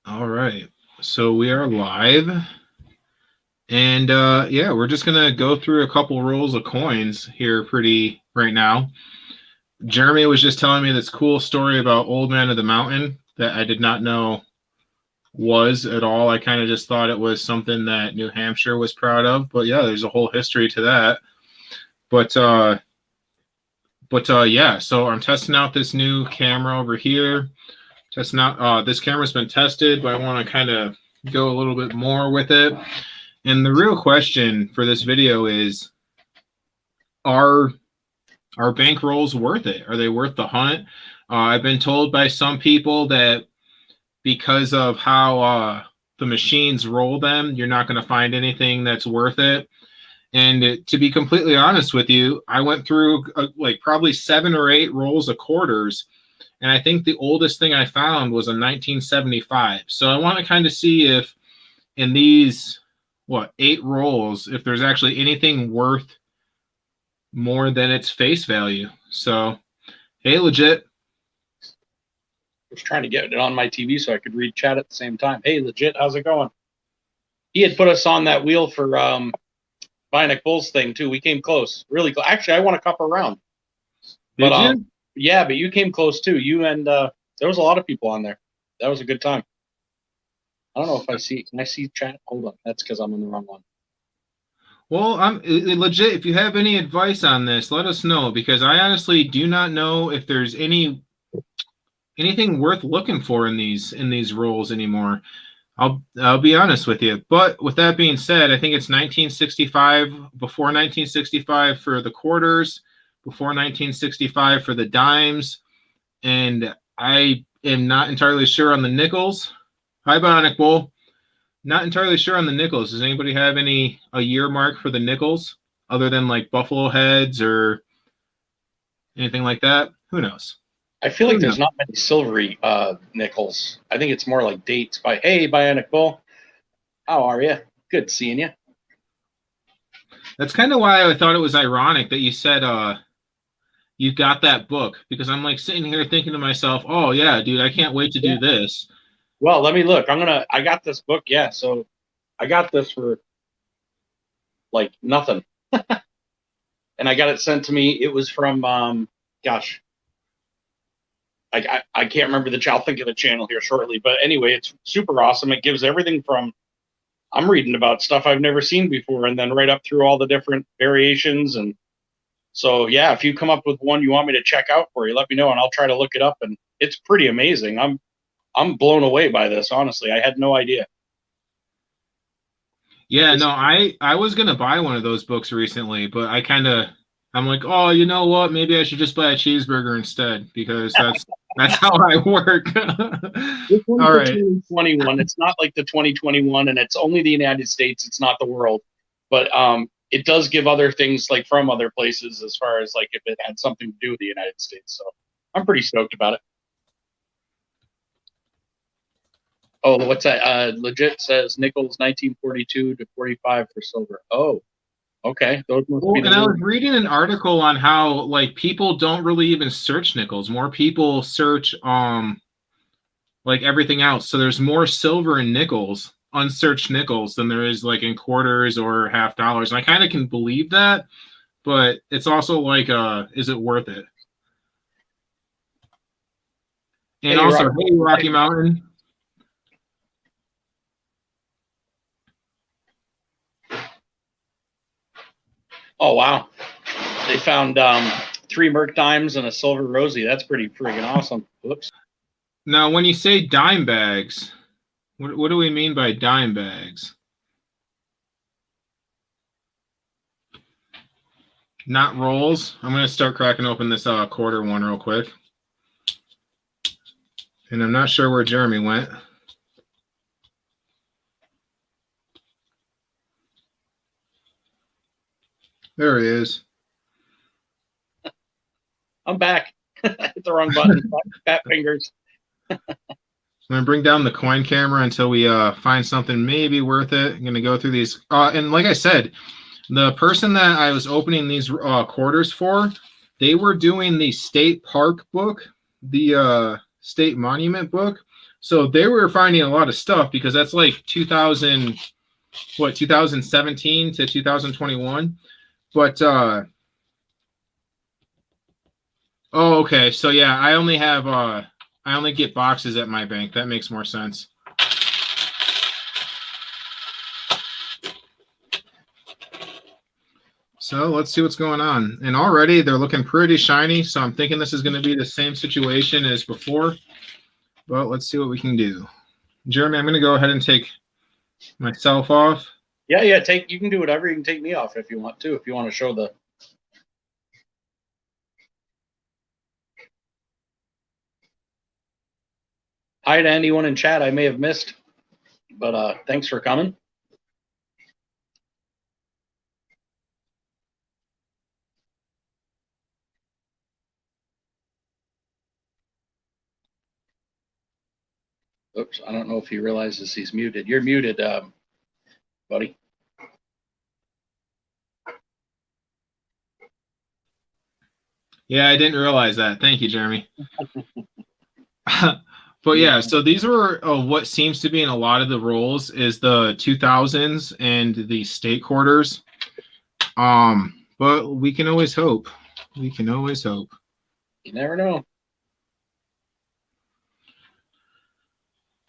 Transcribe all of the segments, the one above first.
All right. So we are live. And yeah, we're just going to go through a couple rolls of coins here pretty right now. Jeremy was just telling me this cool story about Old Man of the Mountain that I did not know was at all. I kind of just thought it was something that New Hampshire was proud of. But yeah, there's a whole history to that. But yeah, so I'm testing out this new camera over here. Testing out this camera's been tested, but I want to kind of go a little bit more with it. And the real question for this video is, are bankrolls worth it? Are they worth the hunt? I've been told by some people that because of how the machines roll them, you're not going to find anything that's worth it. And to be completely honest with you, I went through like probably 7 or 8 rolls of quarters, and I think the oldest thing I found was a 1975. So I want to kind of see if in these 8 rolls, if there's actually anything worth more than its face value. So, hey, legit. I was trying to get it on my TV so I could read chat at the same time. Hey, legit, how's it going? He had put us on that wheel for Bionic Bulls thing too. We came close, really close. Actually, I won a couple round. Did you? Yeah, but you came close too. You and there was a lot of people on there. That was a good time. I don't know if I see. Can I see chat? Hold on. That's because I'm on the wrong one. Well, I'm legit. If you have any advice on this, let us know, because I honestly do not know if there's anything worth looking for in these rolls anymore. I'll be honest with you. But with that being said, I think it's 1965, before 1965 for the quarters, before 1965 for the dimes, and I am not entirely sure on the nickels. Hi, Bionic Bull. Not entirely sure on the nickels. Does anybody have a year mark for the nickels other than like buffalo heads or anything like that? Who knows? I feel like there's not many silvery nickels. I think it's more like dates. Hey, Bionic Bull, how are you? Good seeing you. That's kind of why I thought it was ironic that you said you got that book, because I'm like sitting here thinking to myself, oh yeah, dude, I can't wait to do this. Well, let me look. I got this book. Yeah. So I got this for like nothing. And I got it sent to me. It was from, gosh, I can't remember I'll think of the channel here shortly, but anyway, it's super awesome. It gives everything from, I'm reading about stuff I've never seen before, and then right up through all the different variations. And so, yeah, if you come up with one you want me to check out for you, let me know, and I'll try to look it up. And it's pretty amazing. I'm blown away by this. Honestly, I had no idea. Yeah, no, I was gonna buy one of those books recently, but I'm like, oh, you know what? Maybe I should just buy a cheeseburger instead, because that's how I work. All right. 2021. It's not like the 2021, and it's only the United States. It's not the world, but it does give other things like from other places, as far as like if it had something to do with the United States. So I'm pretty stoked about it. Oh, what's that? Legit says Nickles 1942 to 45 for silver. Oh, okay. Those must be. And I was reading an article on how like people don't really even search nickels. More people search like everything else. So there's more silver in nickels, unsearched nickels, than there is like in quarters or half dollars. And I kind of can believe that, but it's also like, is it worth it? And hey, also, hey, Rocky Mountain. Oh, wow. They found 3 Merc dimes and a silver Rosie. That's pretty friggin' awesome. Whoops. Now, when you say dime bags, what do we mean by dime bags? Not rolls. I'm going to start cracking open this quarter one real quick. And I'm not sure where Jeremy went. There he is. I'm back. Hit the wrong button. Fat fingers. I'm going to bring down the coin camera until we find something maybe worth it. I'm going to go through these. And like I said, the person that I was opening these quarters for, they were doing the state park book, the state monument book, So they were finding a lot of stuff because that's like 2017 to 2021. But oh, okay. So yeah, I only get boxes at my bank. That makes more sense. So let's see what's going on. And already they're looking pretty shiny. So I'm thinking this is going to be the same situation as before. But let's see what we can do. Jeremy, I'm going to go ahead and take myself off. Yeah. You can do whatever. You can take me off if you want to. If you want to show the. Hi to anyone in chat I may have missed, but thanks for coming. Oops, I don't know if he realizes he's muted. You're muted, buddy. Yeah, I didn't realize that. Thank you, Jeremy. But yeah, so these were what seems to be in a lot of the rolls is the 2000s and the state quarters. But we can always hope. We can always hope. You never know.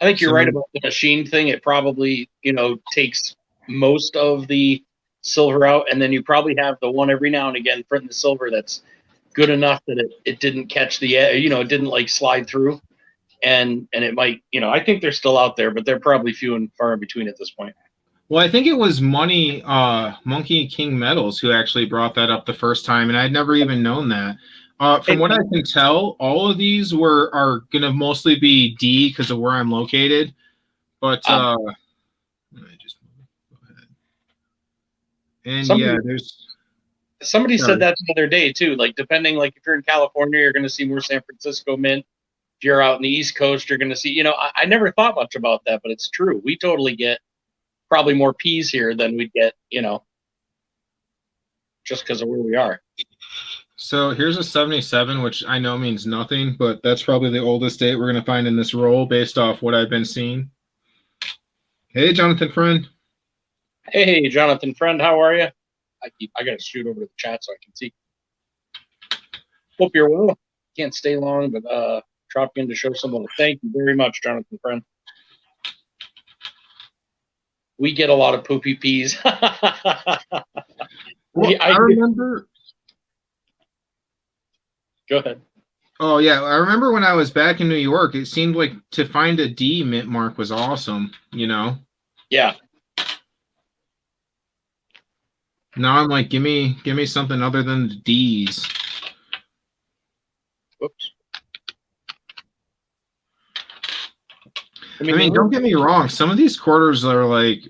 I think you're right about the machine thing. It probably, takes most of the silver out, and then you probably have the one every now and again printing the silver that's good enough that it didn't catch the, it didn't like slide through, and it might, I think they're still out there, but they're probably few and far in between at this point. Well, I think it was Monkey King Metals who actually brought that up the first time, and I'd never even known that. From what I can tell, all of these are going to mostly be D because of where I'm located. But let me just go ahead. And somebody said that the other day too. Like depending, like if you're in California, you're going to see more San Francisco mint. If you're out in the East Coast, you're going to see. I never thought much about that, but it's true. We totally get probably more P's here than we'd get, just because of where we are. So here's a 77, which I know means nothing, but that's probably the oldest date we're going to find in this roll based off what I've been seeing. Hey, Jonathan Friend. Hey, Jonathan Friend, how are you? I got to shoot over to the chat so I can see. Hope you're well. Can't stay long, but drop in to show some love. Thank you very much, Jonathan Friend. We get a lot of poopy peas. Well, I remember. Go ahead. Oh, yeah. I remember when I was back in New York, it seemed like to find a D mint mark was awesome, Yeah. Now I'm like, give me something other than the D's. Whoops. I mean, don't get me wrong. Some of these quarters are like,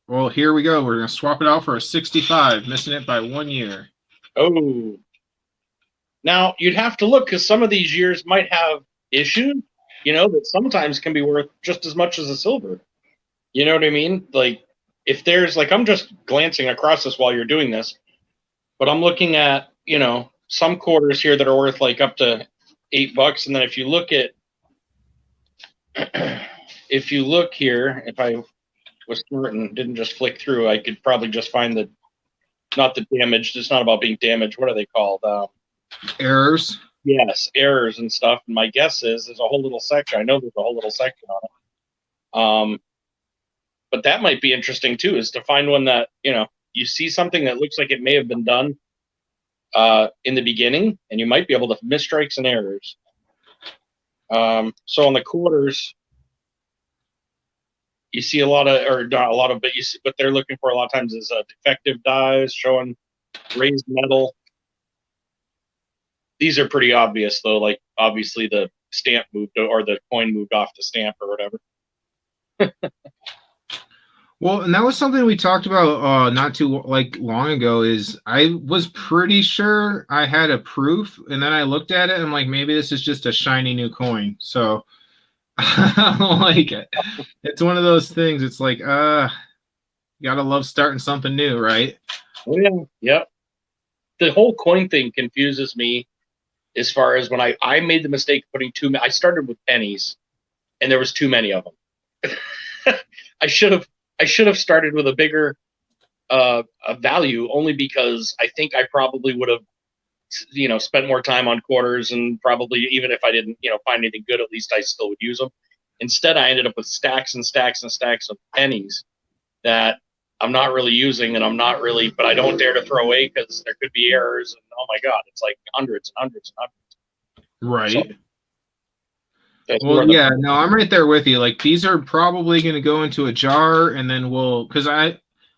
well, here we go. We're going to swap it out for a 65, missing it by 1 year. Oh. Now, you'd have to look because some of these years might have issues, that sometimes can be worth just as much as a silver. You know what I mean? Like, if there's, like, I'm just glancing across this while you're doing this, but I'm looking at, some quarters here that are worth, like, up to $8. And then if you look at, here, if I was smart and didn't just flick through, I could probably just find not the damaged. It's not about being damaged. What are they called? Errors. Yes, errors and stuff. And my guess is there's a whole little section. I know there's a whole little section on it. But that might be interesting too, is to find one that, you see something that looks like it may have been done in the beginning, and you might be able to miss strikes and errors. So on the quarters, you see a lot of, or not a lot of, but you see what they're looking for a lot of times is defective dies showing raised metal. These are pretty obvious though, like obviously the stamp moved or the coin moved off the stamp or whatever. Well, and that was something we talked about not too long ago. Is I was pretty sure I had a proof, and then I looked at it and I'm like, maybe this is just a shiny new coin. So I don't like it. It's one of those things. It's like, you gotta love starting something new, right? Oh yeah, yep. The whole coin thing confuses me as far as when I made the mistake of putting I started with pennies. and there was too many of them. I should have started with a bigger a value, only because I think I probably would have, spent more time on quarters, and probably even if I didn't, find anything good, at least I still would use them. Instead, I ended up with stacks and stacks and stacks of pennies that I'm not really using, and but I don't dare to throw away because there could be errors. And oh my God, it's like hundreds and hundreds and hundreds. Right. So, well, yeah, no, I'm right there with you. Like, these are probably going to go into a jar, and then because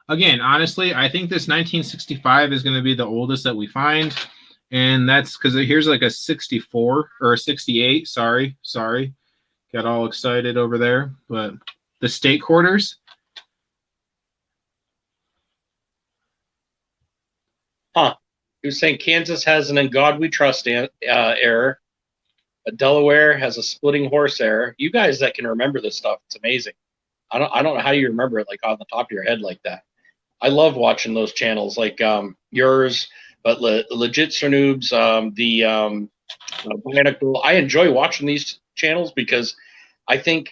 again, honestly, I think this 1965 is going to be the oldest that we find. And that's because here's like a 64 or a 68. Sorry. Got all excited over there. But the state quarters. He was saying Kansas has an "In God We Trust" error. Delaware has a "Splitting Horse" error. You guys that can remember this stuff, it's amazing. I don't know how you remember it like on the top of your head like that. I love watching those channels like yours, but Legit Sir Noobs, I enjoy watching these channels because I think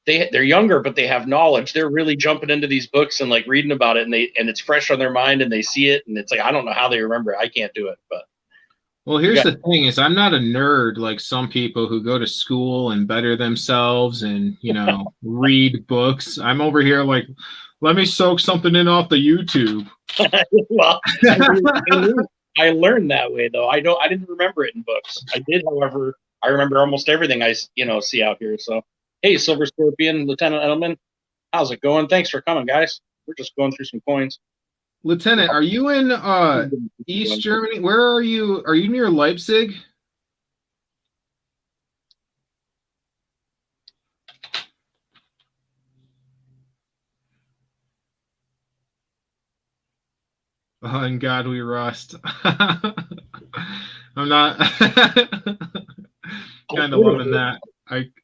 they're younger, but they have knowledge. They're really jumping into these books and like reading about it, and it's fresh on their mind, and they see it, and it's like, I don't know how they remember it. I can't do it, but. Well, here's the thing: is I'm not a nerd like some people who go to school and better themselves and read books. I'm over here like, let me soak something in off the YouTube. Well, I learned that way though. I didn't remember it in books. I did, however, I remember almost everything I see out here. So, hey, Silver Scorpion, Lieutenant Edelman, how's it going? Thanks for coming, guys. We're just going through some coins. Lieutenant, are you in East Germany? Where are you? Are you near Leipzig? Oh, in God we rust. I'm not kind of loving that.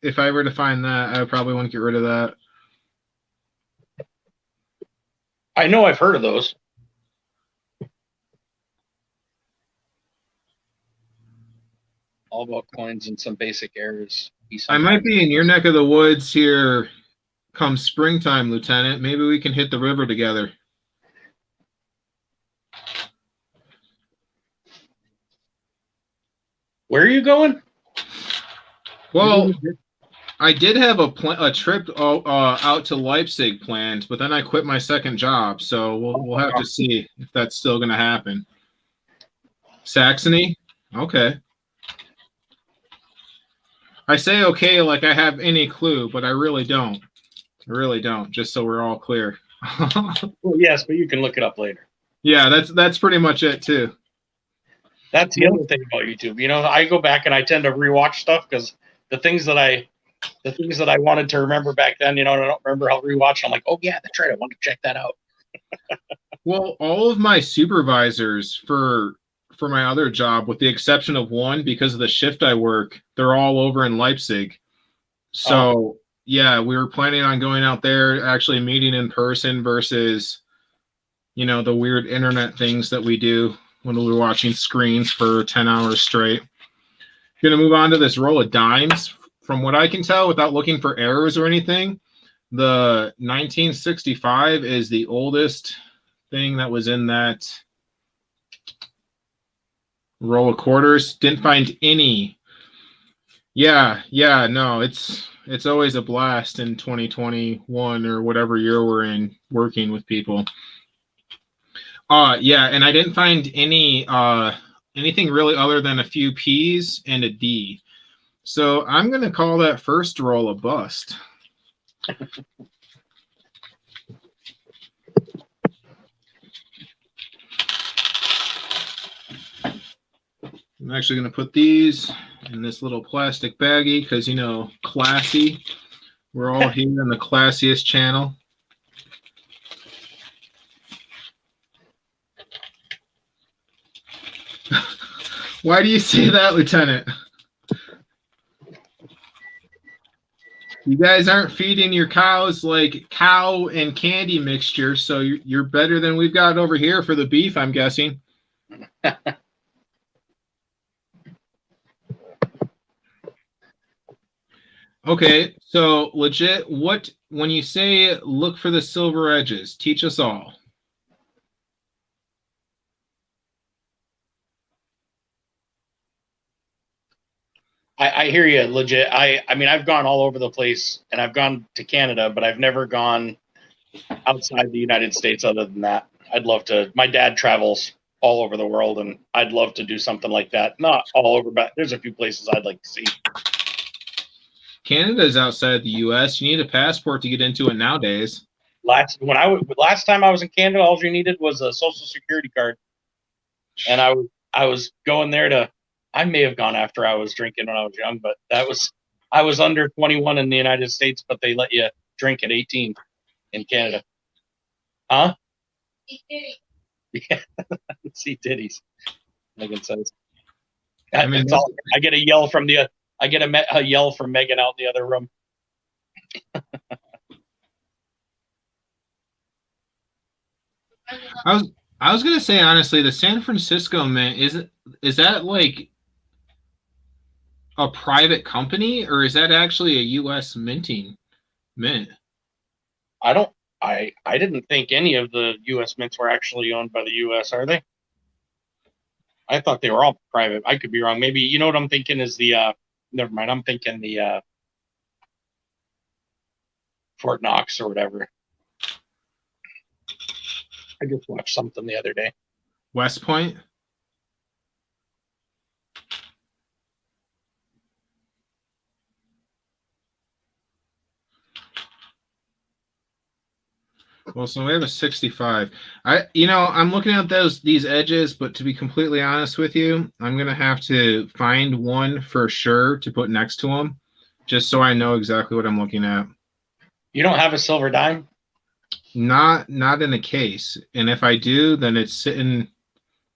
If I were to find that, I probably wouldn't get rid of that. I know I've heard of those. All about coins and some basic errors. I might be in your neck of the woods here come springtime, Lieutenant. Maybe we can hit the river together. Where are you going? Well, I did have a trip out to Leipzig planned, but then I quit my second job, so we'll have to see if that's still going to happen. Saxony? Okay. I say okay like I have any clue, but I really don't. Just so we're all clear. Well, yes, but you can look it up later. Yeah, that's pretty much it too. That's the other thing about YouTube. I go back and I tend to rewatch stuff because the things that I wanted to remember back then, I don't remember. I'll rewatch. I'm like, oh yeah, that's right. I want to check that out. Well, all of my supervisors for my other job, with the exception of one, because of the shift I work, they're all over in Leipzig. So yeah, we were planning on going out there, actually meeting in person versus, the weird internet things that we do when we're watching screens for 10 hours straight. Going to move on to this roll of dimes. From what I can tell, without looking for errors or anything, the 1965 is the oldest thing that was in that roll of quarters. Didn't find any. Yeah, no, it's always a blast in 2021 or whatever year we're in working with people. Yeah, and I didn't find anything really other than a few P's and a D. So I'm going to call that first roll a bust. I'm actually going to put these in this little plastic baggie because, classy. We're all here in the classiest channel. Why do you say that, Lieutenant? You guys aren't feeding your cows like cow and candy mixture, so you're better than we've got over here for the beef, I'm guessing. Okay, so legit, what when you say look for the silver edges, teach us all. I hear you, legit. I mean, I've gone all over the place, and I've gone to Canada, but I've never gone outside the United States. Other than that, I'd love to. My dad travels all over the world, and I'd love to do something like that. Not all over, but there's a few places I'd like to see. Canada is outside the U.S. You need a passport to get into it nowadays. Last time I was in Canada, all you needed was a social security card, and I was going there to. I may have gone after I was drinking when I was young, but I was under 21 in the United States, but they let you drink at 18 in Canada. Huh? Yeah, see titties. Megan says. I mean, That's all. I get a yell from a yell from Megan out in the other room. I was gonna say honestly, the San Francisco Mint is that like a private company or is that actually a U.S. minting mint? I don't. I didn't think any of the U.S. mints were actually owned by the U.S. Are they? I thought they were all private. I could be wrong. Maybe you know what I'm thinking is the. Never mind. I'm thinking the Fort Knox or whatever. I just watched something the other day. West Point. Well, so we have a 65. I'm looking at these edges, but to be completely honest with you, I'm gonna have to find one for sure to put next to them, just so I know exactly what I'm looking at. You don't have a silver dime? Not in a case, and if I do, then it's sitting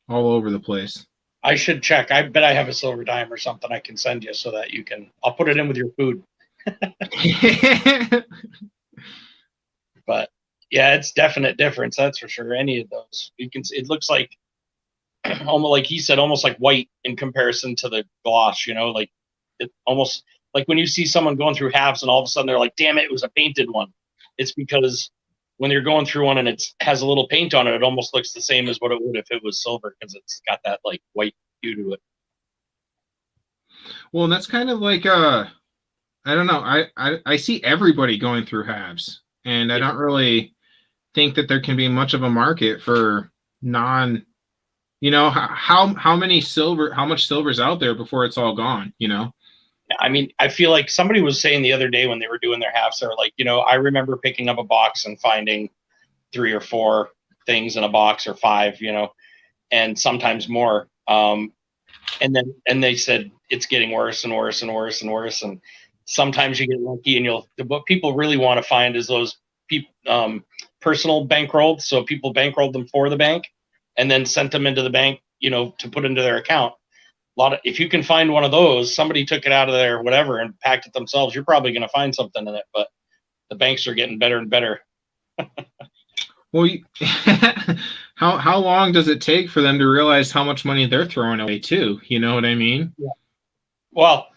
all over the place. I should check. I bet I have a silver dime or something I can send you so that you can. I'll put it in with your food. But yeah, it's definite difference. That's for sure. Any of those, you can. It looks like almost like he said, almost like white in comparison to the gloss. Like it almost like when you see someone going through halves and all of a sudden they're like, "Damn it was a painted one." It's because when you're going through one and it has a little paint on it, it almost looks the same as what it would if it was silver because it's got that like white hue to it. Well, that's kind of like I don't know. I see everybody going through halves, and I don't really think that there can be much of a market for non. How much silver's out there before it's all gone. I mean, I feel like somebody was saying the other day when they were doing their halves, they're like, I remember picking up a box and finding 3 or 4 things in a box or 5, and sometimes more. And they said it's getting worse and worse and worse and worse. And sometimes you get lucky and what people really want to find is those personal bankrolled. So people bankrolled them for the bank and then sent them into the bank, to put into their account. If you can find one of those, somebody took it out of there, whatever, and packed it themselves, you're probably going to find something in it. But the banks are getting better and better. Well, how long does it take for them to realize how much money they're throwing away too? You know what I mean? Yeah. Well,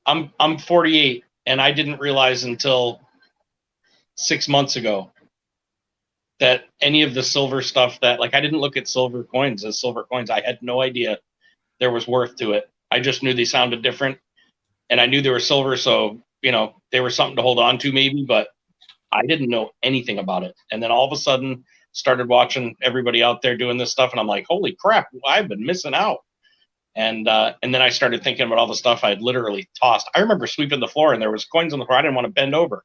I'm 48, and I didn't realize until 6 months ago that any of the silver stuff that I didn't look at silver coins as silver coins. I had no idea there was worth to it. I just knew they sounded different, and I knew they were silver, so they were something to hold on to maybe, but I didn't know anything about it. And then all of a sudden started watching everybody out there doing this stuff, and I'm like, holy crap, I've been missing out. And then I started thinking about all the stuff I'd literally tossed. I remember sweeping the floor and there was coins on the floor. I didn't want to bend over.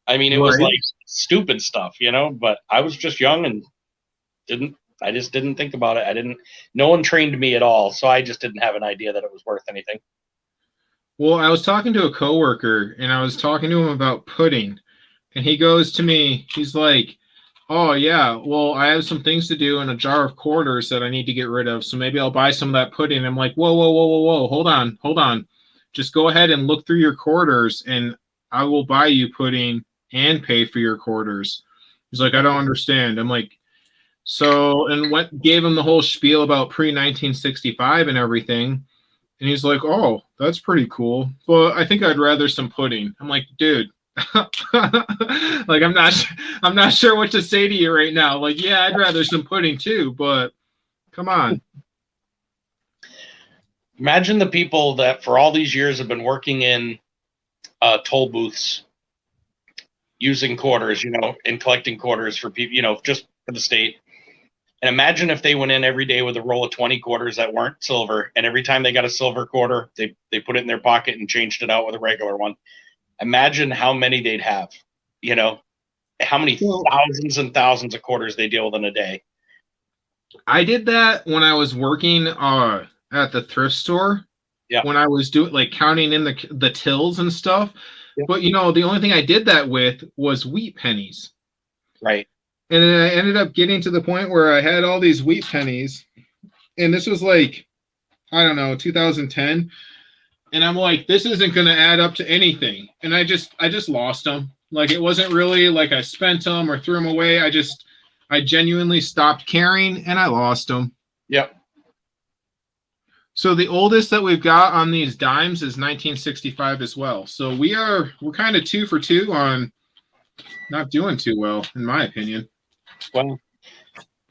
I mean, it was like stupid stuff, but I was just young and I just didn't think about it. No one trained me at all. So I just didn't have an idea that it was worth anything. Well, I was talking to a coworker and I was talking to him about pudding, and he goes to me, he's like, oh yeah, well, I have some things to do in a jar of quarters that I need to get rid of, so maybe I'll buy some of that pudding. I'm like, whoa, hold on. Just go ahead and look through your quarters and I will buy you pudding and pay for your quarters. He's like, I don't understand. I'm like, so, and gave him the whole spiel about pre-1965 and everything. And he's like, oh, that's pretty cool. But I think I'd rather some pudding. I'm like, dude, like I'm not sure what to say to you right now. Like, yeah, I'd rather some pudding too, but come on. Imagine the people that for all these years have been working in toll booths using quarters, and collecting quarters for people, just for the state. And imagine if they went in every day with a roll of 20 quarters that weren't silver, and every time they got a silver quarter, they put it in their pocket and changed it out with a regular one. Imagine how many they'd have, how many thousands and thousands of quarters they deal with in a day. I did that when I was working at the thrift store. Yeah. When I was doing like counting in the tills and stuff. Yeah. But the only thing I did that with was wheat pennies. Right. And then I ended up getting to the point where I had all these wheat pennies, and this was like, I don't know, 2010. And I'm like, this isn't going to add up to anything. And I just lost them. Like, it wasn't really like I spent them or threw them away. I genuinely stopped caring and I lost them. Yep. So the oldest that we've got on these dimes is 1965 as well. So we're kind of 2 for 2 on not doing too well, in my opinion. Well,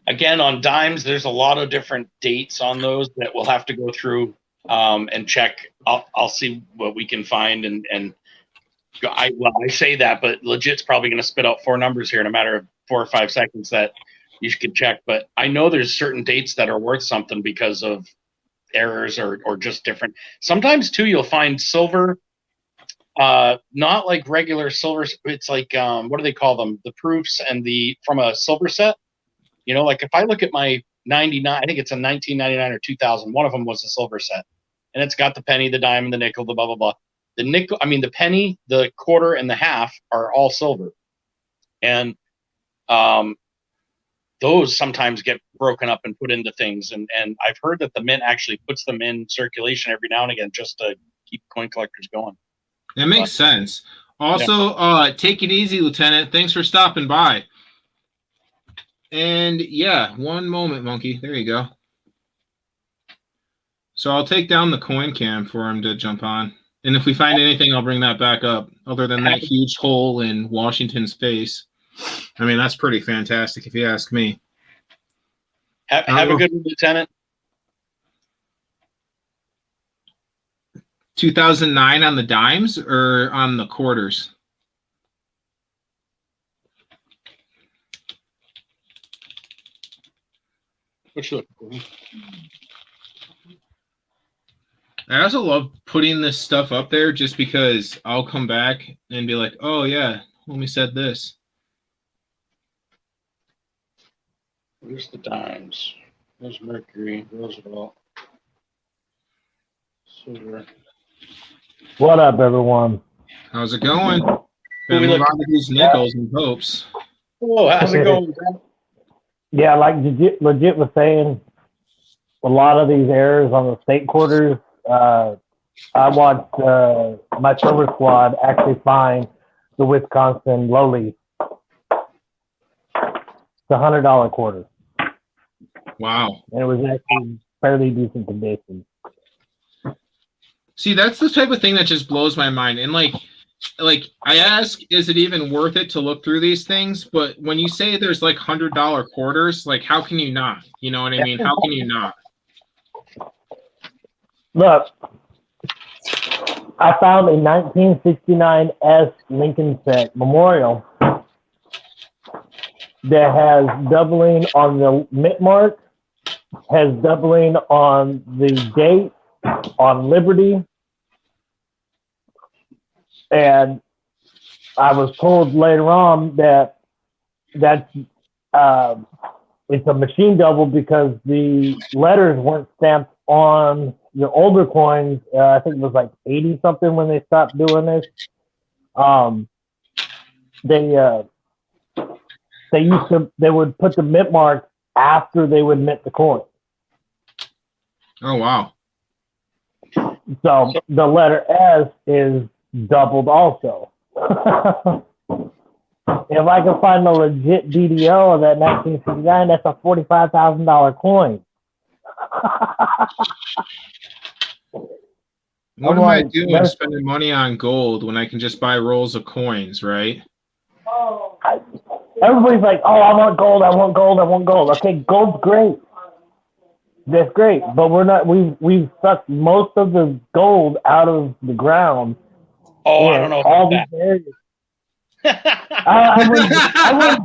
again, on dimes, there's a lot of different dates on those that we'll have to go through and check. I'll see what we can find, and I say that, but legit's probably going to spit out 4 numbers here in a matter of 4 or 5 seconds that you could check. But I know there's certain dates that are worth something because of errors or just different. Sometimes too, you'll find silver. Not like regular silver. It's like what do they call them? The proofs and from a silver set. Like if I look at my 99, I think it's a 1999 or 2000. One of them was a silver set, and it's got the penny, the dime, and the nickel, the blah blah blah. The penny, the quarter, and the half are all silver, and those sometimes get broken up and put into things. And I've heard that the mint actually puts them in circulation every now and again just to keep coin collectors going. That makes sense. Also, take it easy, Lieutenant. Thanks for stopping by. And yeah, one moment, Monkey. There you go. So I'll take down the coin cam for him to jump on. And if we find anything, I'll bring that back up. Other than that huge hole in Washington's face. I mean, that's pretty fantastic if you ask me. Have a good one, Lieutenant. 2009 on the dimes or on the quarters? Which look cool. I also love putting this stuff up there just because I'll come back and be like, oh, yeah, homie said this. Here's the dimes. There's Mercury, Roosevelt, Silver. What up, everyone? How's it going? Been a lot of these nickels and popes. Hello, how's it going, bro? Yeah, like legit was saying, a lot of these errors on the state quarters. I watched my server squad actually find the Wisconsin lowleaf. It's $100 quarter. Wow. And it was actually fairly decent condition. See, that's the type of thing that just blows my mind. And like I ask, is it even worth it to look through these things? But when you say there's like $100 quarters, like how can you not? You know what I mean? How can you not? Look, I found a 1969 S Lincoln set memorial that has doubling on the mint mark, has doubling on the date, on Liberty. And I was told later on that it's a machine double because the letters weren't stamped on the older coins. I think it was like 80 something when they stopped doing this. They would put the mint mark after they would mint the coin. Oh wow. So the letter S is doubled also. If I can find a legit DDO of that 1969, that's a $45,000 coin. What I'm am I like, doing spending money on gold when I can just buy rolls of coins, right? Everybody's like, oh, I want gold, I want gold, I want gold. Okay, gold's great. That's great, but we're not. We've sucked most of the gold out of the ground. Oh, I don't know all about these areas. that. I wouldn't say. I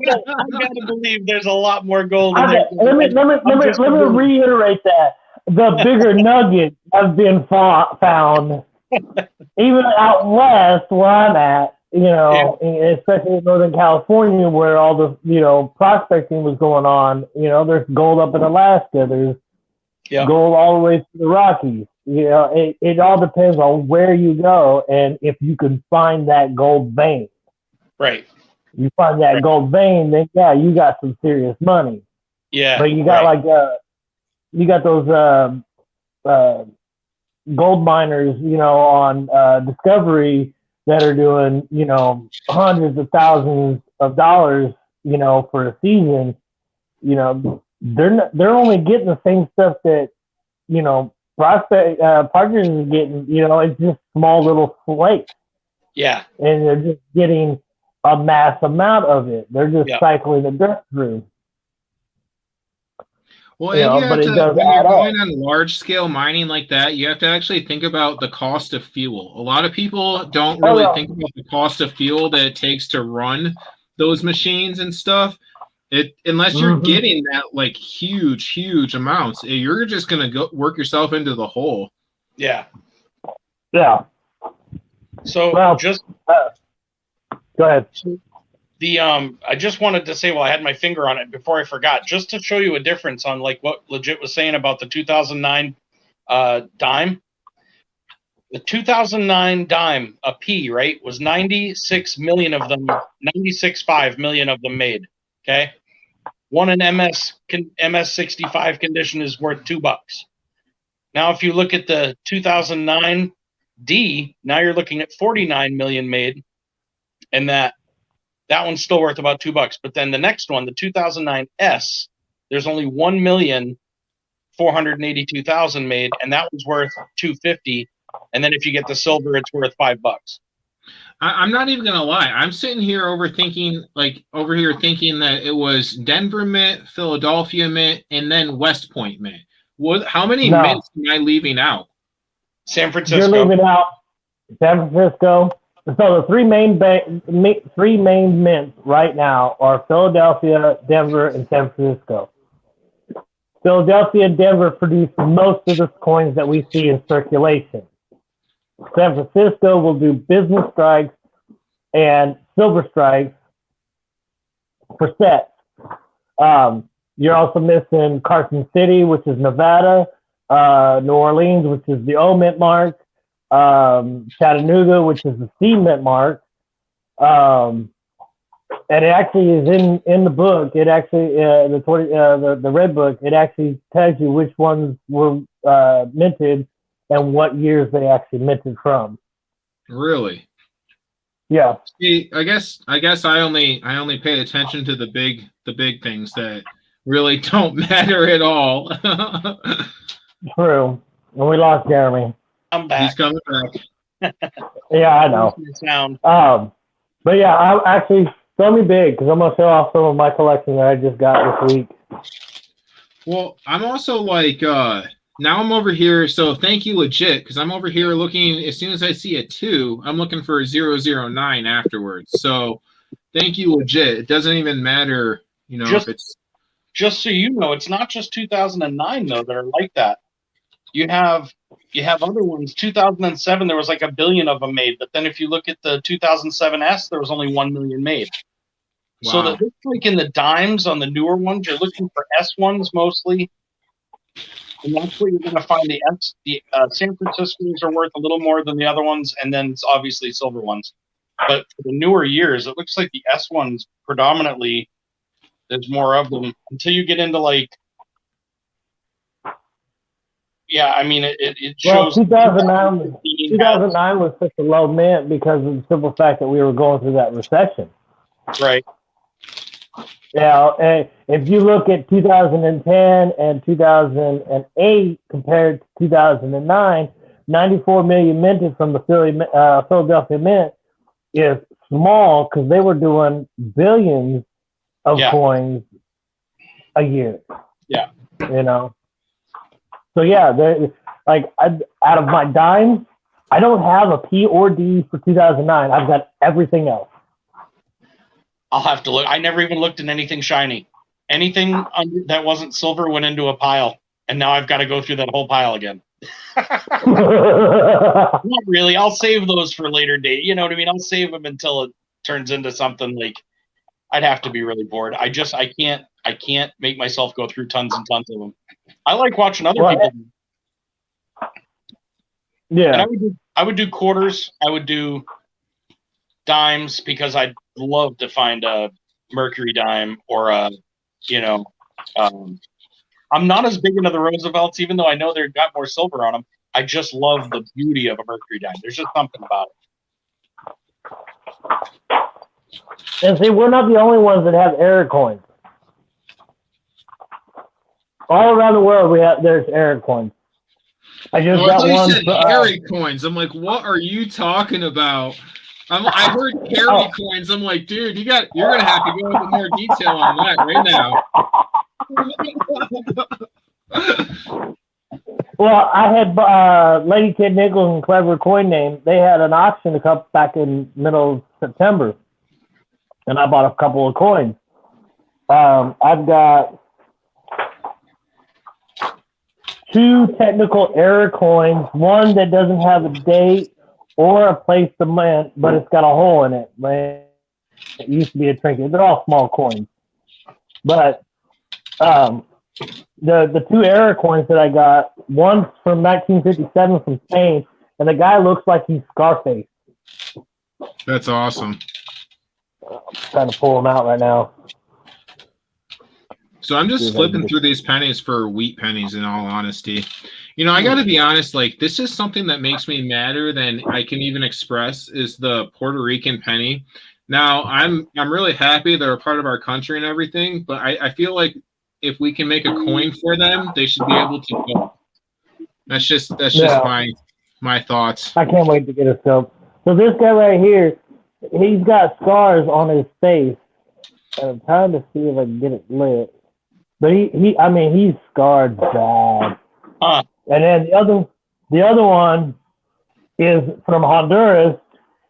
gotta believe there's a lot more gold in there. Let me reiterate that the bigger nuggets have been found, even out west where I'm at. Especially in Northern California where all the prospecting was going on. There's gold up in Alaska. There's gold all the way to the Rockies. It all depends on where you go and if you can find that gold vein. Right. You find that gold vein, then you got some serious money. Yeah. But you got you got those gold miners, on Discovery that are doing, hundreds of thousands of dollars, for a season. They're only getting the same stuff that, Partners is getting. It's just small little flakes. Yeah. And they're just getting a mass amount of it. They're just cycling the dirt through. Well, and you have to, when you're going on large scale mining like that, you have to actually think about the cost of fuel. A lot of people don't really think about the cost of fuel that it takes to run those machines and stuff. Unless you're getting that like huge amounts, you're just gonna go work yourself into the hole. Yeah. Yeah. So go ahead. I just wanted to say, I had my finger on it before I forgot, just to show you a difference on like what Legit was saying about the 2009 dime. The 2009 dime, a P, right, was 96 million of them, 96.5 million of them made. Okay. One in MS65 condition is worth $2. Now, if you look at the 2009 D, now you're looking at 49 million made, and that one's still worth about $2. But then the next one, the 2009 S, there's only 1,482,000 made, and that was worth $250. And then if you get the silver, it's worth $5. I'm not even gonna lie. I'm sitting here thinking that it was Denver Mint, Philadelphia Mint, and then West Point Mint. How many mints am I leaving out? San Francisco. You're leaving out San Francisco. So the three main mints right now are Philadelphia, Denver, and San Francisco. Philadelphia and Denver produce most of the coins that we see in circulation. San Francisco will do business strikes and silver strikes for sets. You're also missing Carson City, which is Nevada, New Orleans, which is the O Mint mark, Chattanooga, which is the C Mint mark. And it actually is in the book. It actually the red book. It actually tells you which ones were minted and what years they actually minted from. Really? Yeah. See, I guess I only pay attention to the big things that really don't matter at all. True. And we lost Jeremy. I'm back. He's coming back. Yeah, I know. But yeah, I actually show me big because I'm gonna show off some of my collection that I just got this week. Well, I'm also like now I'm over here, so thank you, Legit, because I'm over here looking. As soon as I see a 2, I'm looking for a 009 afterwards. So thank you, Legit. It doesn't even matter, if it's. Just so you know, it's not just 2009 though that are like that. You have other ones. 2007, there was like 1 billion of them made, but then if you look at the 2007 S, there was only 1 million made. Wow. So that looks like in the dimes on the newer ones, you're looking for S1s mostly. And that's where you're going to find the S. The San Francisco's are worth a little more than the other ones, and then it's obviously silver ones. But for the newer years, it looks like the S ones predominantly, there's more of them until you get into like, I mean, it shows. Well, 2009 was such a low mint because of the simple fact that we were going through that recession. Right. Yeah, and if you look at 2010 and 2008 compared to 2009, 94 million minted from the Philadelphia Mint is small because they were doing billions of coins a year. Yeah. You know? So, yeah, like, out of my dimes, I don't have a P or D for 2009. I've got everything else. I'll have to look. I never even looked at anything shiny. Anything that wasn't silver went into a pile, and now I've got to go through that whole pile again. Not really. I'll save those for later date. You know what I mean? I'll save them until it turns into something like I'd have to be really bored. I can't make myself go through tons and tons of them. I like watching other people. Yeah. And I would do quarters. I would do dimes because I'd love to find a Mercury dime or a, I'm not as big into the Roosevelts, even though I know they've got more silver on them. I just love the beauty of a Mercury dime. There's just something about it. And see, we're not the only ones that have error coins. All around the world, there's error coins. I just got one. You said carry coins. I'm like, what are you talking about? I heard carry coins. I'm like, dude, you're gonna have to go into more detail on that right now. Well, I had Lady Kid Nickles and Clever Coin Name. They had an auction back in middle of September, and I bought a couple of coins. I've got 2 technical error coins, one that doesn't have a date or a place to mint, but it's got a hole in it. It used to be a trinket. They're all small coins. But the 2 error coins that I got, one's from 1957 from Spain, and the guy looks like he's Scarface. That's awesome. I'm trying to pull them out right now. So I'm just flipping through these pennies for wheat pennies, in all honesty. I got to be honest, like, this is something that makes me madder than I can even express, is the Puerto Rican penny. Now, I'm really happy they're a part of our country and everything, but I feel like if we can make a coin for them, they should be able to go. That's just my thoughts. I can't wait to get a scope. So this guy right here, he's got scars on his face. And I'm trying to see if I can get it lit. But he's scarred bad. And then the other one is from Honduras,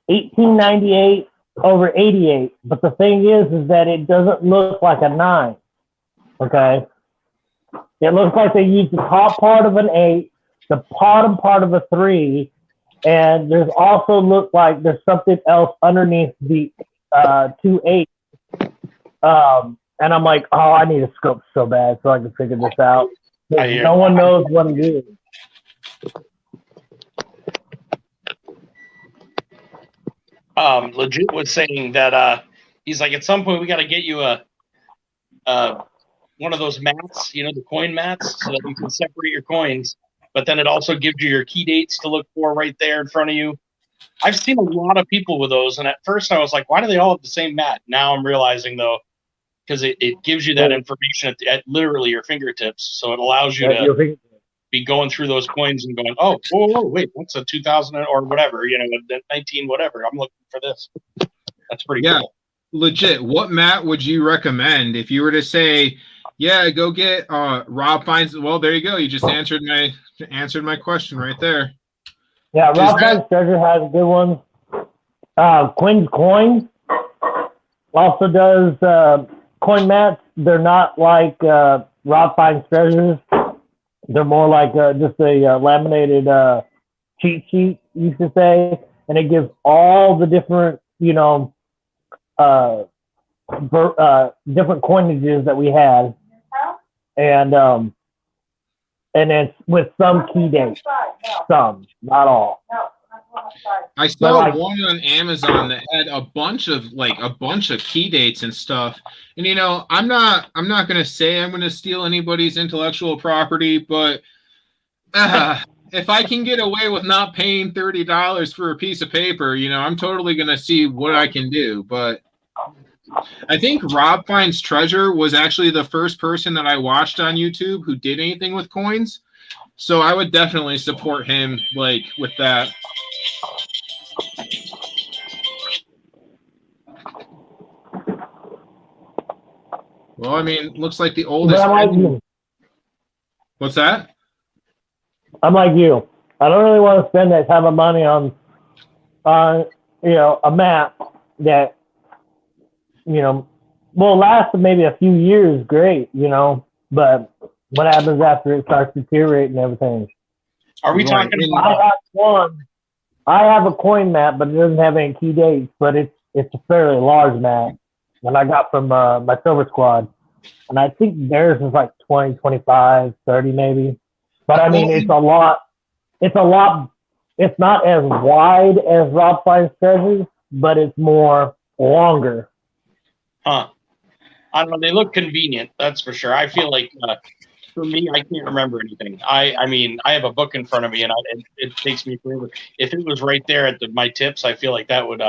1898 over 88. But the thing is that it doesn't look like a 9. Okay? It looks like they used the top part of an 8, the bottom part of a 3, and there's also look like there's something else underneath the 2 8. And I'm like, oh, I need a scope so bad so I can figure this out. No one knows what it is. Legit was saying that he's like, at some point we got to get you one of those mats, the coin mats, so that you can separate your coins. But then it also gives you your key dates to look for right there in front of you. I've seen a lot of people with those, and at first I was like, why do they all have the same mat? Now I'm realizing, though, because it gives you that information at literally your fingertips, so it allows you to be going through those coins and going, oh, whoa, wait, what's a 2000 or whatever, 19 whatever. I'm looking for this. That's pretty cool. Legit. What mat would you recommend if you were to say, yeah, go get Rob Fine's? Well, there you go. You just answered my question right there. Yeah, Rob Fine's Treasure has good ones. Quinn's Coins also does coin mats. They're not like Rob Fine's Treasures. They're more like just a laminated cheat sheet, you should say, and it gives all the different, different coinages that we had, and then with some key dates, some, not all. I saw one on Amazon that had a bunch of key dates and stuff. And I'm not gonna say I'm gonna steal anybody's intellectual property, but if I can get away with not paying $30 for a piece of paper, I'm totally gonna see what I can do. But I think Rob Fine's Treasure was actually the first person that I watched on YouTube who did anything with coins. So I would definitely support him, like, with that. Well, I mean, looks like the oldest. But I'm like you. What's that? I'm like you. I don't really want to spend that type of money on a map that, will last maybe a few years, great, but what happens after it starts deteriorating and everything? Are we talking about? I have a coin map, but it doesn't have any key dates, but it's a fairly large map that I got from my Silver Squad. And I think theirs is like 20, 25, 30 maybe. But I mean, it's a lot. It's not as wide as Rob Finds Treasures, but it's more longer. Huh. I don't know. They look convenient. That's for sure. I feel like, for me, I can't remember anything. I mean, I have a book in front of me, and it takes me forever. If it was right there at my tips, I feel like that would,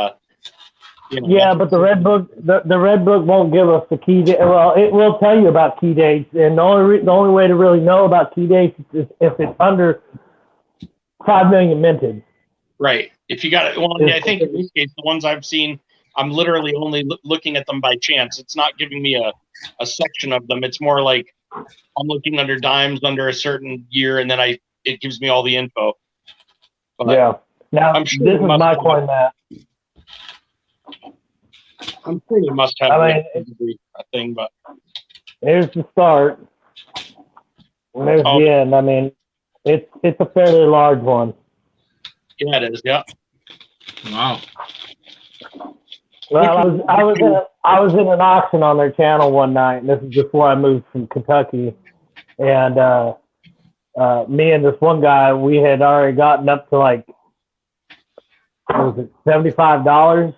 Yeah, but the red book, the red book won't give us the key date. Well, it will tell you about key dates, and the only way to really know about key dates is if it's under 5 million minted. Right. If you got it, well, yeah, I think in this case, the ones I've seen, I'm literally only looking at them by chance. It's not giving me a section of them. It's more like I'm looking under dimes under a certain year, and then it gives me all the info. But yeah. Now, this is my coin map. I'm sure you must have a thing, but there's the start. And there's the end. I mean, it's a fairly large one. Yeah, it is. Yeah. Wow. Well, I was in an auction on their channel one night, and this is before I moved from Kentucky, and me and this one guy, we had already gotten up to like, what was it, $75,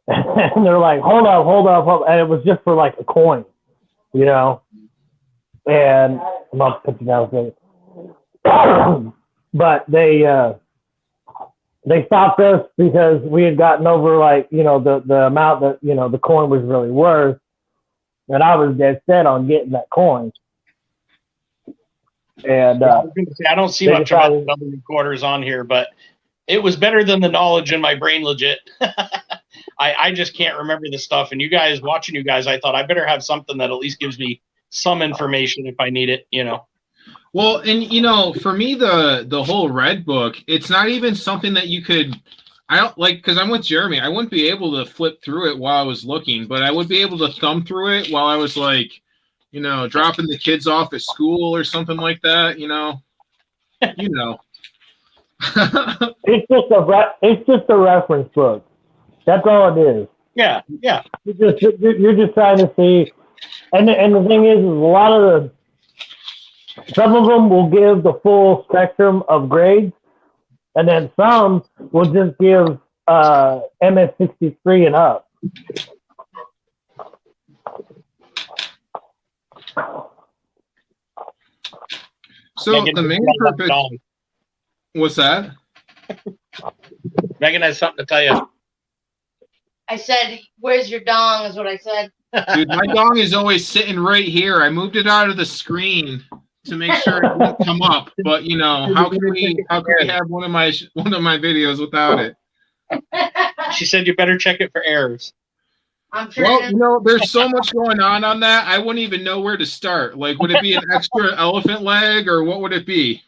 and they're like, hold up, and it was just for like a coin, and I'm gonna put you down, but they stopped us because we had gotten over like, the amount that, the coin was really worth. And I was dead set on getting that coin. And I was gonna say, I don't see much about the W quarters on here, but it was better than the knowledge in my brain, legit. I just can't remember the stuff. And watching you guys, I thought I better have something that at least gives me some information if I need it, Well, and for me, the whole red book, it's not even something that you could. I don't like, because I'm with Jeremy. I wouldn't be able to flip through it while I was looking, but I would be able to thumb through it while I was like, dropping the kids off at school or something like that. It's just a reference book. That's all it is. Yeah, yeah. You're just trying to see, and the thing is a lot of some of them will give the full spectrum of grades, and then some will just give MS63 and up. So Megan, the main purpose. What's that? Megan has something to tell you. I said, "Where's your dong?" is what I said. Dude, my dong is always sitting right here. I moved it out of the screen to make sure it won't come up. But how can we have one of my videos without it? She said you better check it for errors. I'm sure. Well, there's so much going on that I wouldn't even know where to start. Like, would it be an extra elephant leg, or what would it be?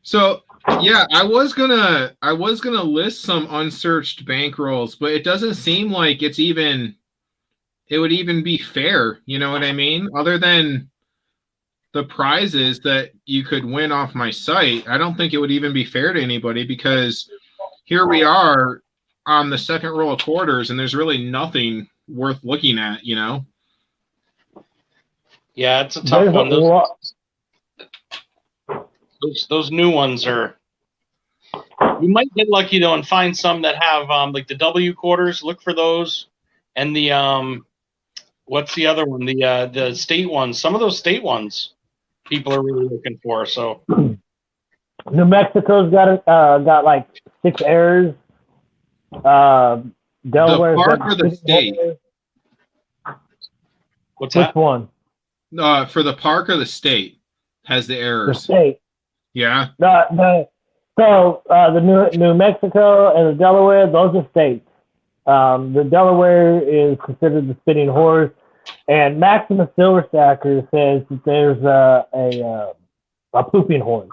So yeah, I was gonna list some unsearched bankrolls, but it doesn't seem like it would even be fair. You know what I mean? Other than the prizes that you could win off my site, I don't think it would even be fair to anybody, because here we are on the second row of quarters, and there's really nothing worth looking at. Yeah, it's a tough one. Those new ones are. You might get lucky though and find some that have like the W quarters. Look for those, and the what's the other one? The state ones. Some of those state ones, people are really looking for. So New Mexico's got like 6 errors. Delaware. The park or the state? What's Which that? one? For the park or the state has the The errors. state. Yeah. The New Mexico and the Delaware, those are states. The Delaware is considered the spinning horse, and Maximus Silverstacker says that there's a pooping horse.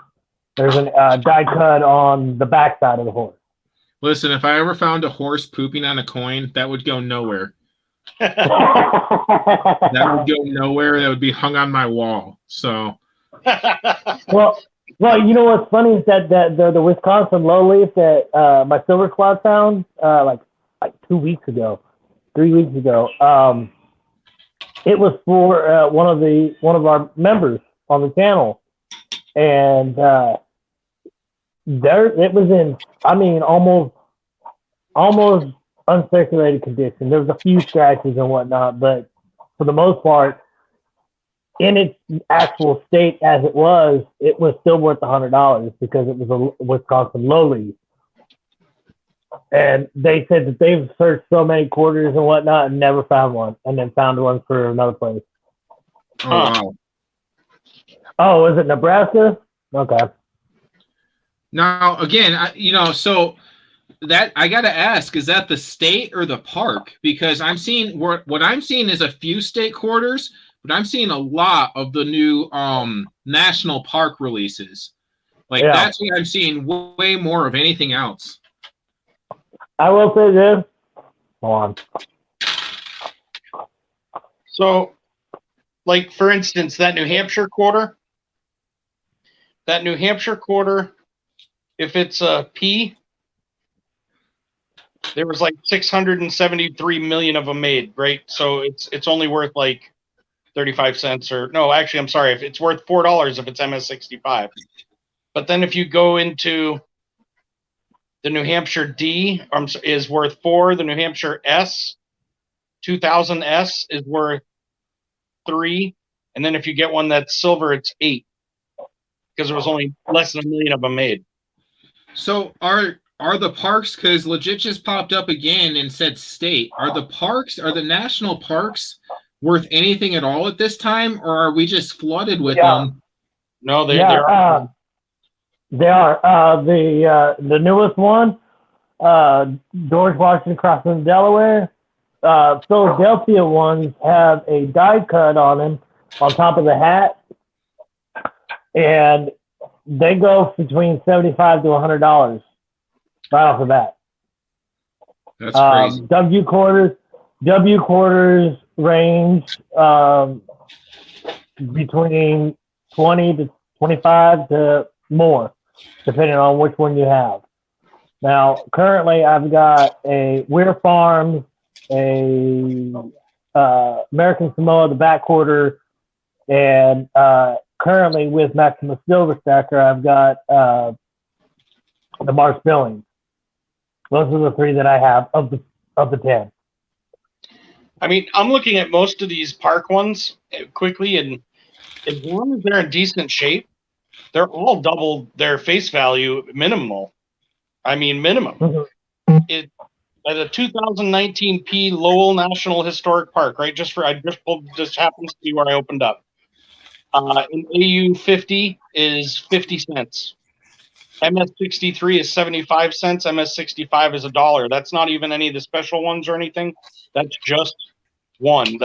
There's a die cut on the backside of the horse. Listen, if I ever found a horse pooping on a coin, that would go nowhere. That would go nowhere. That would be hung on my wall. So. well, you know what's funny is that the Wisconsin lowleaf that my Silver Squad found like 2 weeks ago, 3 weeks ago. It was for one of our members on the channel, and it was in, I mean, almost uncirculated condition. There was a few scratches and whatnot, but for the most part, in its actual state as it was still worth $100 because it was a Wisconsin lowleaf. And they said that they've searched so many quarters and whatnot and never found one, and then found one for another place. Oh, wow. Oh, is it Nebraska? Okay. Now, again, so that I got to ask, is that the state or the park? Because I'm seeing what I'm seeing is a few state quarters, but I'm seeing a lot of the new national park releases. Like, that's what I'm seeing way more of anything else. I will say this. Hold on. So, like, for instance, that New Hampshire quarter, if it's a P, there was like 673 million of them made, right? So it's only worth like 35 cents, or no, actually, I'm sorry, if it's worth $4 if it's MS65. But then if you go into the New Hampshire D is worth 4, the New Hampshire S 2000S is worth 3, and then if you get one that's silver, it's 8, because there was only less than 1 million of them made. So are the parks, because legit just popped up again and said state, are the national parks worth anything at all at this time, or are we just flooded with them? No, they are. They are. The newest one, George Washington Crossing, Delaware. Philadelphia ones have a die cut on them on top of the hat, and they go between $75 to $100 right off the bat. That's crazy. W quarters range between 20 to 25 to more, depending on which one you have. Now, currently, I've got a Weir Farms, a American Samoa, the back quarter, and currently with Maximus Silverstacker, I've got the Marsh Billings. Those are the 3 that I have of the 10. I mean, I'm looking at most of these park ones quickly, and as long as they're in decent shape, they're all double their face value minimum. Mm-hmm. At a 2019 P Lowell National Historic Park, right? Just happens to be where I opened up. In AU 50 is 50 cents. MS 63 is 75 cents. MS 65 is $1. That's not even any of the special ones or anything. That's just one.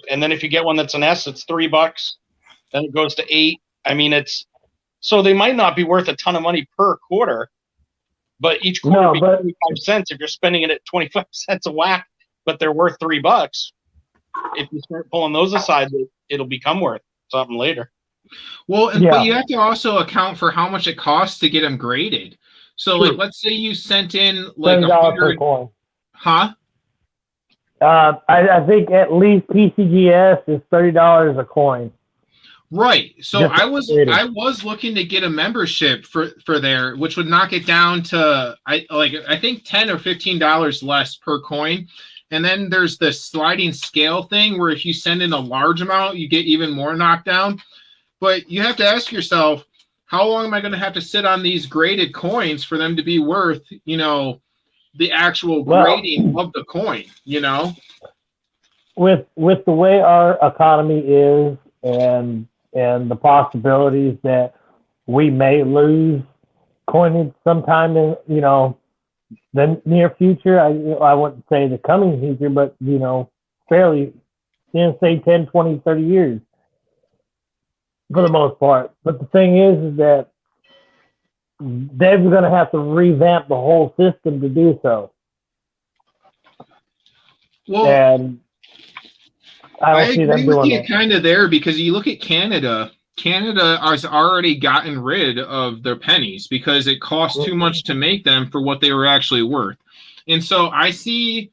And then if you get one that's an S, it's $3. Then it goes to 8. I mean, so they might not be worth a ton of money per quarter, but each quarter be 25 cents. If you're spending it at 25 cents a whack, but they're worth $3, if you start pulling those aside, it'll become worth something later. Well, but you have to also account for how much it costs to get them graded. So, like, let's say you sent in like $30 per coin. Huh? I think at least PCGS is $30 a coin. Right. So I was looking to get a membership for there, which would knock it down to I think $10 or $15 less per coin. And then there's the sliding scale thing where if you send in a large amount, you get even more knocked down. But you have to ask yourself, how long am I going to have to sit on these graded coins for them to be worth, the actual Well, grading of the coin, you know? with the way our economy is and the possibilities that we may lose coinage sometime in the near future. I wouldn't say the coming future, but fairly, say 10, 20, 30 years for the most part. But the thing is that they're going to have to revamp the whole system to do so. Well, And I don't see them agree with doing you that. kind of there, because you look at Canada. Canada has already gotten rid of their pennies because it cost too much to make them for what they were actually worth. And so I see,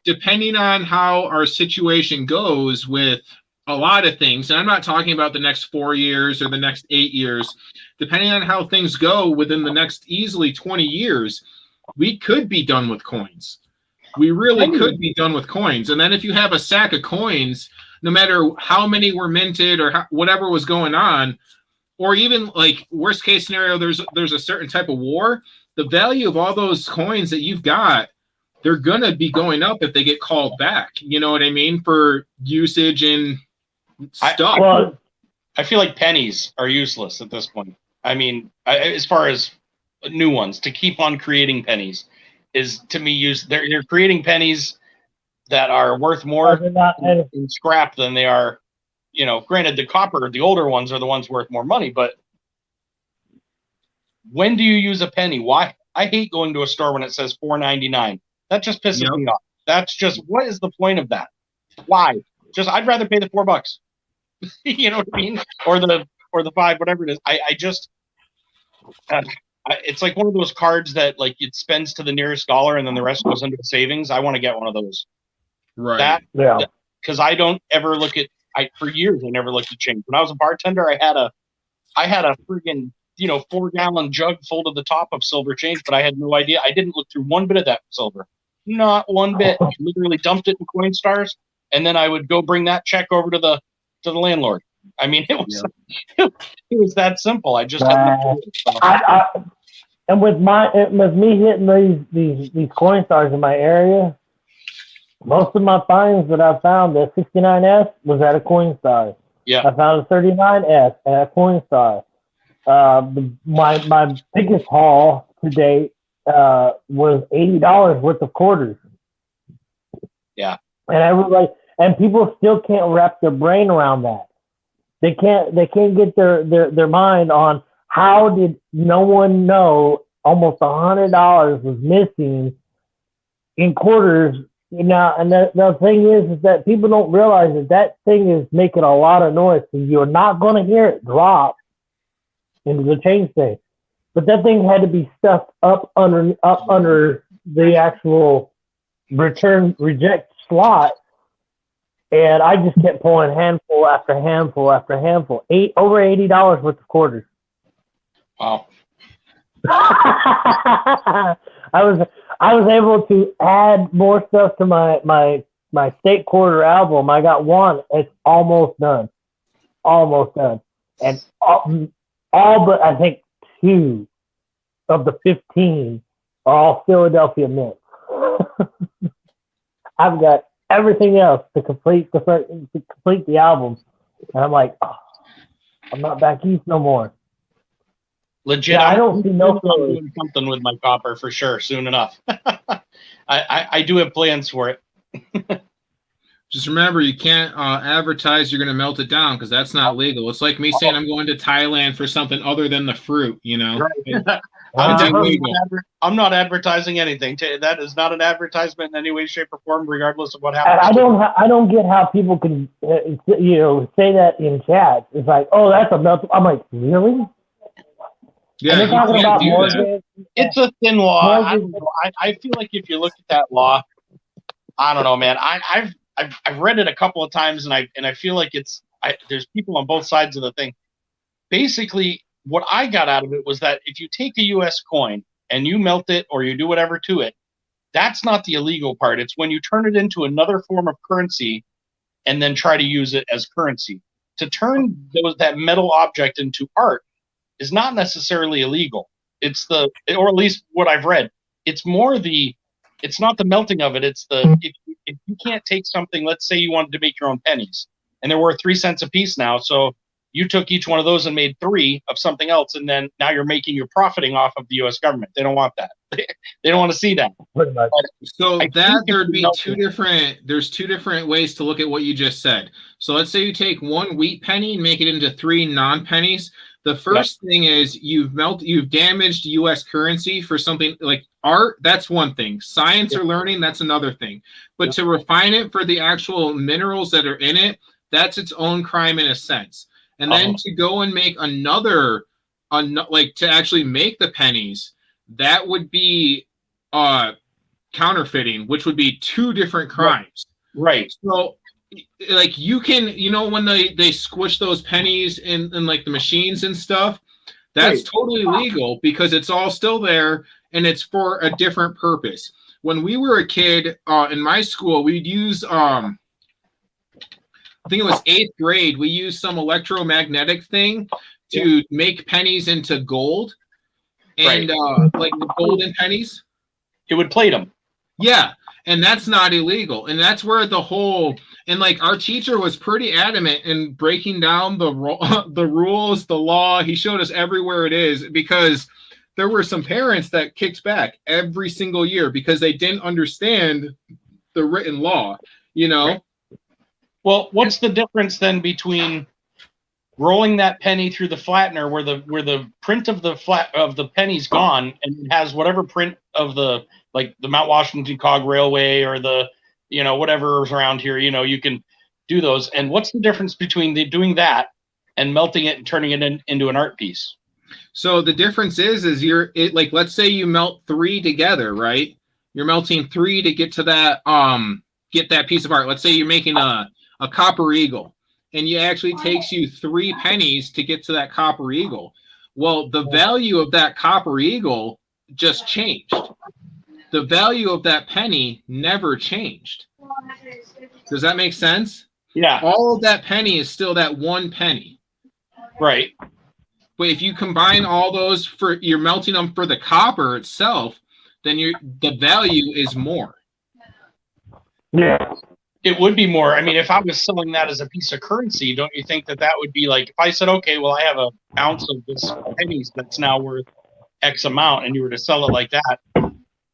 depending on how our situation goes with a lot of things, and I'm not talking about the next 4 years or the next 8 years, depending on how things go within the next easily 20 years, we could be done with coins. We really could be done with coins. And then if you have a sack of coins, no matter how many were minted or whatever was going on, or even like worst case scenario, there's a certain type of war, the value of all those coins that you've got, they're going to be going up if they get called back. You know what I mean? For usage and stuff. I feel like pennies are useless at this point. I mean, as far as new ones, to keep on creating pennies is, to me, they're creating pennies that are worth more in scrap than they are. Granted, the copper, the older ones are the ones worth more money, but when do you use a penny? Why? I hate going to a store when it says $4.99. That just pisses me off. That's just, what is the point of that? Why? I'd rather pay the $4. You know what I mean? Or the $5, whatever it is. It's like one of those cards that like it spends to the nearest dollar and then the rest goes into savings. I want to get one of those. Right. Because I don't ever look at. For years I never looked at change. When I was a bartender, I had a friggin' 4-gallon jug full to the top of silver change, but I had no idea. I didn't look through one bit of that silver. Not one bit. I literally dumped it in Coinstars, and then I would go bring that check over to the landlord. I mean, it was that simple. I just had no idea. And with me hitting these Coinstars in my area, most of my finds that I found, the 69S was at a Coinstar. Yeah. I found a 39S at a Coinstar. My biggest haul to date was $80 worth of quarters. Yeah. And people still can't wrap their brain around that. They can't get their mind on how did no one know almost $100 was missing in quarters. Now, and the thing is that people don't realize that thing is making a lot of noise. So you're not going to hear it drop into the change thing. But that thing had to be stuffed up under the actual reject slot. And I just kept pulling handful after handful after handful. Over $80 worth of quarters. Wow. I was able to add more stuff to my state quarter album. I got one. It's almost done. And all but I think 2 of the 15 are all Philadelphia mints. I've got everything else to complete the album, and I'm like, I'm not back east no more. Legit, yeah, I don't see no I'm doing something with my copper for sure soon enough. I do have plans for it. Just remember, you can't advertise you're going to melt it down, because that's not legal. It's like me saying I'm going to Thailand for something other than the fruit, Right. Uh-huh. I'm not advertising anything. That is not an advertisement in any way, shape, or form, regardless of what happens. I don't get how people can say that in chat. It's like, oh, that's a melt. I'm like, really? Yeah, they're talking about mortgage. It's a thin law. I feel like if you look at that law, I don't know, man. I've read it a couple of times, and I feel like there's people on both sides of the thing. Basically, what I got out of it was that if you take a U.S. coin and you melt it or you do whatever to it, that's not the illegal part. It's when you turn it into another form of currency and then try to use it as currency. To turn that metal object into art is not necessarily illegal. Or at least what I've read, it's more the it's not the melting of it. It's the if you can't take something. Let's say you wanted to make your own pennies, and they're worth 3 cents a piece now. So you took each one of those and made 3 of something else, and then now you're profiting off of the U.S. government. They don't want that. They don't want to see that. Pretty much. So I that think there'd if be you two different. There's 2 different ways to look at what you just said. So let's say you take 1 wheat penny and make it into 3 non-pennies. The first thing is you've damaged U.S. currency for something like art. That's one thing. Science or learning, that's another thing. But to refine it for the actual minerals that are in it, that's its own crime in a sense. And then to go and make like to actually make the pennies, that would be counterfeiting, which would be 2 different crimes. Right. So like you can, when they squish those pennies in like the machines and stuff, that's totally legal because it's all still there and it's for a different purpose. When we were a kid in my school, we'd use I think it was 8th grade, we used some electromagnetic thing to make pennies into gold and like the golden pennies. It would plate them. Yeah, and that's not illegal. And that's where the whole and like our teacher was pretty adamant in breaking down the rules, the law. He showed us everywhere it is because there were some parents that kicked back every single year because they didn't understand the written law, Right. Well, what's the difference then between rolling that penny through the flattener where the print of the penny's gone and it has whatever print of the Mount Washington Cog Railway or the whatever's around here, you can do those. And what's the difference between doing that and melting it and turning it into an art piece? So the difference is like let's say you melt 3 together, right? You're melting 3 to get to that get that piece of art. Let's say you're making a copper eagle. And it actually takes you 3 pennies to get to that copper eagle. Well, the value of that copper eagle just changed. The value of that penny never changed. Does that make sense? Yeah. All of that penny is still that 1 penny. Right. But if you combine all those you're melting them for the copper itself, then the value is more. Yeah. It would be more. I mean, if I was selling that as a piece of currency, don't you think that would be like, if I said, okay, well, I have an ounce of this pennies that's now worth X amount, and you were to sell it like that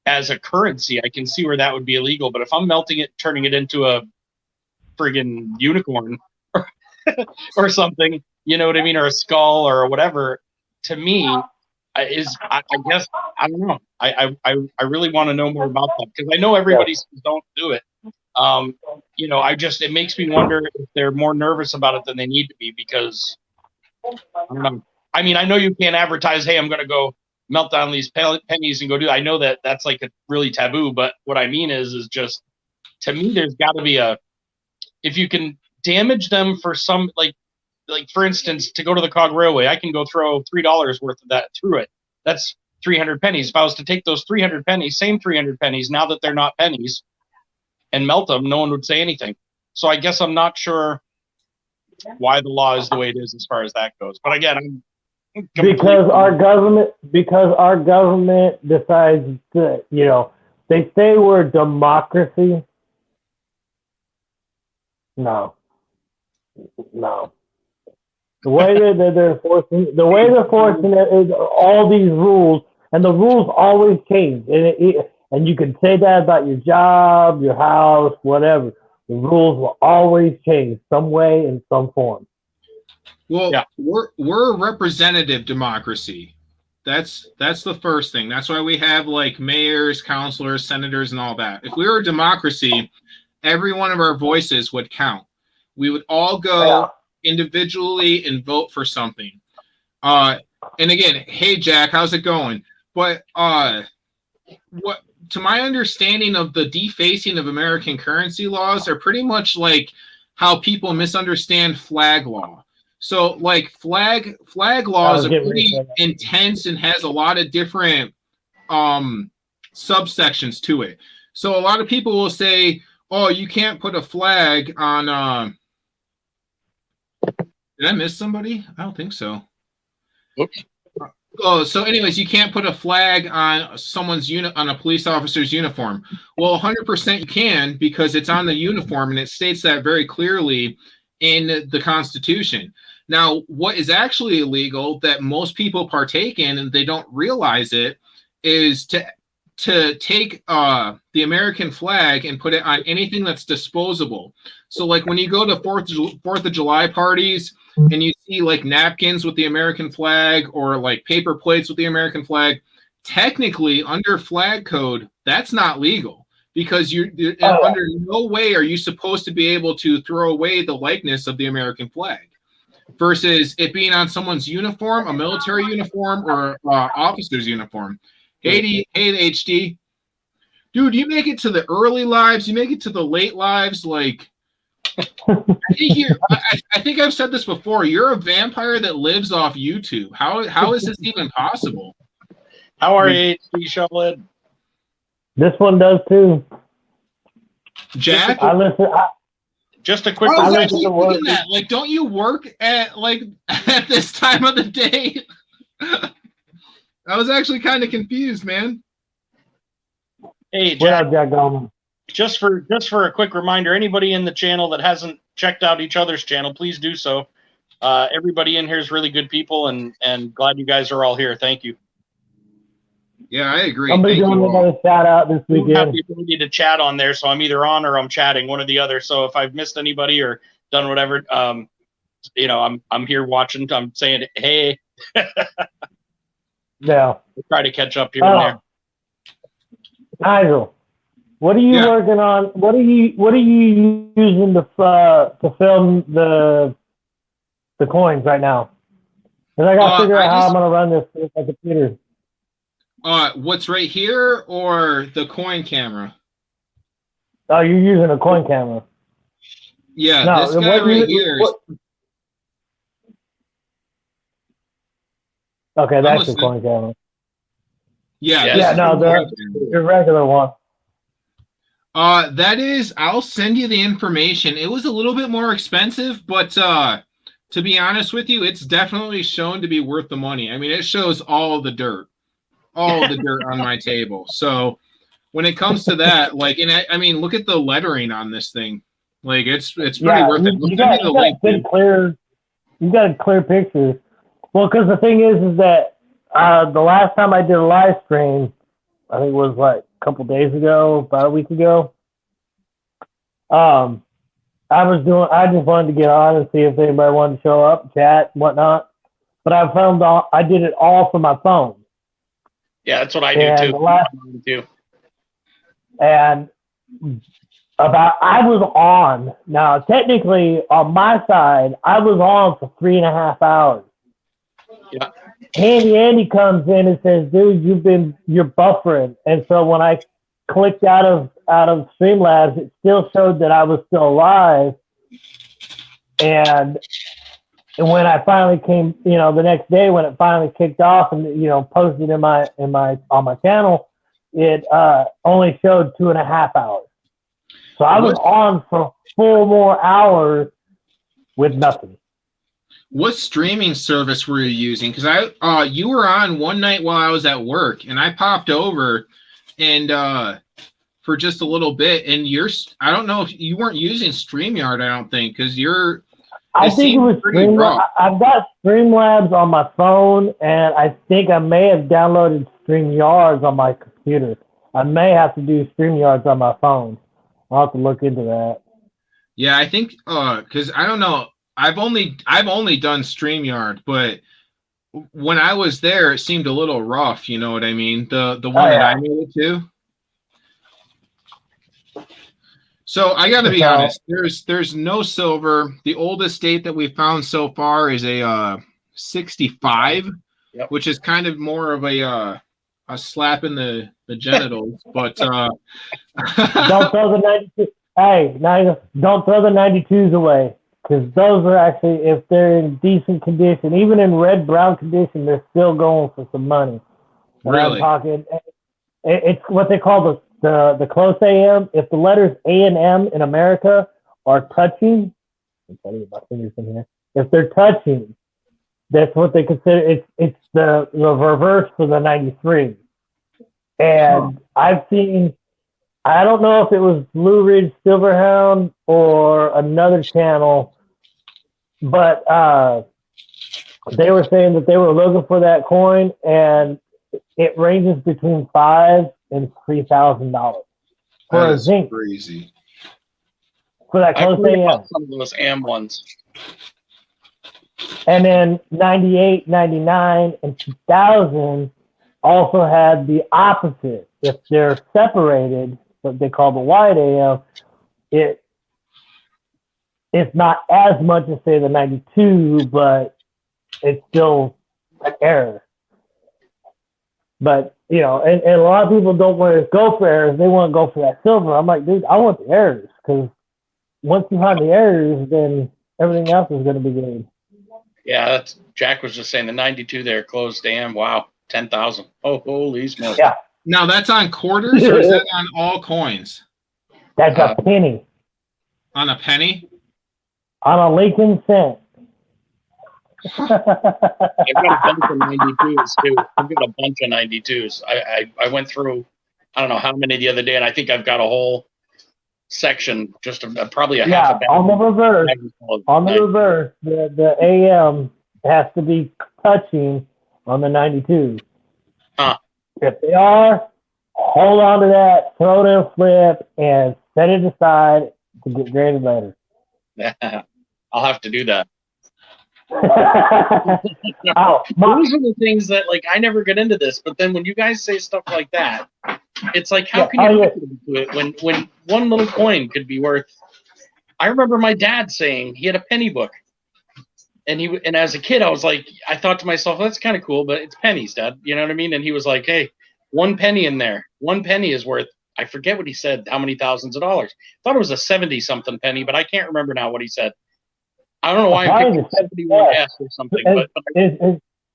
as a currency, I can see where that would be illegal. But if I'm melting it, turning it into a friggin' unicorn or something, you know what I mean, or a skull or whatever, to me, I guess, I don't know. I really want to know more about that because I know everybody says don't do it. It makes me wonder if they're more nervous about it than they need to be because I don't know. I mean, I know you can't advertise, hey, I'm going to go melt down these pennies and go do that. I know that that's like a really taboo, but what I mean is just, to me, there's got to be if you can damage them for some, like for instance, to go to the Cog Railway, I can go throw $3 worth of that through it. That's 300 pennies. If I was to take those 300 pennies, same 300 pennies, now that they're not pennies, and melt them, no one would say anything. So I guess I'm not sure why the law is the way it is as far as that goes. But again, because our government decides to, they say we're a democracy. No. The way that they're forcing it is all these rules, and the rules always change. And you can say that about your job, your house, whatever. The rules will always change some way in some form. Well, we're a representative democracy. That's the first thing. That's why we have like mayors, councilors, senators, and all that. If we were a democracy, every one of our voices would count. We would all go individually and vote for something. And again, hey Jack, how's it going? But what to my understanding of the defacing of American currency laws are pretty much like how people misunderstand flag law. So like flag laws are pretty intense and has a lot of different subsections to it. So a lot of people will say, oh, you can't put a flag on did I miss somebody? I don't think so. Oops. Oh, so anyways, you can't put a flag on someone's on a police officer's uniform. Well, 100% you can, because it's on the uniform and it states that very clearly in the Constitution. Now, what is actually illegal that most people partake in and they don't realize it is to take the American flag and put it on anything that's disposable. So like when you go to Fourth of July parties and you see like napkins with the American flag or like paper plates with the American flag, technically under flag code, that's not legal, because under no way are you supposed to be able to throw away the likeness of the American flag. Versus it being on someone's uniform, a military uniform, or officer's uniform. Hey, HD. Dude, you make it to the early lives, you make it to the late lives. Like, I think I've said this before. You're a vampire that lives off YouTube. How is this even possible? How are you, HD Shovelhead? This one does too. Jack? Just a quick. I was actually thinking that. Like, don't you work at this time of the day? I was actually kind of confused, man. Hey, Jack. Jack Goldman. Just for a quick reminder, anybody in the channel that hasn't checked out each other's channel, please do so. Everybody in here is really good people, and glad you guys are all here. Thank you. Yeah, I agree. I'm doing another shout out this weekend. I have the ability to chat on there, so I'm either on or I'm chatting, one or the other. So if I've missed anybody or done whatever, I'm here watching. I'm saying hey. Yeah. We'll try to catch up here and there. Nigel, what are you working on? What are you using to film the coins right now? Because I got to figure out how I'm gonna run this with my computer. What's right here or the coin camera? Oh, you're using a coin camera. Yeah, no, this guy right here is... Okay, that's the coin camera. Yeah, no, the regular one. That is, I'll send you the information. It was a little bit more expensive, but to be honest with you, it's definitely shown to be worth the money. I mean, it shows all the dirt on my table. So when it comes to that, like, and I mean, look at the lettering on this thing. Like, it's pretty worth it. You got clear pictures. Well, because the thing is that the last time I did a live stream, I think it was like a couple days ago, about a week ago. I just wanted to get on and see if anybody wanted to show up, chat, whatnot. But I did it all from my phone. Yeah, that's what I do too. And I was on. Now, technically, on my side, I was on for 3.5 hours. Yeah. Handy Andy comes in and says, "Dude, you're buffering." And so when I clicked out of Streamlabs, it still showed that I was still alive. And when I finally came, the next day when it finally kicked off and posted on my channel, it only showed 2.5 hours. So I was on for 4 more hours with nothing. What streaming service were you using? Because you were on one night while I was at work, and I popped over, and for just a little bit, and I don't know if you weren't using StreamYard. I don't think, because I think it was Streamlabs. I've got Streamlabs on my phone, and I think I may have downloaded StreamYards on my computer. I may have to do StreamYards on my phone. I'll have to look into that. Yeah, I think because I don't know. I've only done StreamYard, but when I was there, it seemed a little rough. You know what I mean? The one that I made it to. So I got to be honest. There's no silver. The oldest date that we found so far is a 65, which is kind of more of a slap in the genitals. But don't throw the 92. Hey, don't throw the 92s away. Because those are actually, if they're in decent condition, even in red-brown condition, they're still going for some money. Really? I'm talking, it's what they call the close AM. If the letters A and M in America are touching, I'm trying to get my fingers in here. If they're touching, That's what they consider. It's the reverse for the 93. And I've seen, I don't know if it was Blue Ridge Silverhound or another channel, but they were saying that they were looking for that coin, and it ranges between $5,000 and $3,000 for a zinc. Crazy. For that I close heard AM. about some of those AM ones. And then 98, 99, and 2000 also had the opposite. If they're separated, what they call the wide AM, it's not as much as, say, the 92, but it's still an error. But, you know, and a lot of people don't want to go for errors. They want to go for that silver. I'm like, dude, I want the errors, because once you find the errors, then everything else is going to be good. Yeah, Jack was just saying the 92 there, closed AM. Wow, 10,000. Oh, holy smokes. Yeah. Now that's on quarters, or is that on all coins? That's a penny. On a penny? On a Lincoln cent. I've got a bunch of 92s too. I've got a bunch of 92s. I went through, I don't know how many the other day, and I think I've got a whole section, just probably a half a bag. On the reverse, the AM has to be touching on the 92. If they are, hold on to that, throw it in a flip, and set it aside to get graded later. I'll have to do that. Those are the things that, like, I never get into this, but then when you guys say stuff like that, it's like, how can you look into it when one little coin could be worth? I remember my dad saying he had a penny book, and as a kid I was like, I thought to myself, well, that's kind of cool, but it's pennies, Dad. You know what I mean? And he was like, hey, 1 penny in there. 1 penny is worth, I forget what he said, how many thousands of dollars. I thought it was a 70-something penny, but I can't remember now what he said. I don't know why I'm picking 71S or something, but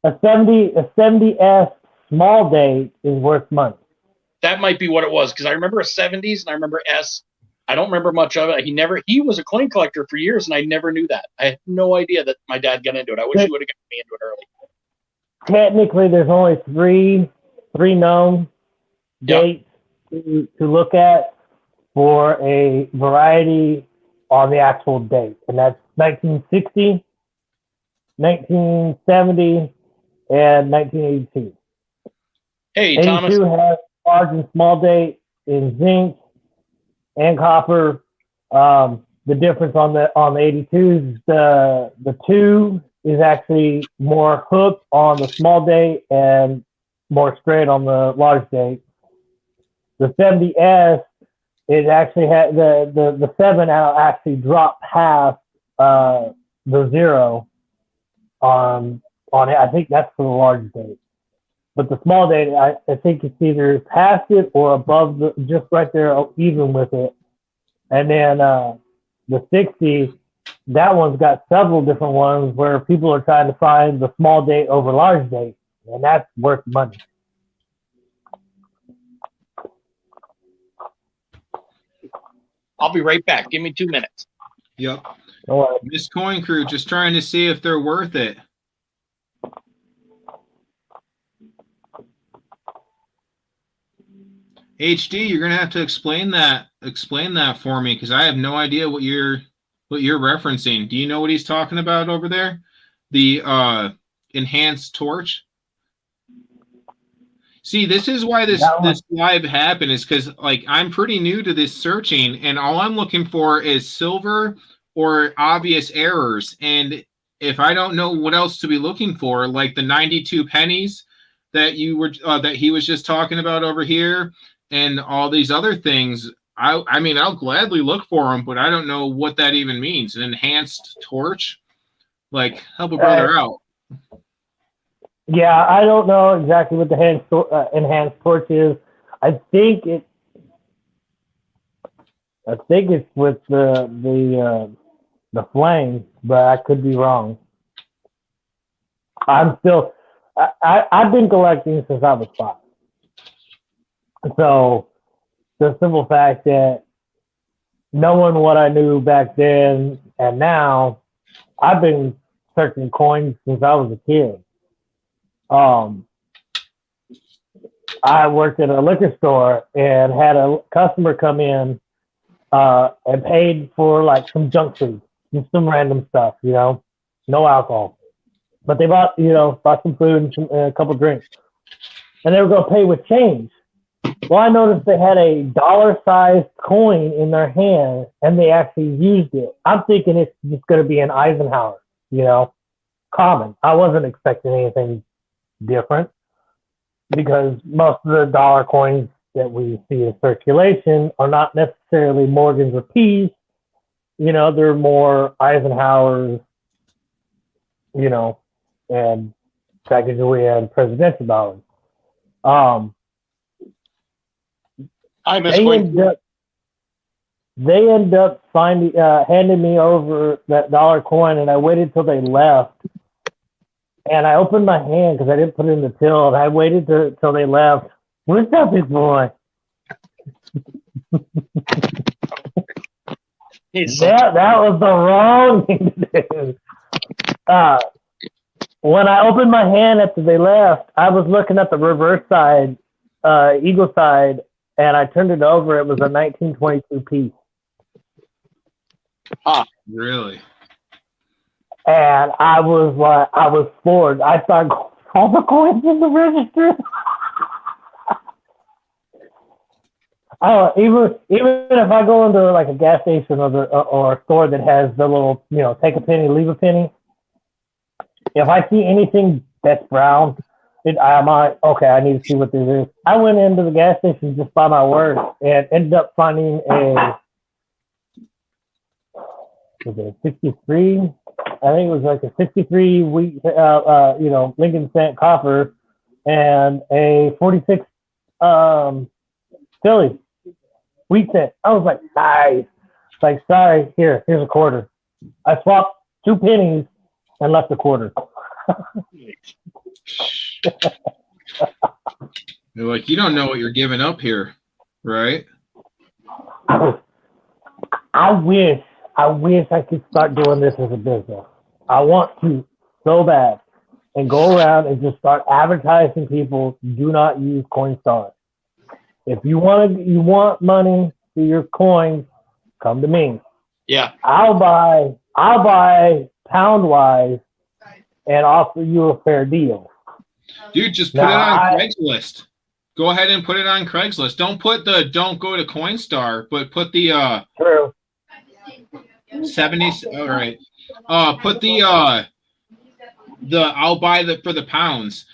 a 70S small date is worth money. That might be what it was, because I remember a 70s and I remember S. I don't remember much of it. He was a coin collector for years, and I never knew that. I had no idea that my dad got into it. I wish he would have gotten me into it early. Technically, there's only three known dates to look at for a variety on the actual date, and that's 1960, 1970, and 1982. Hey, 82 Thomas. has large and small date in zinc and copper. The difference on the 82s, the 2 is actually more hooked on the small date and more straight on the large date. The 70S, it actually had the 7 out actually dropped half the 0 on it. I think that's for the large date. But the small date, I think it's either past it or above just right there, even with it. And then the 60, that one's got several different ones where people are trying to find the small date over large date, and that's worth money. I'll be right back. Give me 2 minutes. Yep. Right. Miss Coin Crew, just trying to see if they're worth it. HD, you're gonna have to explain that for me, because I have no idea what you're referencing. Do you know what he's talking about over there? The enhanced torch? See, this is why this live happened, is because, like, I'm pretty new to this searching, and all I'm looking for is silver or obvious errors. And if I don't know what else to be looking for, like the 92 pennies that he was just talking about over here, and all these other things, I mean, I'll gladly look for them, but I don't know what that even means. An enhanced torch? Like, help a brother out. Yeah, I don't know exactly what the enhanced torch is. I think it's with the flame, but I could be wrong. I've been collecting since I was 5. So the simple fact that knowing what I knew back then and now, I've been searching coins since I was a kid. I worked at a liquor store and had a customer come in and paid for like some junk food, just some random stuff, you know, no alcohol. But they bought some food and a couple drinks. And they were going to pay with change. Well, I noticed they had a dollar-sized coin in their hand, and they actually used it. I'm thinking it's just going to be an Eisenhower, you know, common. I wasn't expecting anything different because most of the dollar coins that we see in circulation are not necessarily Morgans or Peas. You know, they're more Eisenhowers, you know, and Sacagawea and presidential dollars. They end up handing me over that dollar coin, and I waited till they left. And I opened my hand because I didn't put it in the till, and I waited till they left. Where's that big boy? That was the wrong thing to do. When I opened my hand after they left, I was looking at the reverse side, eagle side, and I turned it over. It was a 1922 piece. Really? And I was floored. I started going, all the coins in the register. Even if I go into like a gas station or a store that has the little, you know, take a penny, leave a penny. If I see anything that's brown, I'm like, okay, I need to see what this is. I went into the gas station just by my word and ended up finding a 63. I think it was like a 63 wheat, Lincoln cent copper, and a 46 Philly wheat cent. I was like, nice. Like, sorry, here's a quarter. I swapped 2 pennies and left a quarter. They're like, you don't know what you're giving up here, right? I wish I could start doing this as a business. I want to so bad and go around and just start advertising people. Do not use Coinstar. If you want money for your coins, come to me. Yeah. I'll buy pound wise and offer you a fair deal. Dude, just put it on Craigslist. Go ahead and put it on Craigslist. Don't go to Coinstar, but put the True. 70s. All right. Put the I'll buy for the pounds.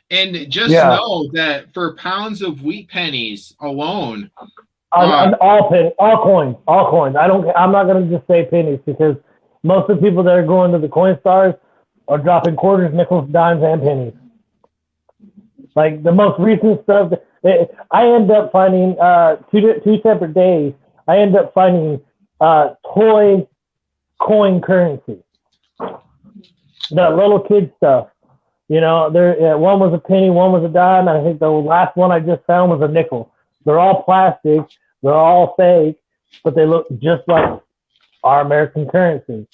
And just know that for pounds of wheat pennies alone, all coins. I'm not gonna just say pennies because most of the people that are going to the Coinstars are dropping quarters, nickels, dimes, and pennies. Like the most recent stuff, I end up finding 2 separate days. I end up finding toy coin currency, the little kid stuff. You know, one was a penny, one was a dime, and I think the last one I just found was a nickel. They're all plastic, they're all fake, but they look just like our American currency.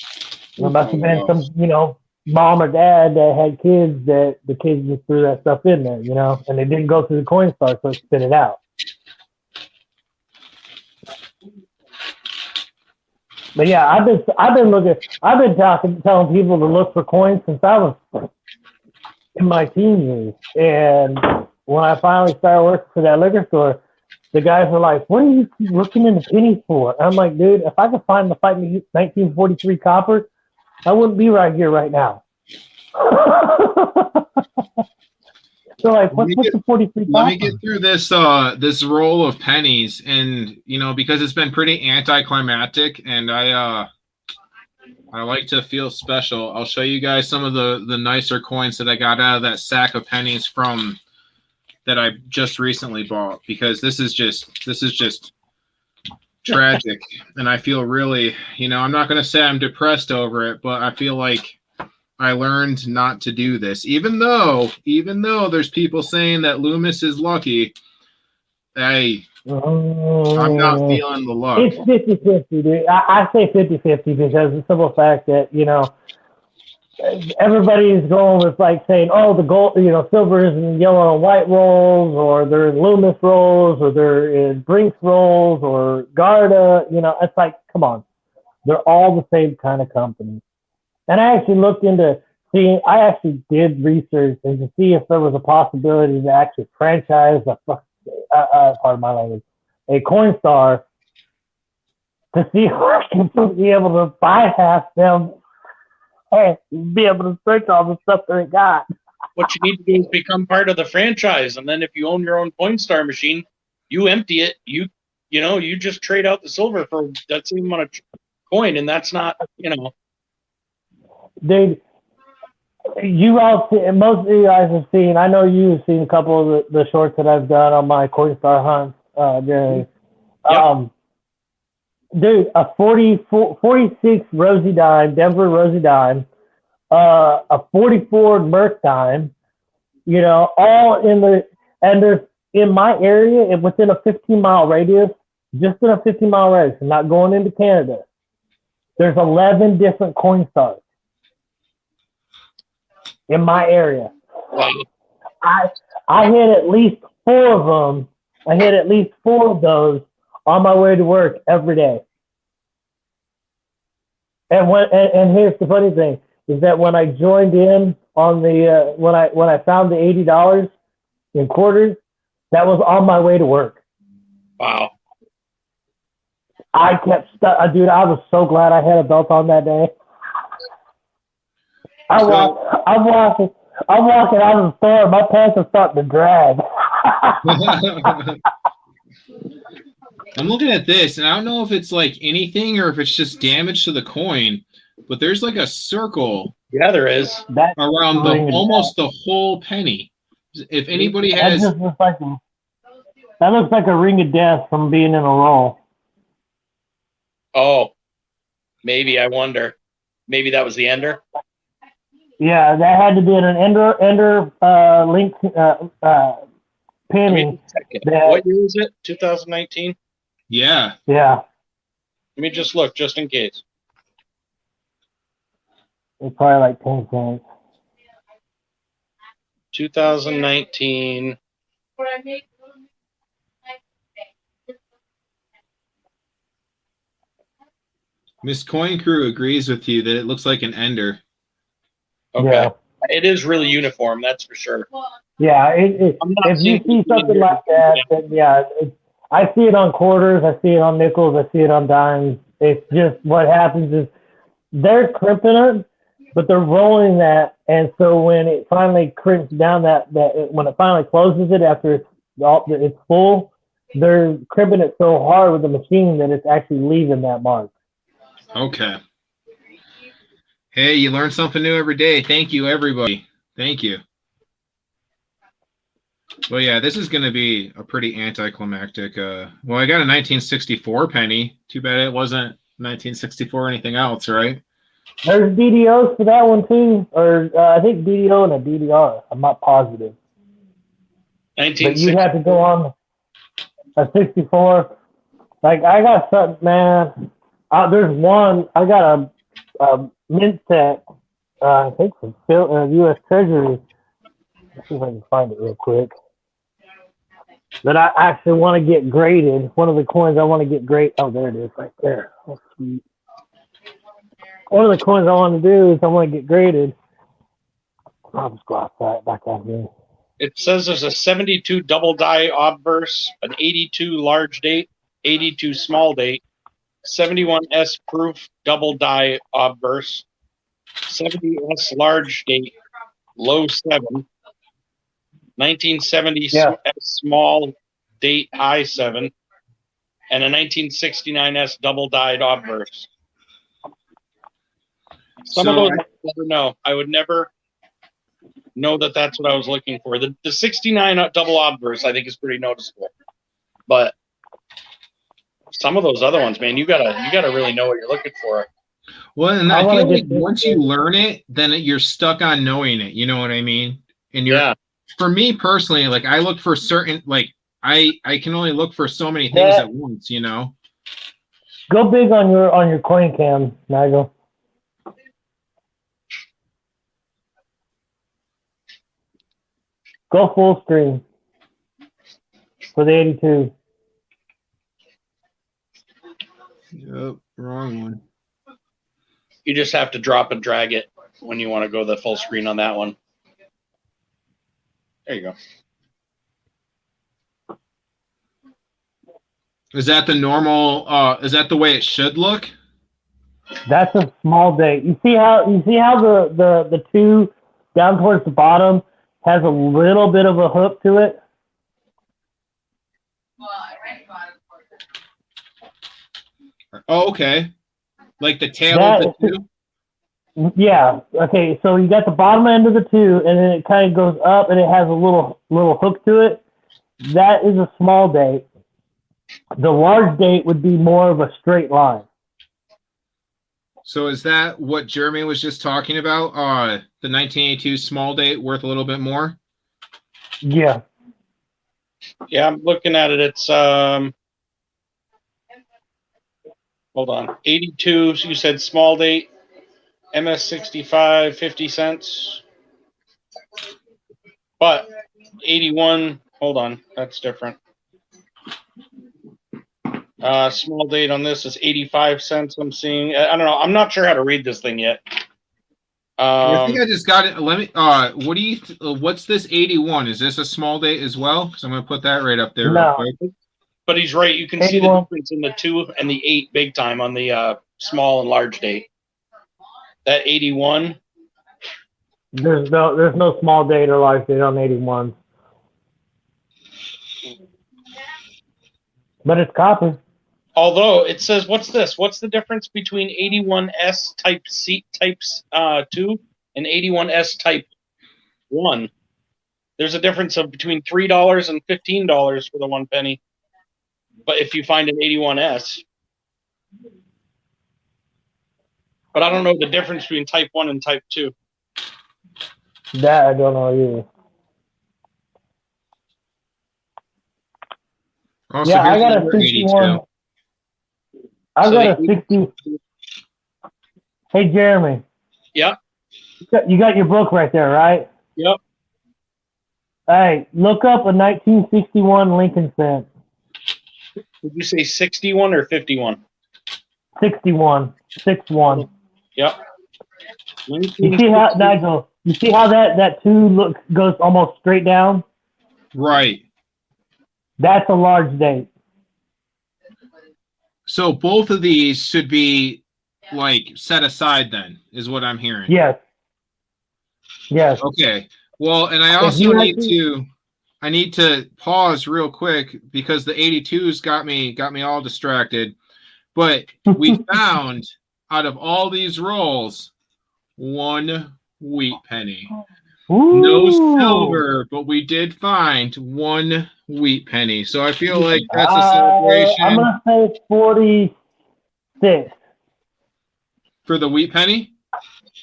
There must have been some, you know, mom or dad that had kids that the kids just threw that stuff in there, you know, and they didn't go through the Coinstar, so it spit it out. But yeah, I've been telling people to look for coins since I was in my teen years. And when I finally started working for that liquor store, the guys were like, what are you looking into pennies for? And I'm like, dude, if I could find the fight me 1943 copper, I wouldn't be right here right now. So like, what's the 43 copper? Let me get through this this roll of pennies, and you know, because it's been pretty anticlimactic, and I like to feel special. I'll show you guys some of the nicer coins that I got out of that sack of pennies that I just recently bought, because this is just tragic, and I feel really, you know, I'm not going to say I'm depressed over it, but I feel like I learned not to do this, even though there's people saying that Loomis is lucky. I'm not feeling the luck. It's 50-50, dude. I say 50-50 because the simple fact that, you know, everybody's going with like saying, oh, the gold, silver is in yellow and white rolls, or they're in Loomis rolls, or they're in Brinks rolls, or Garda. It's like, come on, they're all the same kind of company. And I actually looked into seeing. I actually did research and to see if there was a possibility to actually franchise pardon my language, a Coinstar to see if I can be able to bypass them and be able to search all the stuff that they got. What you need to do is become part of the franchise, and then if you own your own Coinstar machine, you empty it. You just trade out the silver for that same amount of coin, and that's not. Dude, you all see, most of you guys have seen. I know you've seen a couple of the shorts that I've done on my Coinstar hunts, Jerry. Yep. Dude, a 46 Rosie dime, Denver Rosie dime, a 44 Merc dime, all and there's in my area and within a 15-mile radius, just in a 15-mile radius, I'm not going into Canada. There's 11 different Coinstars in my area. Wow. I hit at least 4 of them. I hit at least 4 of those on my way to work every day. And here's the funny thing is that when I joined in on the when I found the $80 in quarters, that was on my way to work. Wow. I kept dude. I was so glad I had a belt on that day. I'm walking out of the store. And my pants are starting to drag. I'm looking at this, and I don't know if it's like anything or if it's just damage to the coin, but there's like a circle. Yeah, there is. Around almost the whole penny. If anybody has, that looks like a ring of death from being in a roll. Oh, maybe. I wonder. Maybe that was the ender. Yeah, that had to be an ender link penny. What year is it? 2019. Yeah. Yeah. Let me just look, just in case. It's probably like 10 cents. 2019. Miss Coin Crew agrees with you that it looks like an ender. Okay. Yeah. It is really uniform, that's for sure. Yeah. If you see something like that, then yeah, I see it on quarters, I see it on nickels, I see it on dimes. It's just what happens is they're crimping it, but they're rolling that, and so when it finally crimps down when it finally closes it after it's full, they're crimping it so hard with the machine that it's actually leaving that mark. Okay. Hey, you learn something new every day. Thank you, everybody. Thank you. Well, yeah, this is going to be a pretty anticlimactic. Well, I got a 1964 penny. Too bad it wasn't 1964 or anything else, right? There's DDOs for that one too, or I think DDO and a DDR. I'm not positive. But you have to go on a 64. Like I got something, man. There's one. I got a mint set. I think from U.S. Treasury. Let's see if I can find it real quick. That I actually want to get graded. One of the coins I want to get graded. Oh, there it is, right there. Oh, sweet. One of the coins I want to do is I want to get graded. I'll just go outside, back out here. It says there's a 72 double die obverse, an 82 large date, 82 small date, 71S proof double die obverse, 70S large date, low 7, 1970 small date high 7, and a 1969S double dyed obverse. Some of those I would never know. I would never know that that's what I was looking for. The 69 double obverse I think is pretty noticeable, but some of those other ones, man, you gotta really know what you're looking for. Well, and I feel like once you learn it, then you're stuck on knowing it. You know what I mean? And for me personally, like I look for certain, like I can only look for so many things at once. You know. Go big on your coin cam, Nigel. Go full screen for the 82. Yep, wrong one. You just have to drop and drag it when you want to go the full screen on that one. There you go. Is that the normal? Is that the way it should look? That's a small date. You see how the two down towards the bottom has a little bit of a hook to it? Oh, okay. Like the tail That- of the two? Yeah. Okay. So you got the bottom end of the two, and then it kind of goes up, and it has a little hook to it. That is a small date. The large date would be more of a straight line. So is that what Jeremy was just talking about? The 1982 small date worth a little bit more? Yeah. Yeah, I'm looking at it. It's hold on. 82, you said small date. MS65, 50 cents. But 81, hold on, that's different. Small date on this is 85 cents. I'm seeing. I don't know. I'm not sure how to read this thing yet. I think I just got it. Let me. What do you? What's this 81? Is this a small date as well? Because I'm gonna put that right up there. No. Real quick. But he's right. You can see the 81. difference in the 2 and the 8 big time on the small and large date. That 81. There's no small date or large date on 81. But it's copper. Although it says, what's this? What's the difference between 81S type C types 2 and 81S type 1? There's a difference of between $3 and $15 for the 1 penny. But if you find an 81S, but I don't know the difference between type 1 and type 2. That I don't know either. Also, Yeah, I here's got a number 61. I So got a they- 60. Hey, Jeremy. Yep. You got your book right there, right? Yep. Hey, look up a 1961 Lincoln cent. Did you say 61 or 51? 61. 61. Yep. You see how, Nigel, you see how that two goes almost straight down? Right. That's a large date. So both of these should be like set aside then, is what I'm hearing. Yes. Yes. Okay. Well, and I also need to pause real quick because the 82s got me all distracted. But we found out of all these rolls, 1 wheat penny. Ooh. No silver, but we did find 1 wheat penny. So I feel like that's a celebration I'm going to say 46 for the wheat penny.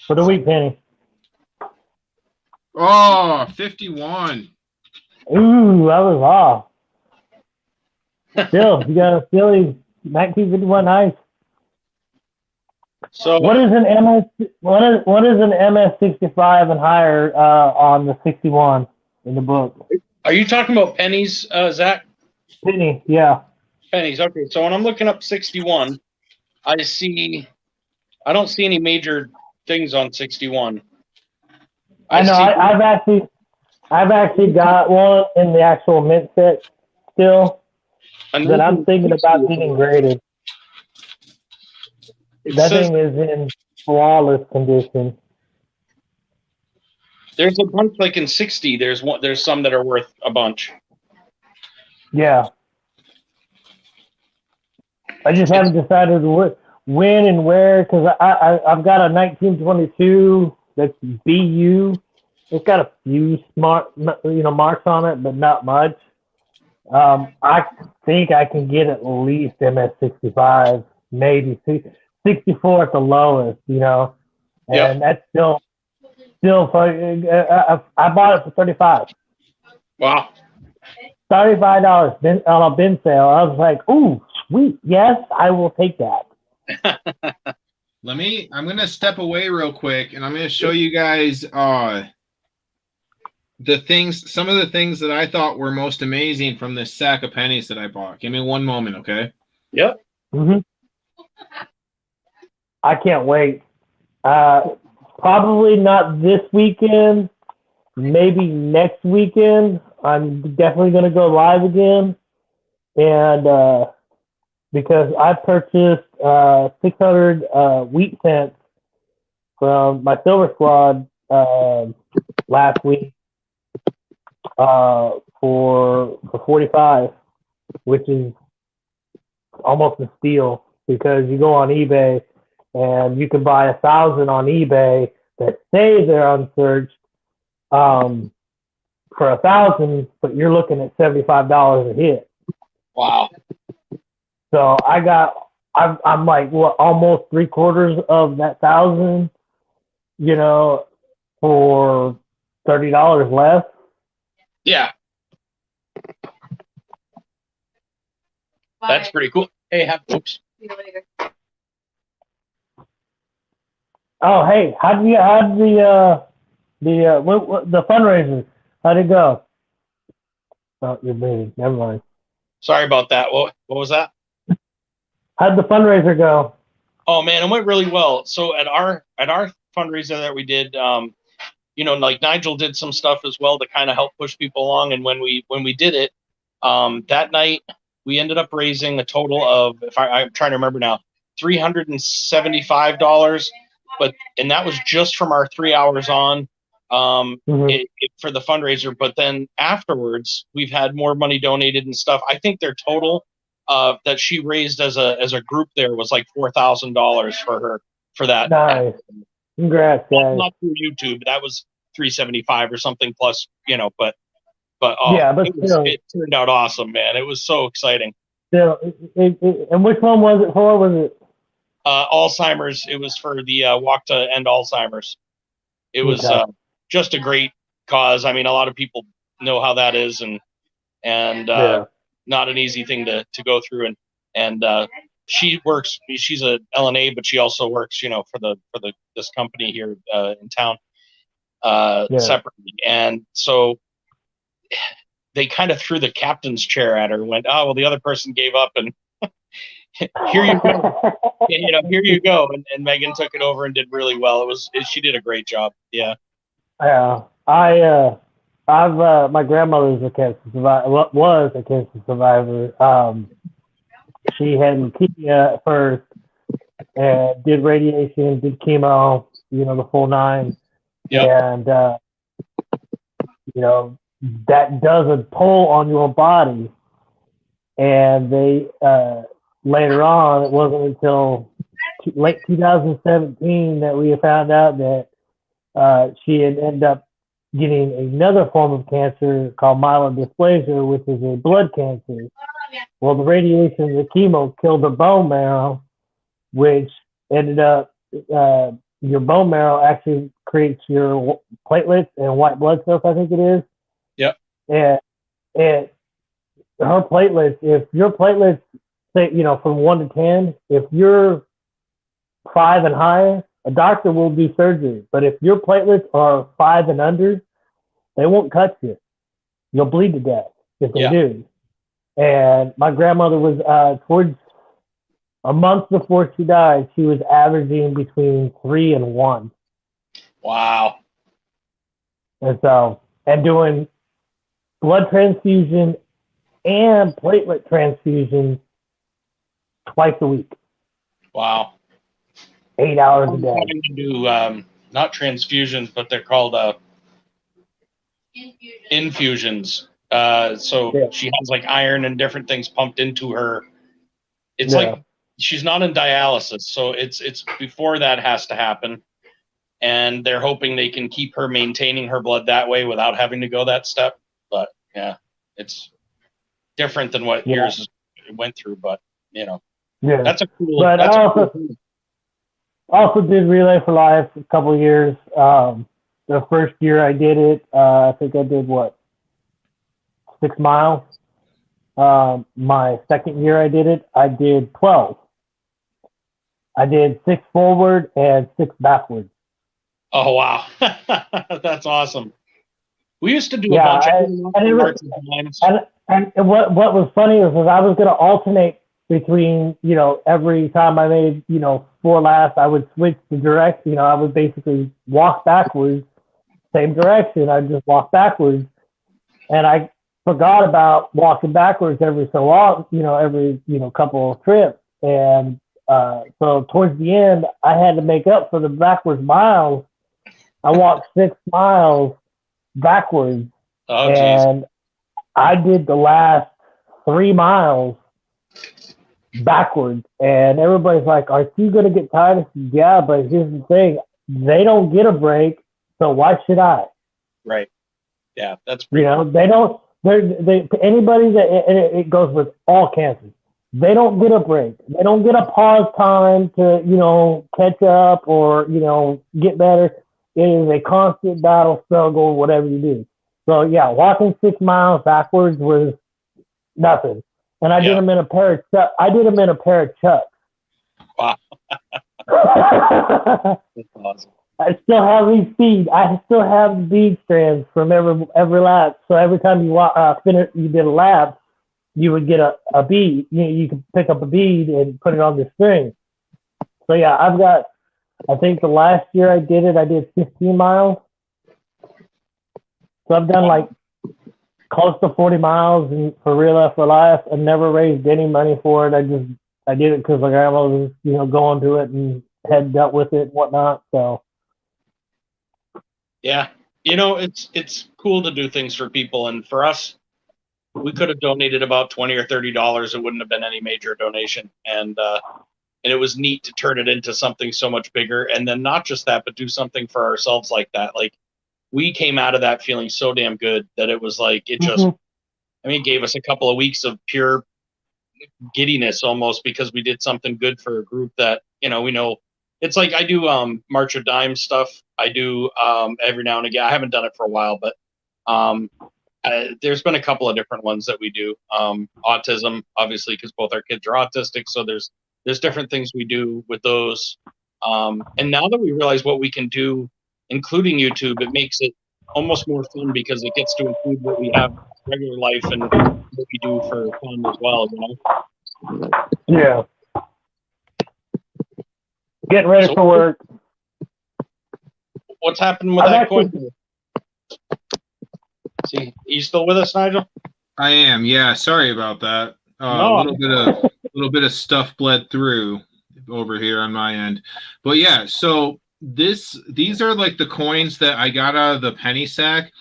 for the wheat penny. Oh, 51. Ooh, that was off. Still, you got a silly 1951 ice. So What is an MS65 and higher on the 61 in the book? are you talking about pennies, Zach? Penny, yeah. Pennies. Okay. So when I'm looking up 61, I don't see any major things on 61. I know. I've actually got one in the actual mint set still that I'm thinking about getting graded. That thing is in flawless condition. There's a bunch like in 60. There's some that are worth a bunch. Yeah. I just haven't decided when and where because I've got a 1922 that's BU. It's got a few marks on it, but not much. I think I can get at least MS65, maybe 64 at the lowest, and that's still I bought it for 35. Wow. $35 on a bin sale. I was like, ooh, sweet. Yes, I will take that. I'm going to step away real quick and I'm going to show you guys some of the things that I thought were most amazing from this sack of pennies that I bought. Give me one moment, okay? Yep. Mm-hmm. I can't wait. Probably not this weekend. Maybe next weekend. I'm definitely going to go live again. And because I purchased 600 wheat cents from my Silver Squad last week for 45, which is almost a steal because you go on eBay and you can buy 1,000 on eBay that say they're unsearched for 1,000, but you're looking at $75 a hit. Wow. So I'm like what, almost 3/4 of that 1,000, for $30 less. Yeah. That's pretty cool. Hey, oops. See you later. Oh, hey, how did the fundraiser? How'd it go? Oh, you're busy. Never mind. Sorry about that. What was that? How'd the fundraiser go? Oh man, it went really well. So at our fundraiser that we did, like Nigel did some stuff as well to kind of help push people along. And when we did it, that night we ended up raising a total of, I'm trying to remember now, $375. And that was just from our 3 hours on for the fundraiser. But then afterwards, we've had more money donated and stuff. I think their total that she raised as a group there was like $4,000 for that. Nice. Congrats, guys. Not through YouTube. That was $375 or something plus, but yeah, but it turned out awesome, man. It was so exciting. Still, and which one was it for? Was it Alzheimer's? It was for the Walk to End Alzheimer's. It was just a great cause. I mean, a lot of people know how that is, and not an easy thing to go through. And she's a LNA, but she also works, for this company here in town separately. And so they kind of threw the captain's chair at her and went, oh, well, the other person gave up and here you go. Here you go. And Megan took it over and did really well. She did a great job. Yeah. Yeah. My grandmother's a cancer survivor. Was a cancer survivor. She had leukemia at first and did radiation, did chemo, the full nine. Yep. And that does a toll on your body. And they later on, it wasn't until late 2017 that we found out that she had ended up getting another form of cancer called myelodysplasia, which is a blood cancer. Well, the radiation and the chemo killed the bone marrow, which ended up your bone marrow actually creates your platelets and white blood cells, I think it is. Yep. And her platelets, if your platelets say, from 1 to 10, if you're 5 and higher, a doctor will do surgery. But if your platelets are 5 and under, they won't cut you. You'll bleed to death if they do. And my grandmother was towards a month before she died, she was averaging between 3 and 1. Wow. And doing blood transfusion and platelet transfusion twice a week. Wow. 8 hours a day. Having to do not transfusions, but they're called infusions. She has like iron and different things pumped into her. It's like she's not in dialysis, so it's before that has to happen, and they're hoping they can keep her maintaining her blood that way without having to go that step. But yeah, it's different than what yours went through. But that's a cool. But I also did Relay for Life a couple of years. The first year I did it, I think I did 6 miles. My second year I did it, I did 12. I did 6 forward and 6 backwards. Oh wow, that's awesome. We used to do Yeah, a bunch of and it was- times. And what was funny is I was going to alternate between, you know, every time I made, you know, 4 laps, I would switch the direction. You know, I would basically walk backwards, same direction. I'd just walk backwards. And I forgot about walking backwards every so often, you know, every, you know, couple of trips. And so towards the end, I had to make up for the backwards miles. I walked 6 miles backwards. Oh, geez. And I did the last 3 miles backwards, and everybody's like, "Are you gonna get tired?" I said, "Yeah, but here's the thing: they don't get a break, so why should I?" Right. Yeah, that's You know, they don't. They anybody that and it goes with all cancers. They don't get a break. They don't get a pause time to, you know, catch up or, you know, get better. It is a constant battle, struggle, whatever you do. So yeah, walking 6 miles backwards was nothing. And I did them in a pair of chucks. I did them in a pair of chucks. Wow. I That's awesome. still have these beads. I still have the bead strands from every lap. So every time you you did a lap, you would get a bead. You could pick up a bead and put it on the string. So yeah, I've got. I think the last year I did 15 miles. So I've done like close to 40 miles for Real Life for Life. I never raised any money for it. I did it because my grandma was, you know, going to it and had dealt with it and whatnot. So Yeah, you know, it's cool to do things for people, and for us, we could have donated about $20 or $30. It wouldn't have been any major donation, and it was neat to turn it into something so much bigger, and then not just that, but do something for ourselves like that. Like, we came out of that feeling so damn good that it was like it just. I mean, it gave us a couple of weeks of pure giddiness almost because we did something good for a group that, you know, we know. It's like I do March of Dimes stuff. I do every now and again. I haven't done it for a while, but there's been a couple of different ones that we do. Autism, obviously, because both our kids are autistic. So there's different things we do with those. And now that we realize what we can do, including YouTube, it makes it almost more fun because it gets to include what we have in regular life and what we do for fun as well, you know? yeah, getting ready for work. What's happening with that coin? See, you still with us, Nigel? I am. Yeah, sorry about that. No. A little bit of stuff bled through over here on my end, but yeah. So these are like the coins that I got out of the penny sack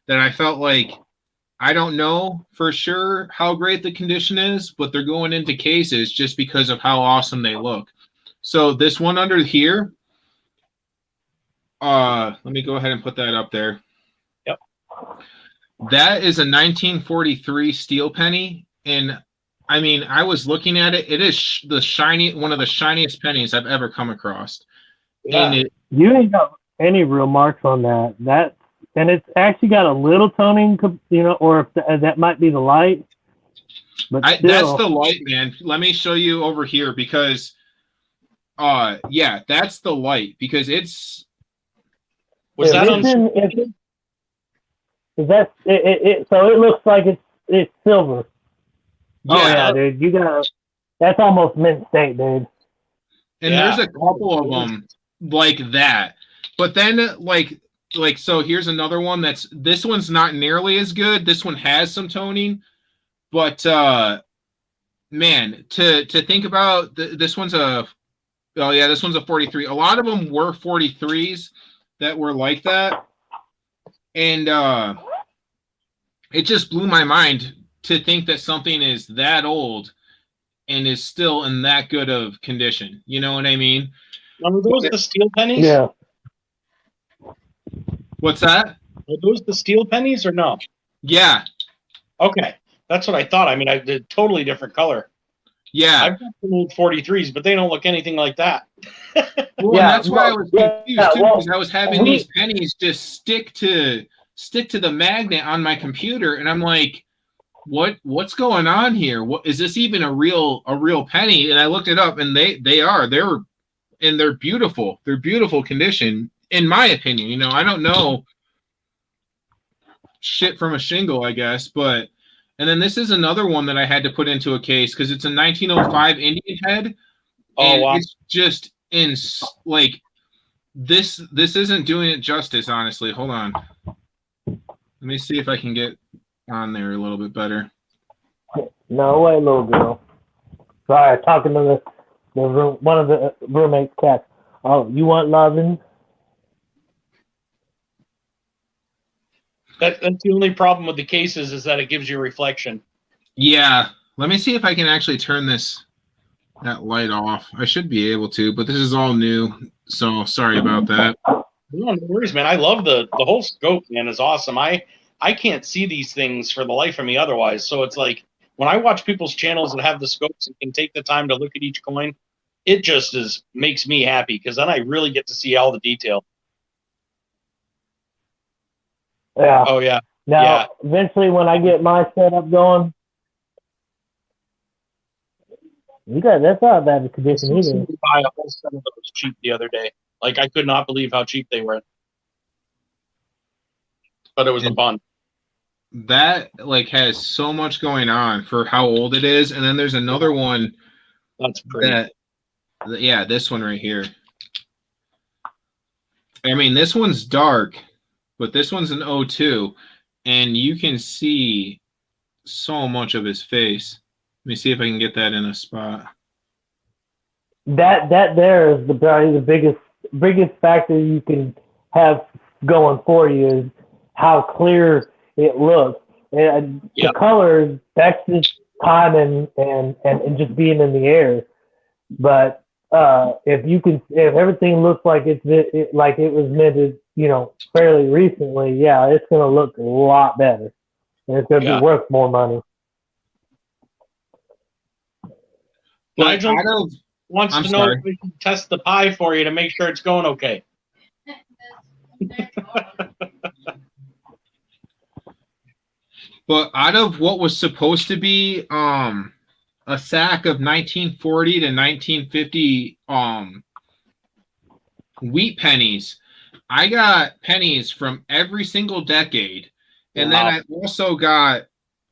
that I felt like, I don't know for sure how great the condition is, but they're going into cases just because of how awesome they look. So this one under here, let me go ahead and put that up there. Yep. That is a 1943 steel penny, and I mean, I was looking at it. It is one of the shiniest pennies I've ever come across. Yeah. And You ain't got any real marks on that. And it's actually got a little toning, you know, or if that might be the light. But still, that's the light, man. Let me show you over here because, yeah, that's the light because it's. Was that on? Is that it? So it looks like it's silver. Yeah, oh yeah, dude, you got that's almost mint state, dude. And Yeah. there's a couple of them like that, but then like so here's another one this one's not nearly as good. This one has some toning, but man, to think about this one's this one's a 43. A lot of them were 43s that were like that, and it just blew my mind to think that something is that old and is still in that good of condition. You know what I mean? Are those the steel pennies? Yeah. What's that? Are those the steel pennies or no? Yeah. Okay, that's what I thought. I mean, I did totally different color. Yeah. I've got some old 43s, but they don't look anything like that. Well, Yeah, and that's why I was confused too, because I was having these pennies just stick to the magnet on my computer, and I'm like, what's going on here? What is this even a real penny? And I looked it up, and they're beautiful. They're beautiful condition, in my opinion. You know, I don't know. shit from a shingle, I guess. But and then this is another one that I had to put into a case because it's a 1905 Indian head. Oh, And wow. it's just in like this isn't doing it justice, honestly. Hold on. Let me see if I can get on there a little bit better. No way, little girl. Sorry, talking to the room, one of the roommate's cats. Oh, you want loving? That's the only problem with the cases is that it gives you a reflection. Yeah. Let me see if I can actually turn that light off. I should be able to, but this is all new, so sorry about that. No worries, man. I love the whole scope, man, is awesome. I can't see these things for the life of me otherwise. So it's like when I watch people's channels that have the scopes and can take the time to look at each coin, it just makes me happy because then I really get to see all the detail. Yeah. Oh yeah. Now, Yeah. eventually, when I get my setup going, that's not a bad condition either. Somebody buy a whole set of those cheap the other day. Like I could not believe how cheap they were. But it was the fun. That like has so much going on for how old it is, and then there's another one That's pretty. yeah, this one right here. I mean, this one's dark, but this one's an 02, and you can see so much of his face. Let me see if I can get that in a spot. That there is probably the biggest factor you can have going for you is how clear it looks. And the colors, that's just time and just being in the air. But if everything looks like like it was minted, fairly recently, yeah, it's gonna look a lot better, and it's gonna be worth more money. Nigel wants to know if we can test the pie for you to make sure it's going okay. But out of what was supposed to be a sack of 1940 to 1950 wheat pennies, I got pennies from every single decade, and then I also got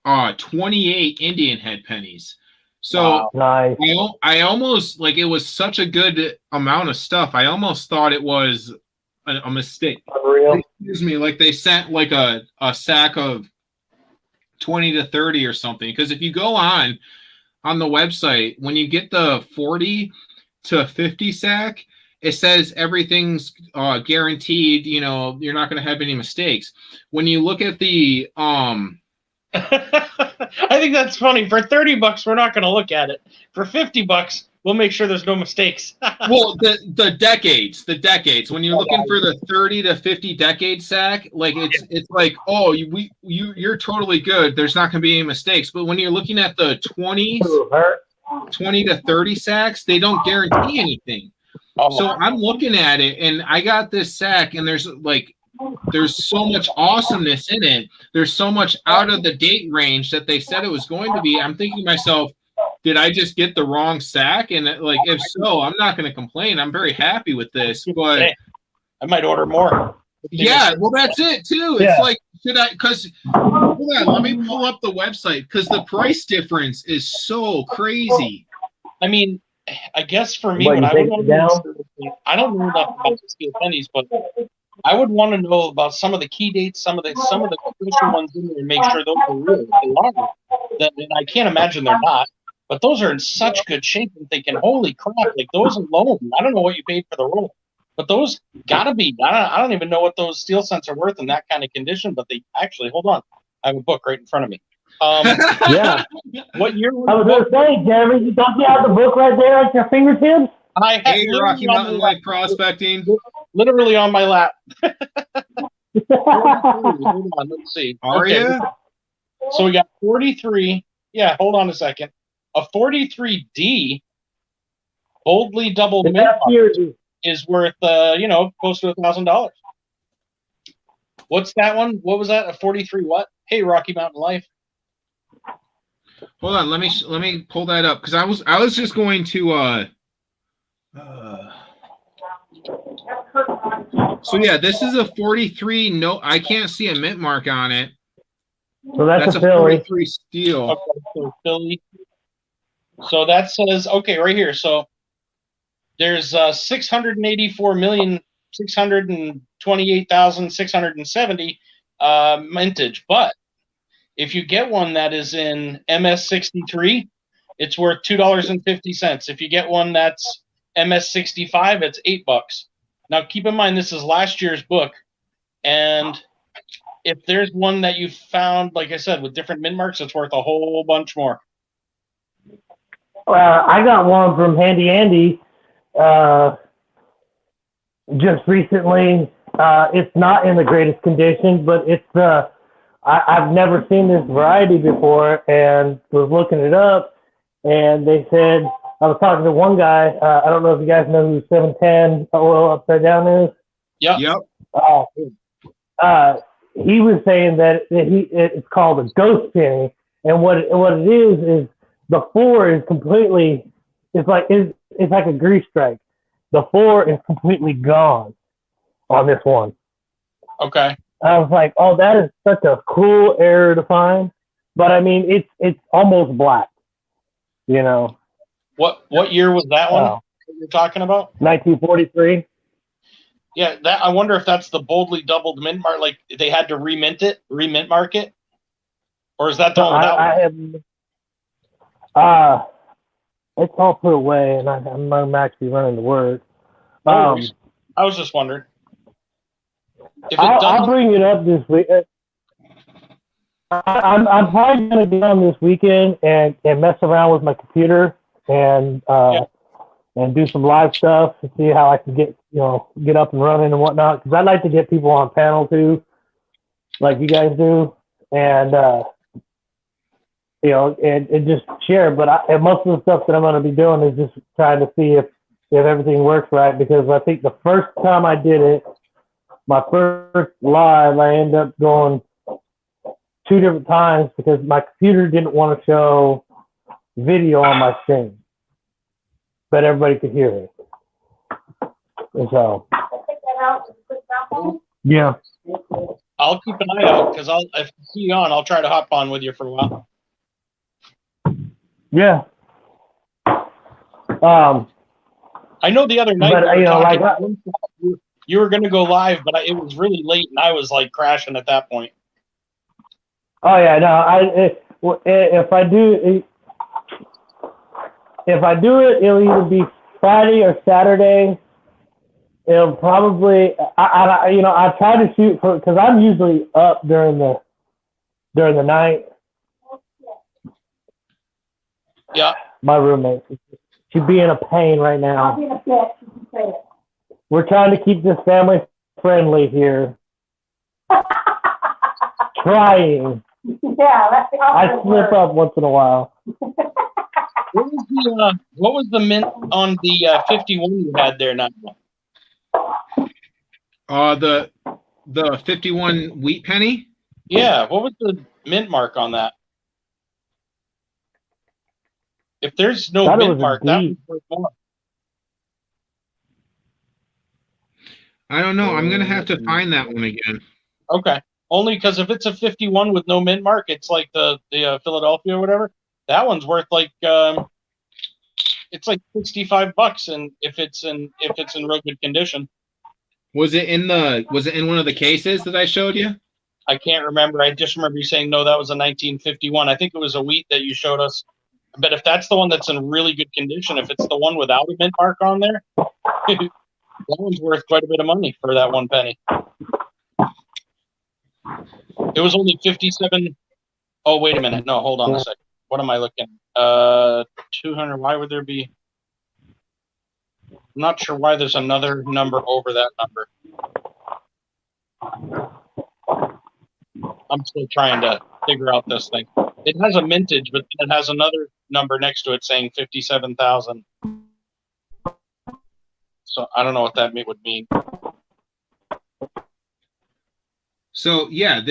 28 Indian head pennies. So nice. I almost, like, it was such a good amount of stuff. I almost thought it was a mistake. Unreal. Excuse me, like they sent like a sack of 20 to 30 or something. Because if you go on the website, when you get the 40 to 50 sack, it says everything's guaranteed. You're not going to have any mistakes. When you look at the I think that's funny. For $30, we're not going to look at it. For $50, we'll make sure there's no mistakes. Well, the decades. When you're looking for the 30 to 50 decade sack, like it's like, oh, you're totally good. There's not going to be any mistakes. But when you're looking at the 20 to 30 sacks, they don't guarantee anything. So I'm looking at it, and I got this sack, and there's so much awesomeness in it. There's so much out of the date range that they said it was going to be. I'm thinking to myself, did I just get the wrong sack? And like, if so, I'm not going to complain. I'm very happy with this, but I might order more. Yeah, well, that's it too. It's like, should I? Because hold on, let me pull up the website because the price difference is so crazy. I mean, I guess for me, what I would want to know, I don't know enough about the steel pennies, but I would want to know about some of the key dates, some of the crucial ones in there, and make sure those are real. If they are, then I can't imagine they're not. But those are in such good shape. I'm thinking, holy crap! Like those alone, I don't know what you paid for the roll, but those gotta be. I don't even know what those steel cents are worth in that kind of condition. But they actually, hold on, I have a book right in front of me. Yeah. What year? I was going to say, Jeremy, don't you have the book right there at your fingertips? I Hey, Rocky Mountain Life Prospecting. Literally on my lap. Hold on, let's see. Are you? So we got 43. Yeah, hold on a second. A 43D boldly double mint is worth close to $1,000. What's that one? What was that? A 43 what? Hey, Rocky Mountain Life. Hold on, let me pull that up because I was just going to so yeah, this is a 43. No, I can't see a mint mark on it. So that's a a Philly. 43 steel. Okay, so Philly. So that says, okay, right here. So there's 684,628,670 mintage. But if you get one that is in MS63, it's worth $2.50. If you get one that's MS65, it's $8. Now keep in mind this is last year's book, and if there's one that you found, like I said, with different mint marks, it's worth a whole bunch more. I got one from Handy Andy just recently. It's not in the greatest condition, but it's I've never seen this variety before, and was looking it up, and they said, I was talking to one guy. I don't know if you guys know who 710 oil upside down is. Yep. Yep. He was saying that it's called a ghost penny, and what it is the 4 is completely, it's like a grease strike. The 4 is completely gone on this one. Okay. I was like, oh, that is such a cool error to find. But I mean, it's almost black, you know. What year was that one Oh. you're talking about? 1943. Yeah, that I wonder if that's the boldly doubled mint mark. Like they had to remint mark it, or is that the one without? It's all put away, and I'm actually running the word. I was just wondering. If it I'll bring it up this week. I'm probably going to get on this weekend and mess around with my computer and do some live stuff to see how I can get up and running and whatnot. Because I'd like to get people on panel too, like you guys do, and and just share. But most of the stuff that I'm going to be doing is just trying to see if everything works right. Because I think the first time I did it, my first live, I ended up going 2 different times because my computer didn't want to show video on my screen, but everybody could hear it. And so, yeah. I'll keep an eye out because if I see you on, I'll try to hop on with you for a while. Yeah. I know the other night But, we were talking, you were going to go live, but it was really late and I was like crashing at that point. Oh yeah, no. If I do it, it'll either be Friday or Saturday. It'll probably I try to shoot for, because I'm usually up during the night. Yeah. My roommate, she'd be in a pain right now. We're trying to keep this family friendly here. Trying. Yeah, I slip up once in a while. What was the mint on the 51 you had there now? The 51 wheat penny. Yeah, what was the mint mark on that? If there's no mint mark, that was worth more. I don't know. I'm gonna have to find that one again. Okay. Only because if it's a 51 with no mint mark, it's like the Philadelphia or whatever. That one's worth like it's like $65, and if it's in real good condition. Was it in one of the cases that I showed you? I can't remember. I just remember you saying no, that was a 1951. I think it was a wheat that you showed us. But if that's the one that's in really good condition, if it's the one without a mint mark on there, that one's worth quite a bit of money for that 1 penny. It was only 57. Oh, wait a minute. No, hold on a second. What am I looking at? 200. Why would there be? I'm not sure why there's another number over that number. I'm still trying to figure out this thing. It has a mintage, but it has another number next to it saying 57,000. So I don't know what that would mean. So yeah,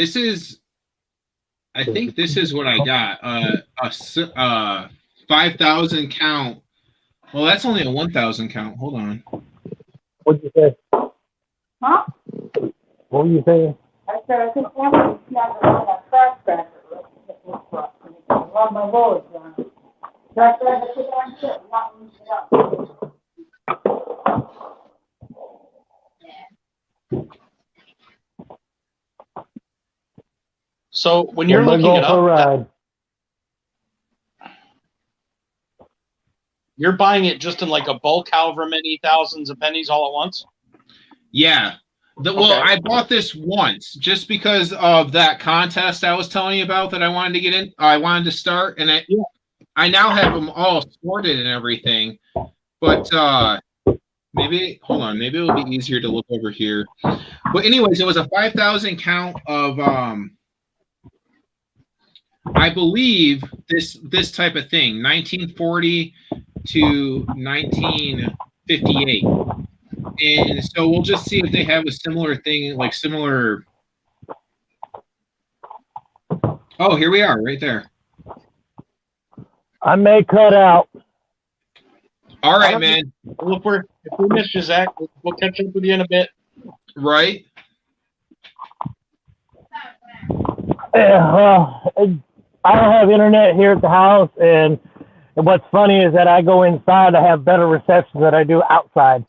I think this is what I got. A 5,000 count. Well, that's only a 1,000 count. Hold on. What'd you say? Huh? What were you saying? I said, I think Emily's not going to trash back. So when you're We're looking going it for a up, ride. you're buying it just in like a bulk, however many thousands of pennies all at once? Yeah. Well, Okay. I bought this once just because of that contest I was telling you about that I wanted to get in. I wanted to start, and I now have them all sorted and everything. But maybe hold on, maybe it'll be easier to look over here. But anyways, it was a 5,000 count of I believe this type of thing, 1940 to 1958. And so we'll just see if they have a similar thing, like similar. Oh, here we are, right there. I may cut out. All right, man. Well, if we miss you, Zach, we'll catch up with you in a bit. Right. Yeah, well, I don't have internet here at the house, and what's funny is that I go inside, I have better reception than I do outside.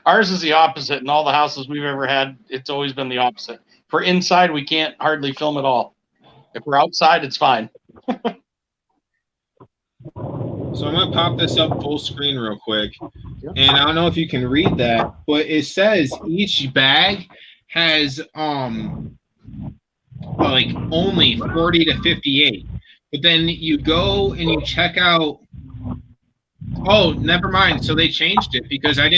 Ours is the opposite. In all the houses we've ever had, it's always been the opposite. For inside, we can't hardly film at all. If we're outside, it's fine. So I'm gonna pop this up full screen real quick, and I don't know if you can read that, but it says each bag has like only 40 to 58. But then you go and you check out. Oh, never mind. So they changed it because I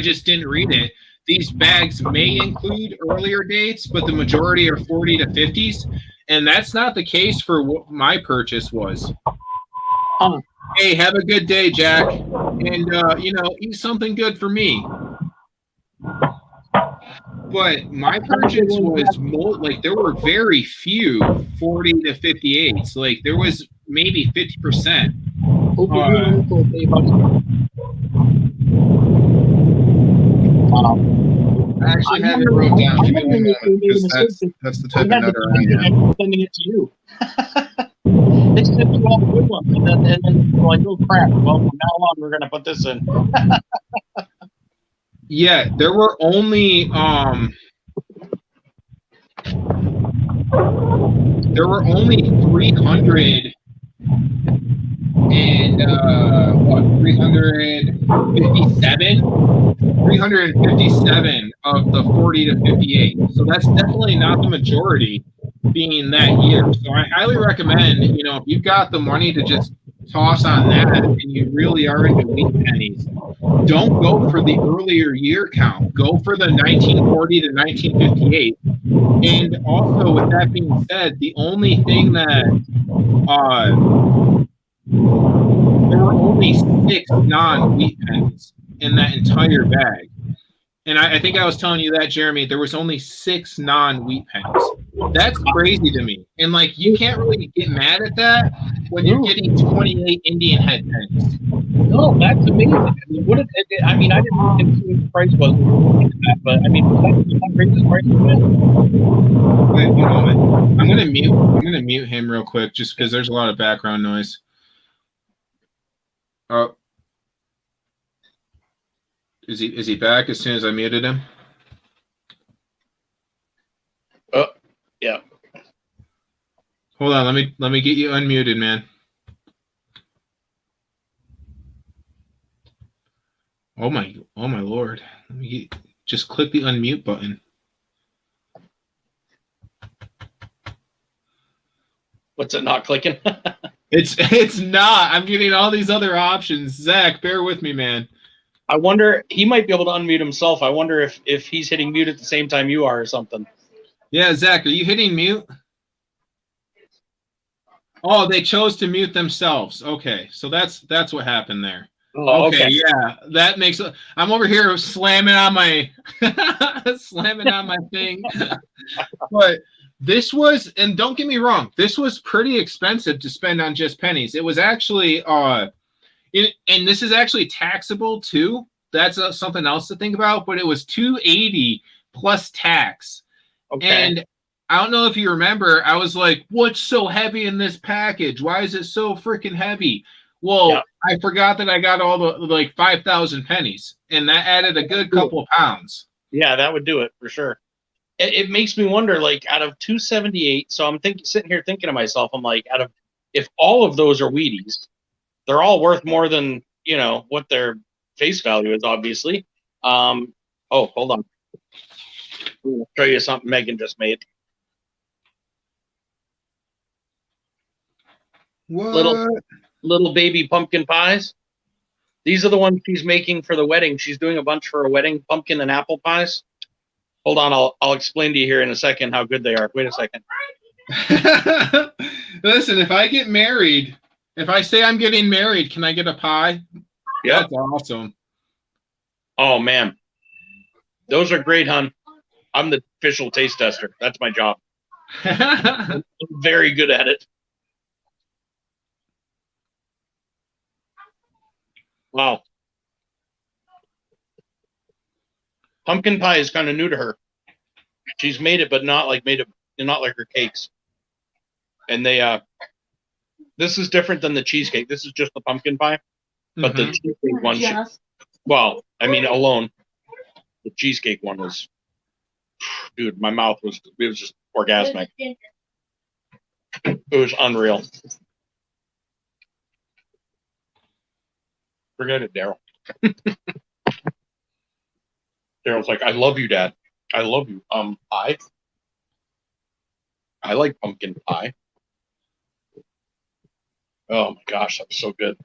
just didn't read it. These bags may include earlier dates, but the majority are 40 to 50s, and that's not the case for what my purchase was. Hey, have a good day, Jack, and eat something good for me. But my purchase was like there were very few 40 to 58s. Like there was maybe 50%. I actually have it wrote down. Give me 1 moment, because that's the type of nutter I am. Sending it to you. They sent you all the good ones, and then you're like, oh crap. Well, from now on, we're gonna put this in. Yeah, there were only 300 and 357 of the 40 to 58. So that's definitely not the majority being that year. So I highly recommend, if you've got the money to just toss on that and you really are into wheat pennies, don't go for the earlier year count. Go for the 1940 to 1958. And also, with that being said, the only thing that there were only 6 non-wheat pennies in that entire bag. And I think I was telling you that, Jeremy, there was only 6 non-wheat pennies. That's crazy to me. And, you can't really get mad at that when you're getting 28 Indian head pennies. No, that's amazing. I mean, I didn't look and see what the price was, but I mean, was that the greatest price of it? Wait 1 moment. I'm gonna mute him real quick just because there's a lot of background noise. Oh. Is he back as soon as I muted him? Oh, yeah. Hold on, let me get you unmuted, man. Oh my Lord. Just click the unmute button. What's it not clicking? It's not. I'm getting all these other options. Zach, bear with me, man. I wonder, he might be able to unmute himself. I wonder if he's hitting mute at the same time you are or something. Yeah, Zach, are you hitting mute? Oh, they chose to mute themselves. Okay, so that's what happened there. Oh, okay, yeah, that makes. I'm over here slamming on my thing, but this was, and don't get me wrong, this was pretty expensive to spend on just pennies. It was actually, and this is actually taxable too. That's something else to think about. But it was $280 plus tax, okay. and I don't know if you remember, I was like, what's so heavy in this package? Why is it so freaking heavy? Well, Yeah. I forgot that I got all the like 5,000 pennies, and that added a good couple of pounds. Yeah, that would do it for sure. It makes me wonder, like, out of 278, so I'm sitting here thinking to myself, I'm like, if all of those are Wheaties, they're all worth more than, you know, what their face value is, obviously. Oh, hold on. I'll show you something Megan just made. What? Little baby pumpkin pies. These are the ones she's making for the wedding. She's doing a bunch for a wedding, pumpkin and apple pies. Hold on, I'll explain to you here in a second how good they are. Wait a second. Listen, if I get married, if I say I'm getting married, can I get a pie? Yeah. That's awesome. Oh, man. Those are great, hon. I'm the official taste tester. That's my job. I'm very good at it. Wow. Pumpkin pie is kind of new to her. She's made it, but not like her cakes. And this is different than the cheesecake. This is just the pumpkin pie, but the cheesecake one, well, I mean, alone, the cheesecake one was, dude, my mouth was just orgasmic. It was unreal. Forget it, Daryl. Daryl's like, I love you, Dad. I love you. I like pumpkin pie. Oh my gosh, that's so good.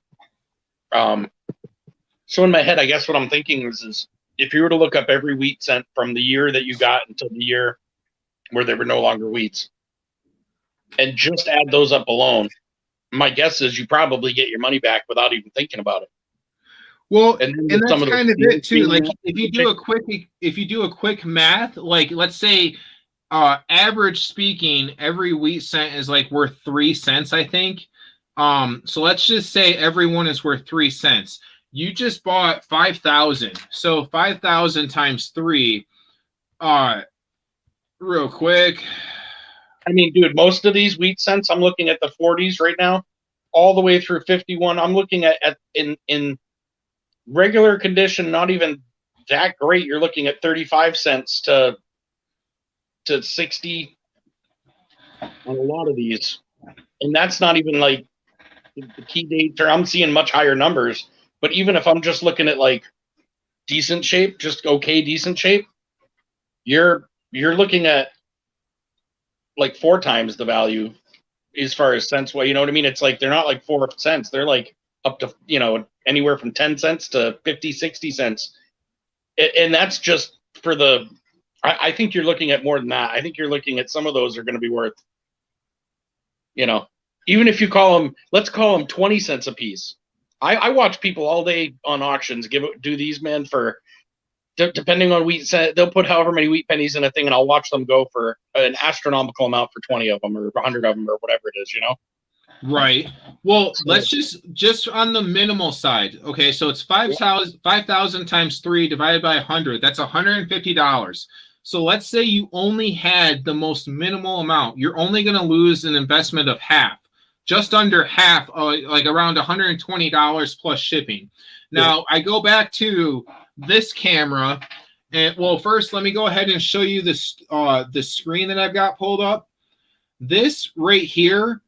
So in my head, I guess what I'm thinking is if you were to look up every wheat cent from the year that you got until the year where they were no longer wheats, and just add those up alone, my guess is you probably get your money back without even thinking about it. Well, and that's kind of it too. Like if you do a quick math, like let's say average speaking, every wheat cent is like worth 3 cents, I think. So let's just say everyone is worth 3 cents. You just bought 5,000. So 5,000 times 3, real quick. I mean, dude, most of these wheat cents, I'm looking at the 40s right now, all the way through 51. I'm looking at in regular condition, not even that great. You're looking at 35 cents to 60 on a lot of these. And that's not even like the key date, or I'm seeing much higher numbers. But even if I'm just looking at like decent shape, just okay, decent shape, you're looking at like 4 times the value as far as cents. Well, you know what I mean? It's like they're not like 4 cents. They're like up to, you know, anywhere from 10 cents to 50, 60 cents. And that's just for the, I think you're looking at more than that. I think you're looking at some of those are going to be worth, you know, even if you call them, let's call them 20 cents a piece. I watch people all day on auctions do these, man, for depending on wheat cent, they'll put however many wheat pennies in a thing, and I'll watch them go for an astronomical amount for 20 of them or 100 of them or whatever it is, you know? Right. Well, let's just on the minimal side. Okay, so it's 5,000 times 3 divided by 100. That's $150. So let's say you only had the most minimal amount. You're only going to lose an investment of half, just under half, like around $120 plus shipping. Now, I go back to this camera, and well, first let me go ahead and show you this the screen that I've got pulled up. This right here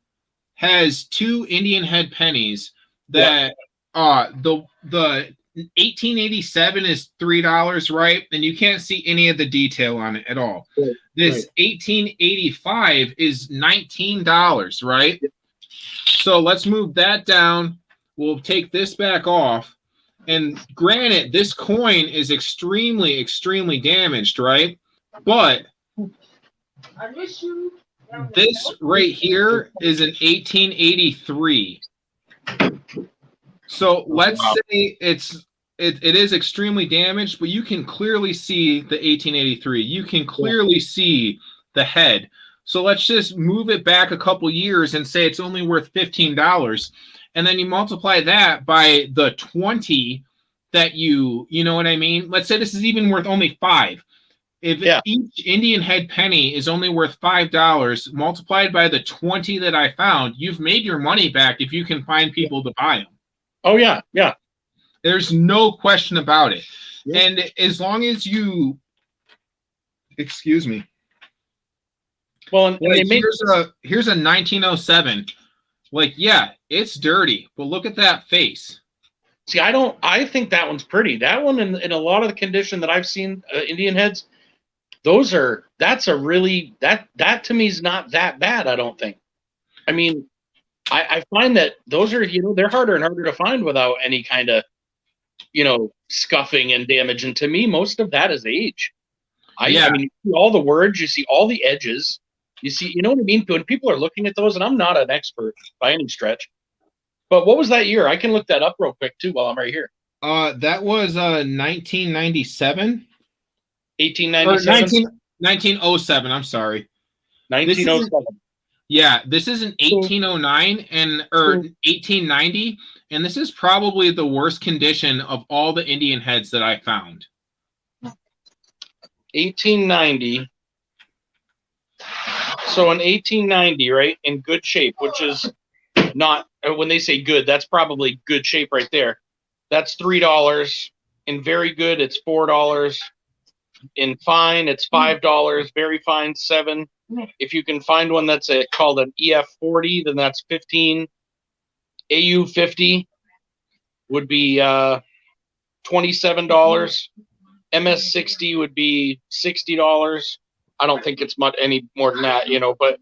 has 2 Indian head pennies that the 1887 is $3, right? And you can't see any of the detail on it at all. Right. This 1885 is $19, right? So let's move that down. We'll take this back off. And granted, this coin is extremely, extremely damaged, right? But this right here is an 1883. So let's say it is extremely damaged, but you can clearly see the 1883. You can clearly see the head. So let's just move it back a couple years and say it's only worth $15. And then you multiply that by the 20 that you know what I mean? Let's say this is even worth only 5. If Yeah. each Indian head penny is only worth $5, multiplied by the 20 that I found, you've made your money back if you can find people to buy them. Oh yeah, yeah. There's no question about it. Yeah. And as long as you, excuse me. Well, and Like, they make here's a 1907. Like, yeah, it's dirty, but look at that face. see. I think that one's pretty. That one in a lot of the condition that I've seen Indian heads, that's a really that to me is not that bad. I don't think. I mean, I find that those are they're harder and harder to find without any kind of scuffing and damage. And to me, most of that is age. I mean, you see all the words, you see all the edges, you see, you know what I mean? When people are looking at those, and I'm not an expert by any stretch, but what was that year? I can look that up real quick too while I'm right here. That was 1997. 1897? 1907, I'm sorry. 1907. Yeah, this is an 1809 or 1890, and this is probably the worst condition of all the Indian heads that I found. 1890. So in 1890, right, in good shape, which is not, when they say good, that's probably good shape right there. That's $3. In very good, it's $4. In fine, it's $5. Very fine, $7. If you can find one that's called an EF40, then that's $15. AU50 would be $27. MS60 would be $60. I don't think it's much any more than that, but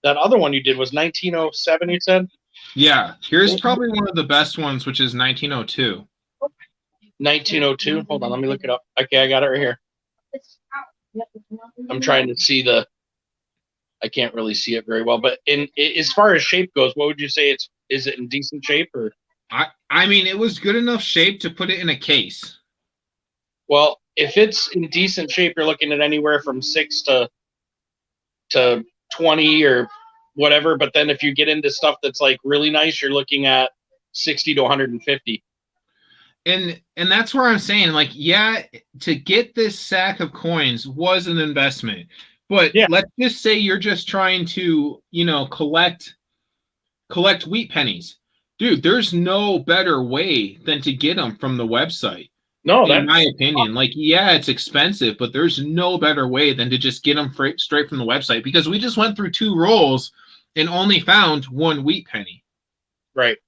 that other one you did was 1907, you said? Yeah, here's probably one of the best ones, which is 1902. 1902. Hold on, let me look it up. Okay, I got it right here. I'm trying to see I can't really see it very well, but as far as shape goes, what would you say is it in decent shape or? I mean, it was good enough shape to put it in a case. Well, if it's in decent shape, you're looking at anywhere from 6 to 20 or whatever. But then if you get into stuff that's like really nice, you're looking at 60 to 150. And that's where I'm saying, like, yeah, to get this sack of coins was an investment. But let's just say you're just trying to, collect wheat pennies. Dude, there's no better way than to get them from the website. No, in my opinion, like, yeah, it's expensive, but there's no better way than to just get them straight from the website, because we just went through 2 rolls and only found 1 wheat penny. Right.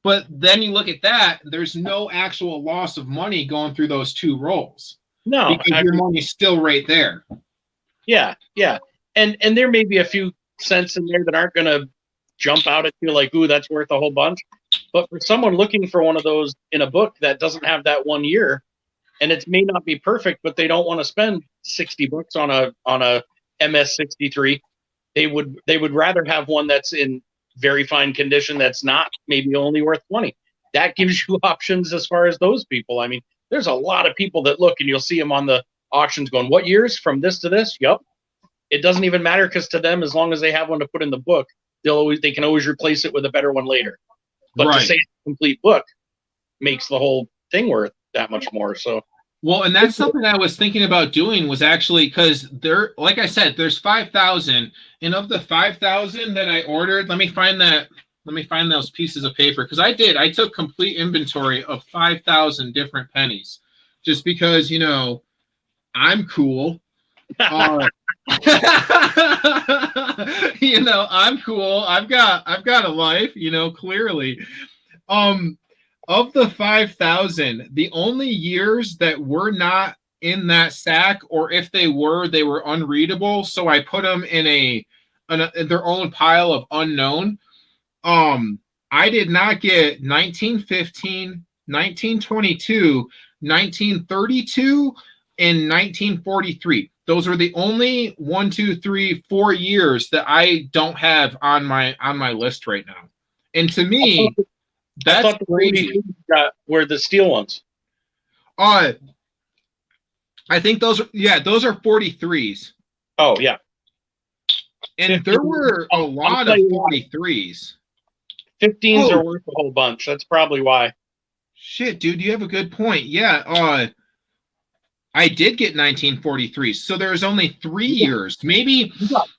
But then you look at that, there's no actual loss of money going through those 2 rolls. No, because your money's still right there. Yeah, yeah. And there may be a few cents in there that aren't going to jump out at you like, ooh, that's worth a whole bunch. But for someone looking for one of those in a book that doesn't have that 1 year, and it may not be perfect, but they don't want to spend $60 on a MS63, they would rather have one that's in very fine condition that's not maybe only worth 20. That gives you options as far as those people. I mean, there's a lot of people that look and you'll see them on the auctions going, what years from this to this? Yep. It doesn't even matter, because to them, as long as they have one to put in the book, they can always replace it with a better one later. But to say it's a complete book makes the whole thing worth that much more. So, well, and that's something I was thinking about doing, was actually, because there, like I said, there's 5,000, and of the 5,000 that I ordered, let me find those pieces of paper, because I took complete inventory of 5,000 different pennies, just because I'm cool. I'm cool. I've got a life, clearly. Of the 5,000, the only years that were not in that sack, or if they were unreadable, so I put them in their own pile of unknown. I did not get 1915, 1922, 1932, and 1943. Those are the only 1, 2, 3, 4 years that I don't have on my list right now. And to me, that's crazy. Were the steel ones? I think those are 43s. Oh yeah. And there were a lot of 43s. 15s are worth a whole bunch. That's probably why. Shit, dude, you have a good point. Yeah. I did get 1943. So there's only 3 years. Maybe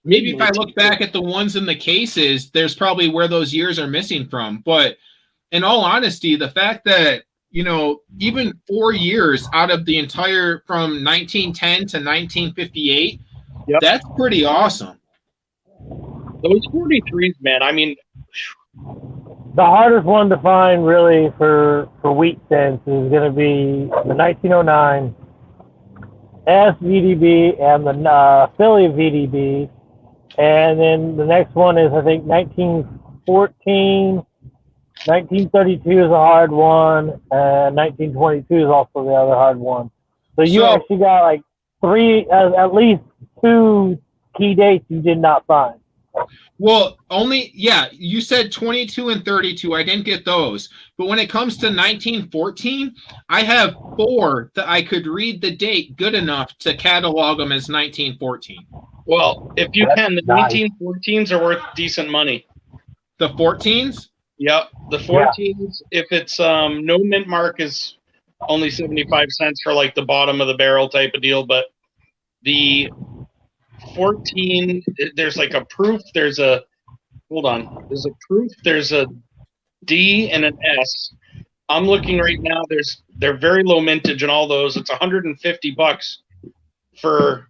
if I look back at the ones in the cases, there's probably where those years are missing from. But in all honesty, the fact that, you know, even 4 years out of the entire from 1910 to 1958, Yep. that's pretty awesome. Those 43s, man. I mean, The hardest one to find really for wheat cents is going to be the 1909 SVDB and the Philly VDB. And then the next one is, I think, 1914. 1932 is a hard one, and 1922 is also the other hard one. So you actually got like at least 2 key dates you did not find. Well, you said 22 and 32. I didn't get those. But when it comes to 1914, I have 4 that I could read the date good enough to catalog them as 1914. well, if you can, the 1914s are worth decent money. The 14s? Yep, the 14s. If it's no mint mark is only 75 cents for like the bottom of the barrel type of deal, but the 14, there's like a proof. There's a proof. There's a D and an S. I'm looking right now. They're very low mintage and all those. It's $150 for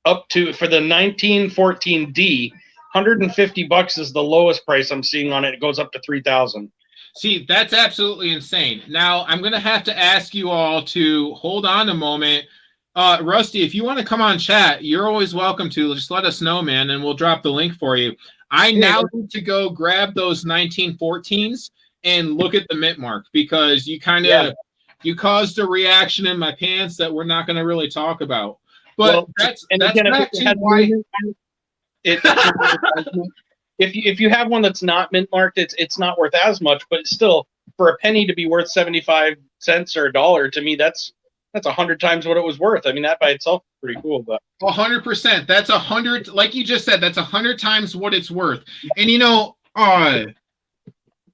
the 1914 D. $150 is the lowest price I'm seeing on it. It goes up to $3,000. See, that's absolutely insane. Now, I'm going to have to ask you all to hold on a moment. Rusty, if you want to come on chat, you're always welcome to. Just let us know, man, and we'll drop the link for you. I now need to go grab those 1914s and look at the mint mark because you kind of you caused a reaction in my pants that we're not going to really talk about. But that's back to why. If you have one that's not mint marked, it's not worth as much, but still, for a penny to be worth 75 cents or $1, to me, that's 100 times what it was worth. I mean, that by itself is pretty cool. But 100%, that's 100. Like you just said, that's 100 times what it's worth. And you know,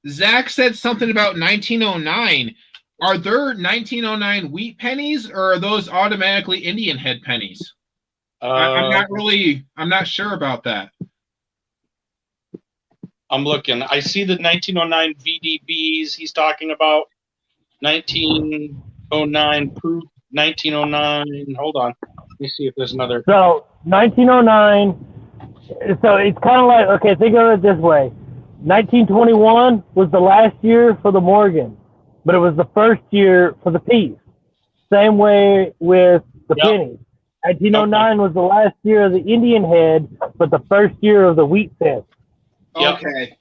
Zach said something about 1909. Are there 1909 wheat pennies, or are those automatically Indian head pennies? I'm not sure about that. I'm looking. I see the 1909 VDBs he's talking about. 1909 proof. 1909. Hold on. Let me see if there's another. So 1909. So it's kind of like, okay, think of it this way. 1921 was the last year for the Morgan, but it was the first year for the Peace. Same way with the Pennies. 1909 was the last year of the Indian head, but the first year of the wheat cent. Okay.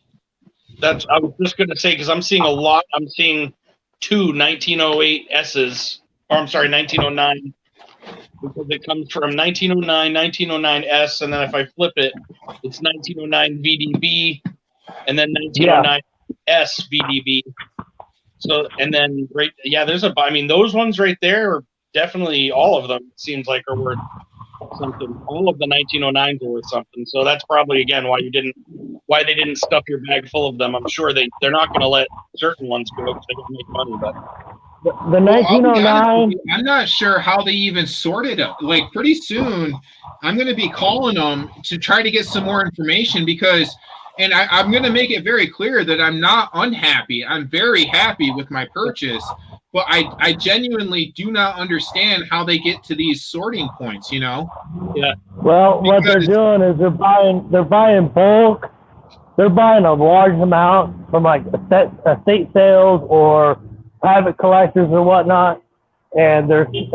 I was just going to say, because I'm seeing a lot. I'm seeing 2 1908 S's, or I'm sorry, 1909, because it comes from 1909, 1909 S, and then if I flip it, it's 1909 VDB, and then 1909 S VDB. So, and then there's those ones right there are definitely, all of them, it seems like, are worth something. All of the 1909s are worth something. So that's probably, again, why they didn't stuff your bag full of them. I'm sure they're not going to let certain ones go because they don't make money. But the 1909, I'm not sure how they even sorted it. Like, pretty soon, I'm going to be calling them to try to get some more information because, and I'm going to make it very clear that I'm not unhappy. I'm very happy with my purchase. But I genuinely do not understand how they get to these sorting points, you know? Yeah. Well, what they're doing is they're buying bulk. They're buying a large amount from like estate sales or private collectors or whatnot, and they're just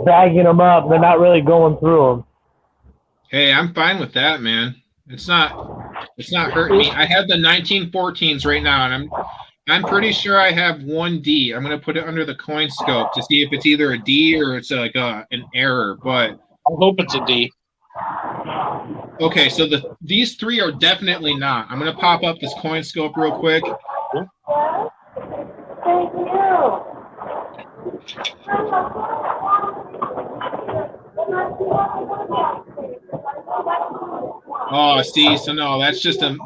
bagging them up. They're not really going through them. Hey, I'm fine with that, man. It's not hurting me. I have the 1914s right now, and I'm pretty sure I have one D. I'm going to put it under the coin scope to see if it's either a D or it's like an error, but I hope it's a D. Okay, so these 3 are definitely not. I'm going to pop up this coin scope real quick. Thank you. Oh, see, so no, that's just an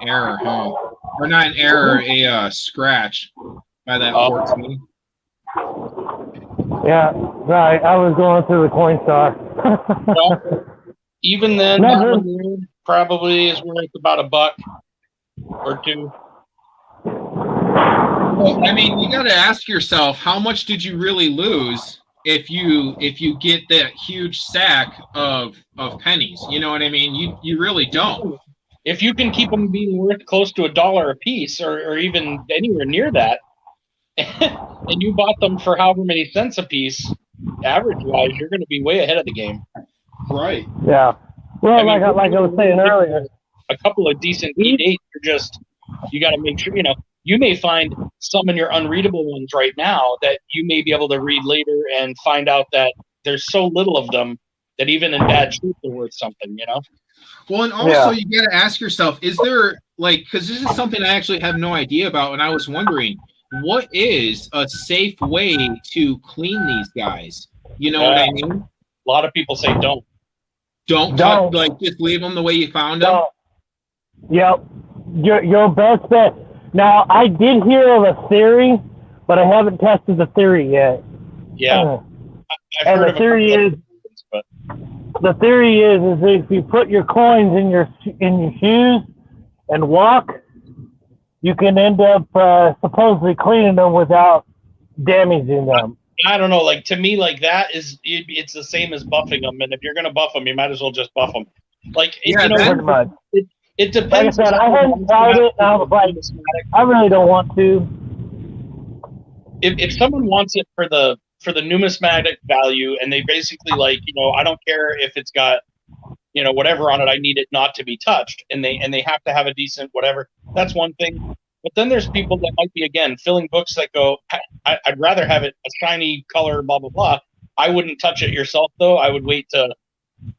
error, huh? Or not an error, a scratch by that 14. Yeah, right. I was going through the Coinstar. Well, even then, No, that no. one there probably is worth about $1 or $2. Well, I mean, you got to ask yourself, how much did you really lose if you get that huge sack of pennies? You know what I mean? You really don't. If you can keep them being worth close to $1 a piece, or even anywhere near that, and you bought them for however many cents a piece, average wise, you're going to be way ahead of the game. Right. Yeah. Well, I mean, like I was saying earlier, a couple of decent E8, you got to make sure, you may find some in your unreadable ones right now that you may be able to read later and find out that there's so little of them that even in bad shape they're worth something, Well, and also Yeah. you got to ask yourself, is there, like, because this is something I actually have no idea about, and I was wondering, what is a safe way to clean these guys? You know what I mean? A lot of people say don't. Don't like just leave them the way you found them. Yep. Your best bet. Now, I did hear of a theory, but I haven't tested the theory yet. Yeah. I've And heard the of theory is, but the theory is if you put your coins in your shoes and walk, you can end up supposedly cleaning them without damaging them. I don't know. Like, to me, like, that is, it's the same as buffing them. And if you're going to buff them, you might as well just buff them. Like, Yeah, Pretty much. it depends. Like I said, I hadn't tried it, and I was like, I really don't want to. If someone wants it for the numismatic value, and they basically, like, I don't care if it's got, whatever on it, I need it not to be touched, and they have to have a decent whatever. That's one thing. But then there's people that might be, again, filling books that go, I'd rather have it a shiny color, blah, blah, blah. I wouldn't touch it yourself, though. I would wait to,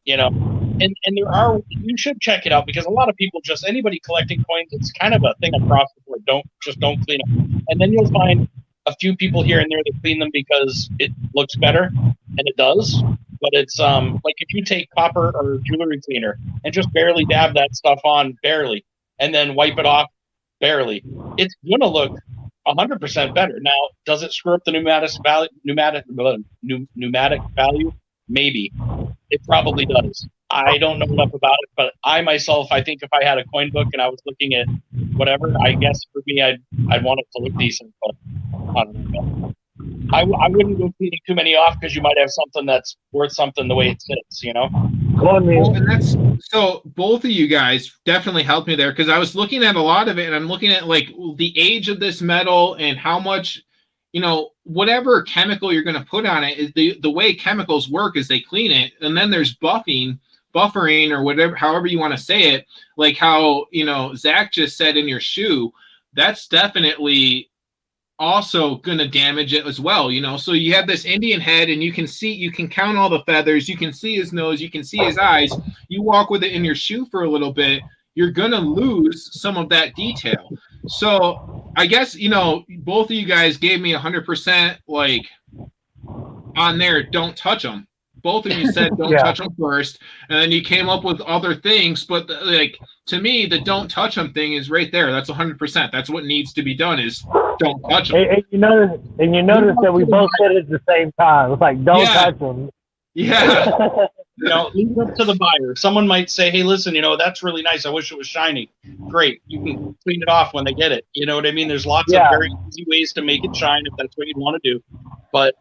and there are, you should check it out, because a lot of people, just anybody collecting coins, it's kind of a thing across the board. Don't clean them. And then you'll find a few people here and there that clean them because it looks better, and it does. But it's like, if you take copper or jewelry cleaner and just barely dab that stuff on, barely, and then wipe it off, barely, it's gonna look 100% better. Now, does it screw up the pneumatic value? Maybe. It probably does. I don't know enough about it, but I myself, I think if I had a coin book and I was looking at whatever, I guess for me, I'd want it to look decent, but I don't know. I wouldn't go cleaning too many off, because you might have something that's worth something the way it sits, Well, and that's, so both of you guys definitely helped me there, because I was looking at a lot of it, and I'm looking at, like, the age of this metal and how much, whatever chemical you're going to put on it, is the way chemicals work is they clean it, and then there's buffering, or whatever, however you want to say it, like how, Zach just said in your shoe, that's definitely also going to damage it as well, so you have this Indian head, and you can count all the feathers, you can see his nose, you can see his eyes, you walk with it in your shoe for a little bit, you're going to lose some of that detail. So I guess, both of you guys gave me 100%, like, on there, don't touch them. Both of you said don't touch them first, and then you came up with other things, but to me, the don't touch them thing is right there. That's 100%. That's what needs to be done, is don't touch them. And you notice that we both said it at the same time. It's like, don't touch them. Yeah. Leave it up to the buyer. Someone might say, hey, listen, that's really nice. I wish it was shiny. Great. You can clean it off when they get it. You know what I mean? There's lots of very easy ways to make it shine if that's what you want to do. But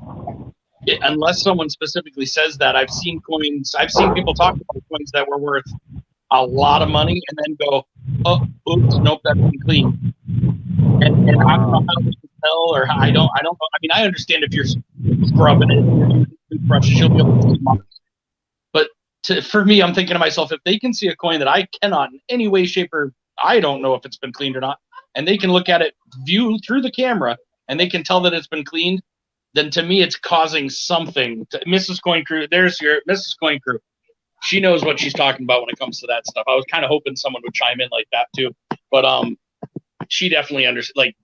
unless someone specifically says that, I've seen people talk about coins that were worth a lot of money and then go, oh, oops, nope, that's been clean. And I don't know how they can tell, or I don't know. I mean, I understand if you're scrubbing it and you're using toothbrushes, you'll be able to see marks. But for me, I'm thinking to myself, if they can see a coin that I cannot in any way, shape, or I don't know if it's been cleaned or not, and they can look at it, view through the camera, and they can tell that it's been cleaned, then to me it's causing something. Mrs. Coin Crew, there's your Mrs. Coin Crew. She knows what she's talking about when it comes to that stuff. I was kind of hoping someone would chime in like that too, but she definitely understands. Like,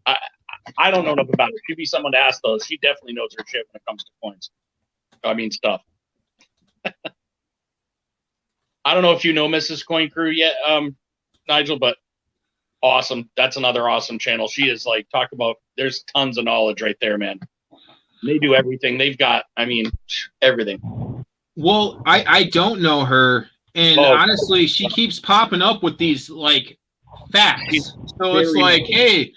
I don't know enough about it. She'd be someone to ask those. She definitely knows her shit when it comes to coins. I mean, stuff. I don't know if you know Mrs. Coin Crew yet, Nigel, but awesome. That's another awesome channel. She is, like, talk about, there's tons of knowledge right there, man. They do everything. They've got, I mean, everything. Well, I don't know her, and Oh. honestly, she keeps popping up with these like facts. So it's Very like, nice. hey,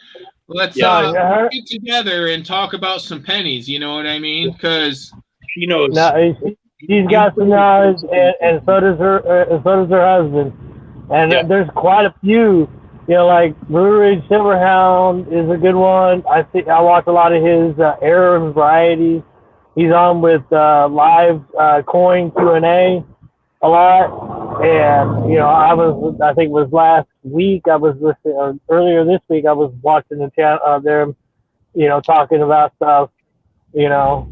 let's Yeah. get together and talk about some pennies. You know what I mean? Because She knows. No, she's got some knowledge, and so does her husband. And Yeah. there's quite a few. You know, like Blue Ridge Silverhound is a good one. I watch a lot of his error and variety. He's on with live coin Q&A a lot. And you know, I think it was last week I was listening, or earlier this week I was watching the channel them, you know, talking about stuff. You know,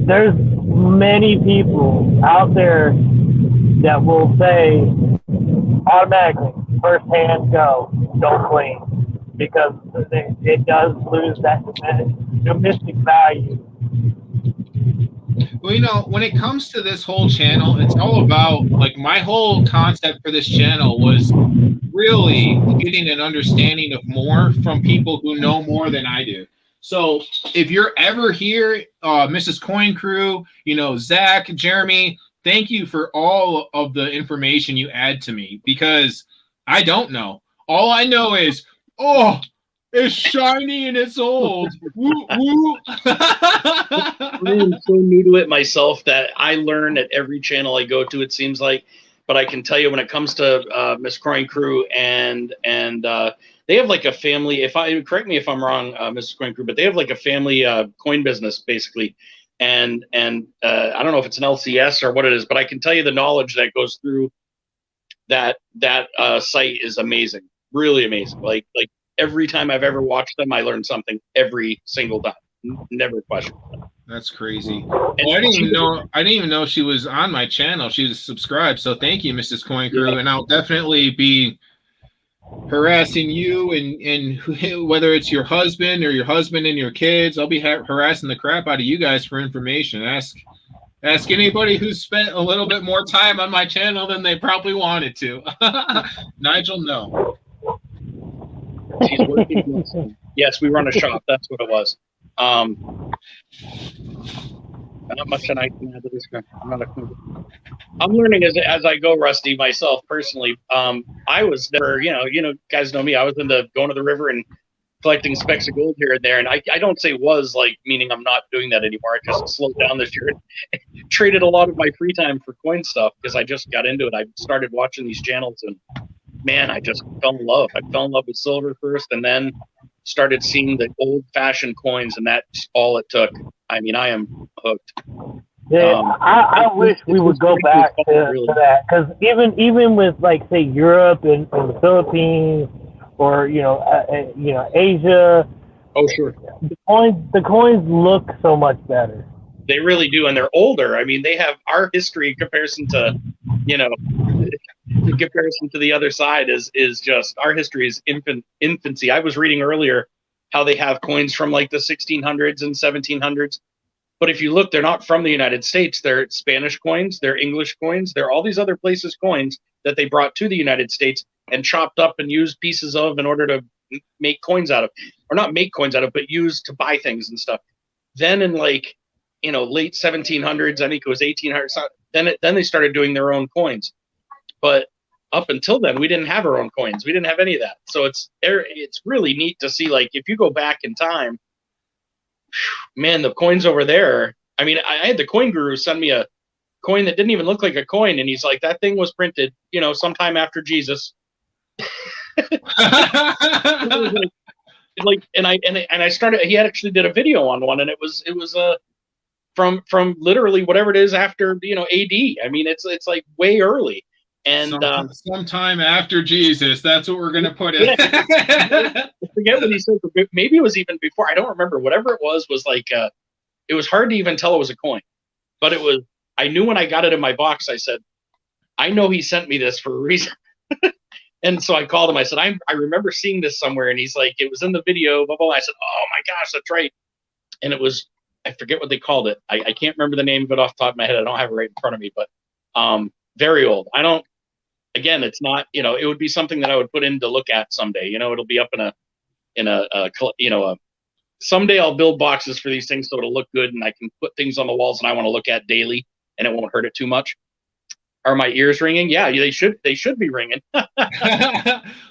there's many people out there that will say automatically, first hand go, don't clean, because it does lose that domestic value. well, you know, when it comes to this whole channel, it's all about like my whole concept for this channel was really getting an understanding of more from people who know more than I do. So if you're ever here, Mrs. Coin Crew, you know, Zach, Jeremy, thank you for all of the information you add to me, because I don't know. All I know is, oh, it's shiny and it's old. Woo, woo. I am so new to it myself that I learn at every channel I go to, it seems like. But I can tell you, when it comes to Miss Coin Crew and they have like a family. Correct me if I'm wrong, Mrs. Coin Crew, but they have like a family coin business basically. And I don't know if it's an LCS or what it is, but I can tell you the knowledge that goes through that site is amazing, really amazing. Like every time I've ever watched them, I learn something every single time. Never question. That's crazy. Well, I didn't even know she was on my channel. She was subscribed. So thank you, Mrs. Coin Crew. Yeah. And I'll definitely be harassing you, and whether it's your husband or your husband and your kids, I'll be harassing the crap out of you guys for information. Ask anybody who's spent a little bit more time on my channel than they probably wanted to. Nigel, no. She's working. Yes, we run a shop. That's what it was. Not much that I can add to this. I'm learning as I go, Rusty. Myself personally, I was never, guys know me. I was into going to the river and collecting specks of gold here and there, and I don't say was like meaning I'm not doing that anymore. I just slowed down this year and traded a lot of my free time for coin stuff because I just got into it. I started watching these channels and man, I just fell in love. I fell in love with silver first, and then started seeing the old-fashioned coins, and that's all it took. I mean, I am hooked. Yeah, I wish we would go back to that, because even with like say Europe and the Philippines or Asia. Oh sure. The coins look so much better. They really do, and they're older. I mean, they have our history in comparison to, in comparison to the other side is just our history is infancy. I was reading earlier how they have coins from like the 1600s and 1700s. But if you look, they're not from the United States. They're Spanish coins, they're English coins, they're all these other places coins that they brought to the United States and chopped up and used pieces of in order to make coins out of, or not make coins out of, but used to buy things and stuff. Then in like, late 1700s, I think it was 1800s, then they started doing their own coins. But up until then, we didn't have our own coins. We didn't have any of that. So it's really neat to see, like, if you go back in time, man, the coins over there. I mean, I had the coin guru send me a coin that didn't even look like a coin, and he's like, that thing was printed, sometime after Jesus. And I started. He actually did a video on one, and it was from literally whatever it is after AD. I mean, it's like way early. And sometime after Jesus, that's what we're gonna put it. I forget what he said. Maybe it was even before. I don't remember. Whatever it was like it was hard to even tell it was a coin, but it was. I knew when I got it in my box. I said, I know he sent me this for a reason. And so I called him. I said, I remember seeing this somewhere, and he's like, it was in the video. Blah, blah, blah. I said, oh my gosh, that's right. And it was. I forget what they called it. I can't remember the name of it off the top of my head. I don't have it right in front of me, but very old. I don't. Again, it's not, it would be something that I would put in to look at someday. It'll be up in a someday I'll build boxes for these things so it'll look good and I can put things on the walls and I want to look at daily and it won't hurt it too much. Are my ears ringing? Yeah, they should be ringing.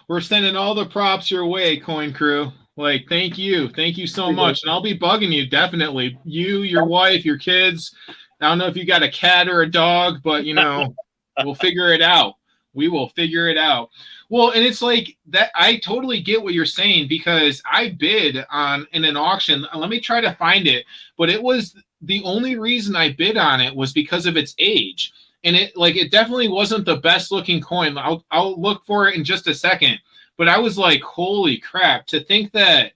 We're sending all the props your way, Coin Crew. Like, thank you so much. And I'll be bugging you, definitely. You, your wife, your kids. I don't know if you got a cat or a dog, but you know, we'll figure it out. We will figure it out. Well, and it's like that. I totally get what you're saying because I bid in an auction. Let me try to find it. But it was the only reason I bid on it was because of its age. And it definitely wasn't the best looking coin. I'll look for it in just a second. But I was like, holy crap, to think that,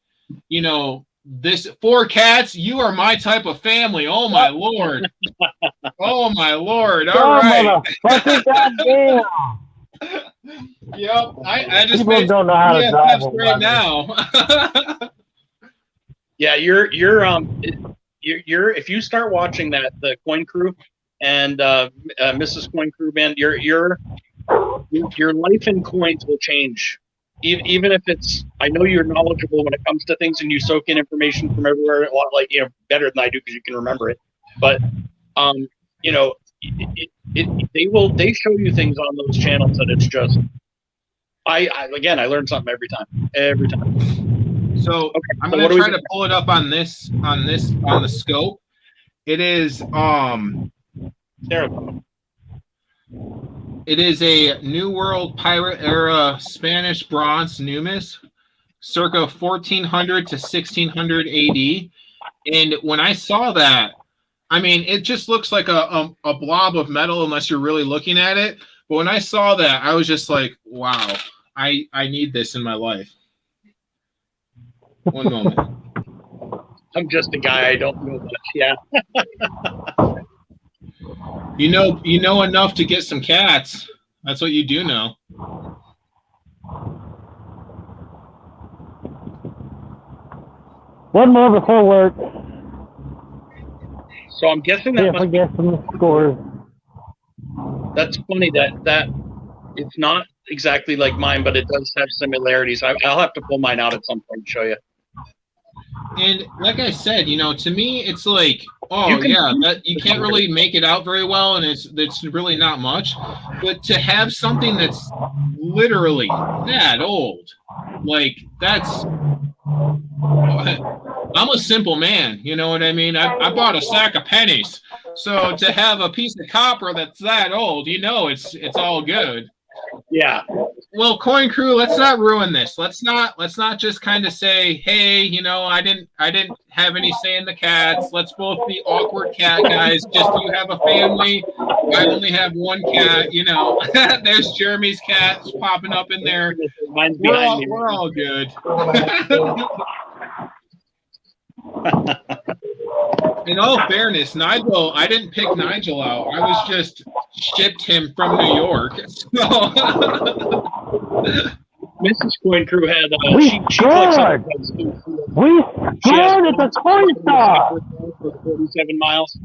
you know, this 4 cats, you are my type of family. Oh my Lord. Oh my Lord. All right. Goddamn. Yep. I just People don't know how to drive right now. Yeah, you're if you start watching the Coin Crew and Mrs. Coin Crew Band, your life in coins will change. Even if it's, I know you're knowledgeable when it comes to things and you soak in information from everywhere a lot, like, you know, better than I do because you can remember it. But you know, they show you things on those channels that it's just I learn something every time. So okay, I'm gonna try to pull it up on the scope. It is there we go. It is a New World Pirate era Spanish bronze Numis, circa 1400 to 1600 AD. And when I saw that, I mean, it just looks like a blob of metal unless you're really looking at it. But when I saw that, I was just like, wow, I need this in my life. One moment. I'm just a guy. I don't know much. Yeah. You know enough to get some cats. That's what you do know. One more before work. So I'm guessing that must get some scores. That's funny that it's not exactly like mine, but it does have similarities. I'll have to pull mine out at some point and show you. And like I said, you know, to me, it's like, oh yeah, that you can't really make it out very well, and it's really not much. But to have something that's literally that old, like that's, I'm a simple man, you know what I mean? I bought a sack of pennies, so to have a piece of copper that's that old, you know, it's all good. Yeah. Well, Coin Crew, let's not ruin this. Let's not just kind of say, hey, you know, I didn't have any say in the cats. Let's both be awkward cat guys. Just you have a family. I only have one cat. You know, there's Jeremy's cat popping up in there. Mine's behind me. We're all good. In all fairness, Nigel, I didn't pick Nigel out. I was just shipped him from New York. So. Mrs. Coin Crew had we scored. We scored at the coin toss. 47 miles.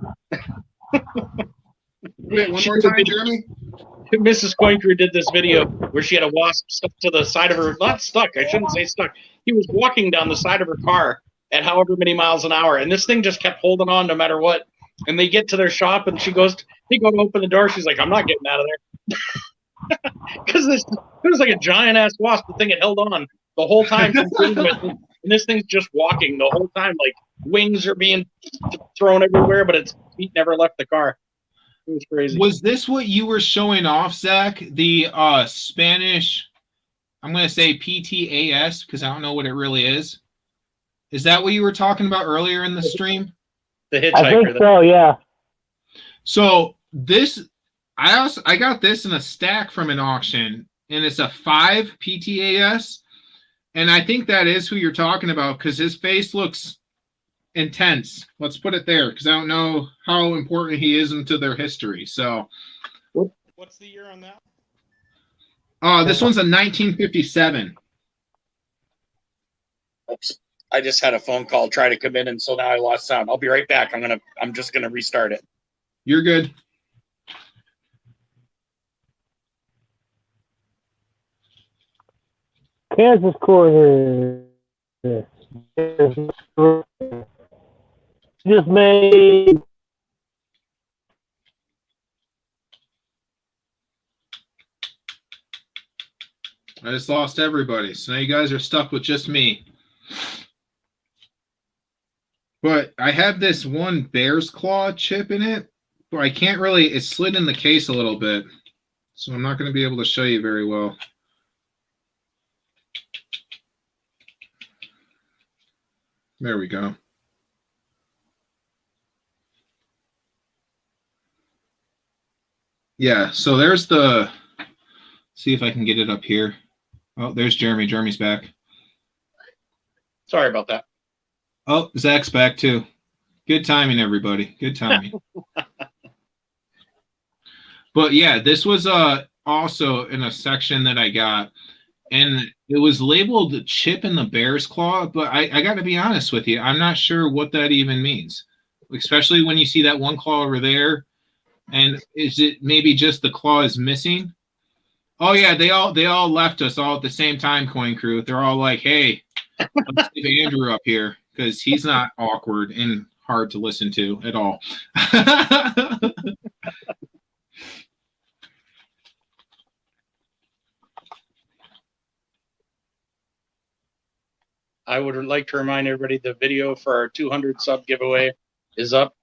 Wait, one more time, Jeremy. Mrs. Coin Crew did this video where she had a wasp stuck to the side of her, not stuck, I shouldn't say stuck. He was walking down the side of her car at however many miles an hour, and this thing just kept holding on no matter what. And they get to their shop, and they go to open the door. She's like, I'm not getting out of there. Because it was like a giant-ass wasp. The thing had held on the whole time. And this thing's just walking the whole time. Like, wings are being thrown everywhere, but its feet never left the car. It was crazy. Was this what you were showing off, Zach? The Spanish, I'm going to say PTAS, because I don't know what it really is. Is that what you were talking about earlier in the stream? The hitchhiker. I think so, yeah. So this, I got this in a stack from an auction, and it's a 5 PTAS, and I think that is who you're talking about because his face looks intense. Let's put it there because I don't know how important he is into their history. So, what's the year on that? This one's a 1957. Oops. I just had a phone call try to come in, and so now I lost sound. I'll be right back. I'm just gonna restart it. You're good. Kansas Corner. just made. I just lost everybody, so now you guys are stuck with just me. But I have this one bear's claw chip in it, but I can't really, it slid in the case a little bit, so I'm not going to be able to show you very well. There we go. Yeah, so there's the, see if I can get it up here. Oh, there's Jeremy. Jeremy's back. Sorry about that. Oh, Zach's back too. Good timing, everybody. Good timing. But yeah, this was also in a section that I got, and it was labeled chip in the bear's claw, but I got to be honest with you, I'm not sure what that even means, especially when you see that one claw over there. And is it maybe just the claw is missing? Oh yeah, they all left us all at the same time, Coin Crew. They're all like, hey, let's give Andrew up here because he's not awkward and hard to listen to at all. I would like to remind everybody the video for our 200 sub giveaway is up,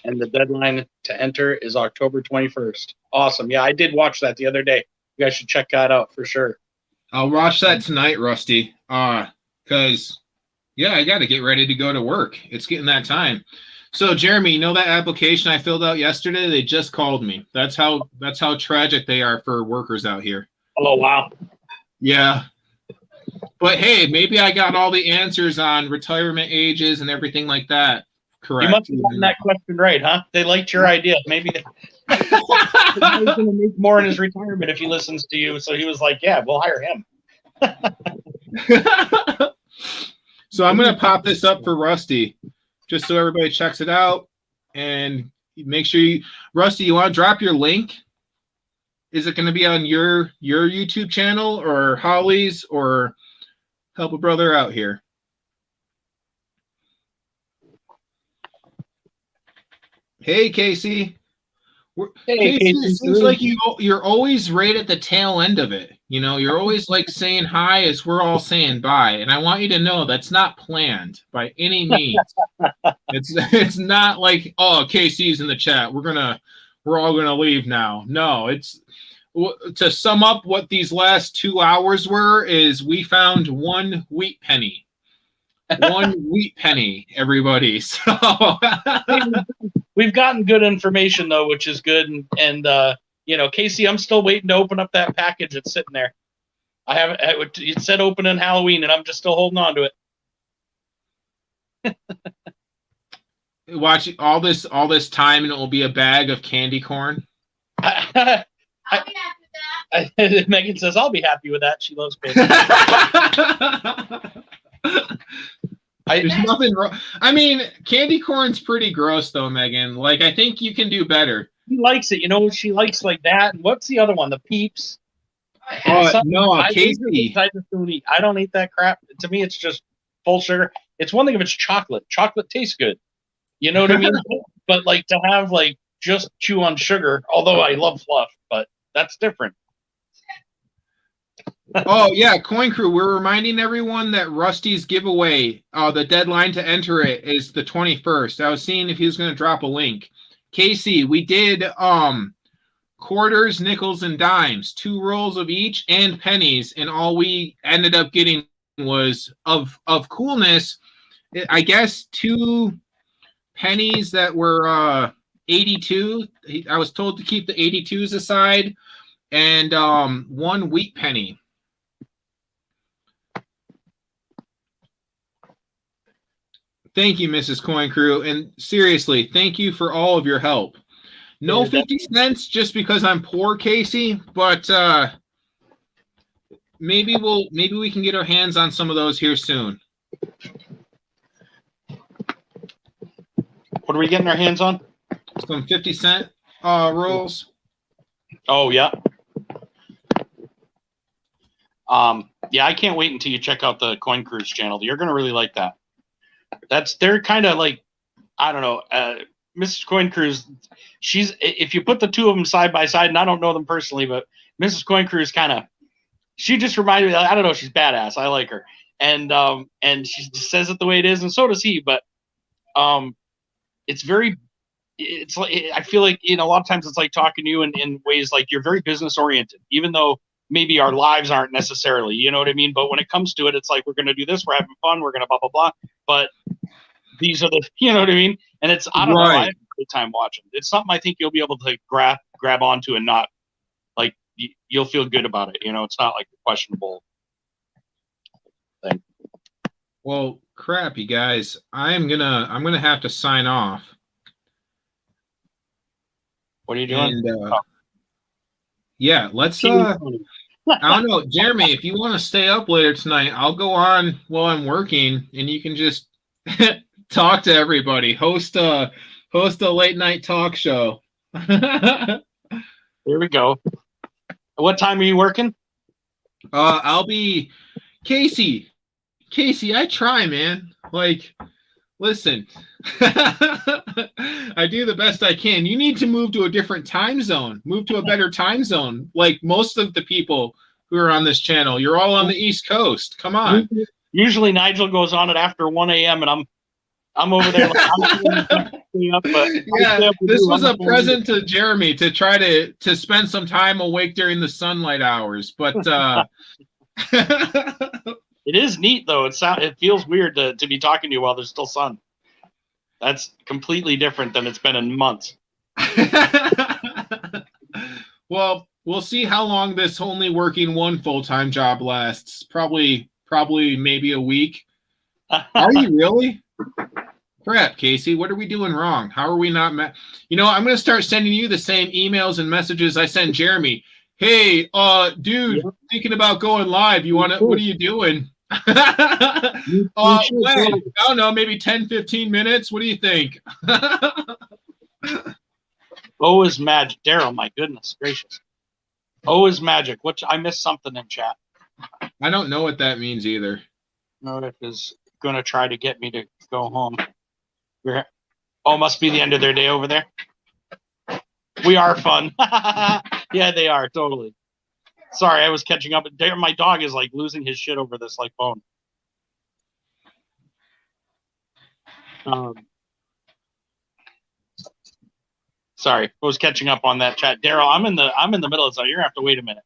and the deadline to enter is October 21st. Awesome. Yeah, I did watch that the other day. You guys should check that out for sure. I'll watch that tonight, Rusty. Because yeah, I got to get ready to go to work. It's getting that time. So, Jeremy, you know that application I filled out yesterday? They just called me. That's how tragic they are for workers out here. Oh wow. Yeah. But hey, maybe I got all the answers on retirement ages and everything like that correct. You must have gotten that question right, huh? They liked your idea. Maybe he's going to make more in his retirement if he listens to you. So he was like, yeah, we'll hire him. So I'm going to pop this up for Rusty just so everybody checks it out. And make sure you, Rusty, you want to drop your link? Is it going to be on your YouTube channel or Holly's, or help a brother out here? Hey, Casey. Hey, Casey, it seems like you're always right at the tail end of it. You know, you're always like saying hi as we're all saying bye. And I want you to know that's not planned by any means. It's not like, oh, Casey's in the chat. We're all gonna leave now. No, it's to sum up what these last 2 hours were is we found one wheat penny. One wheat penny, everybody. So we've gotten good information though, which is good. And you know, Casey, I'm still waiting to open up that package that's sitting there. I haven't. It said open on Halloween, and I'm just still holding on to it. Watch all this time, and it will be a bag of candy corn. I'll be happy with that. Megan says, "I'll be happy with that." She loves candy. There's nothing wrong. I mean, candy corn's pretty gross, though, Megan. Like, I think you can do better. She likes it. You know, she likes like that. And what's the other one? The Peeps. No, Casey. I don't eat that crap. To me, it's just full sugar. It's one thing if it's chocolate. Chocolate tastes good. You know what I mean? But like to have like just chew on sugar, although I love fluff, but that's different. Oh yeah, Coin Crew, we're reminding everyone that Rusty's giveaway, the deadline to enter it is the 21st. I was seeing if he was going to drop a link. Casey, we did quarters, nickels, and dimes, 2 rolls of each, and pennies, and all we ended up getting was of coolness, I guess 2 pennies that were 82. I was told to keep the 82s aside, and 1 wheat penny. Thank you, Mrs. Coin Crew, and seriously, thank you for all of your help. No 50 cents just because I'm poor, Casey, but maybe we can get our hands on some of those here soon. What are we getting our hands on? Some 50-cent rolls. Oh yeah. Yeah, I can't wait until you check out the Coin Crew's channel. You're gonna really like that. they're kind of like, I don't know, Mrs. Coin Cruise. If you put the two of them side by side, and I don't know them personally, but Mrs. Coin Cruise she just reminded me. I don't know, she's badass. I like her, and she just says it the way it is, and so does he. But it's like, I feel like, a lot of times it's like talking to you in ways like you're very business oriented, even though maybe our lives aren't necessarily, you know what I mean? But when it comes to it, it's like, we're going to do this, we're having fun, we're going to blah, blah, blah. But these are you know what I mean? And I don't know, I have a good time watching. It's something I think you'll be able to grab onto and not, like, you'll feel good about it. It's not like a questionable thing. Well, crap, you guys. I'm gonna have to sign off. What are you doing? And, yeah, let's I don't know, Jeremy, if you want to stay up later tonight, I'll go on while I'm working, and you can just talk to everybody. Host a late night talk show. Here we go. What time are you working? I'll be Casey, I try, man. Like, listen, I do the best I can. You need to move to a different time zone. Move to a better time zone. Like most of the people who are on this channel, you're all on the East Coast. Come on. Usually Nigel goes on it after 1 a.m. and I'm over there. Yeah, this was a present to Jeremy to try to spend some time awake during the sunlight hours. But it is neat though. It feels weird to be talking to you while there's still sun. That's completely different than it's been in months. Well, we'll see how long this only working one full-time job lasts. Probably maybe a week. Are you really? Crap, Casey, what are we doing wrong? How are we not I'm going to start sending you the same emails and messages I send Jeremy. Hey, dude, thinking about going live. What are you doing? When? I don't know, maybe 10, 15 minutes. What do you think? O is magic. Daryl, my goodness gracious. O is magic. I missed something in chat. I don't know what that means either. Notif is going to try to get me to go home. Must be the end of their day over there. We are fun. Yeah, they are, totally. Sorry, I was catching up. My dog is like losing his shit over this phone. Sorry, I was catching up on that chat. Daryl, I'm in the middle of something. You're gonna have to wait a minute.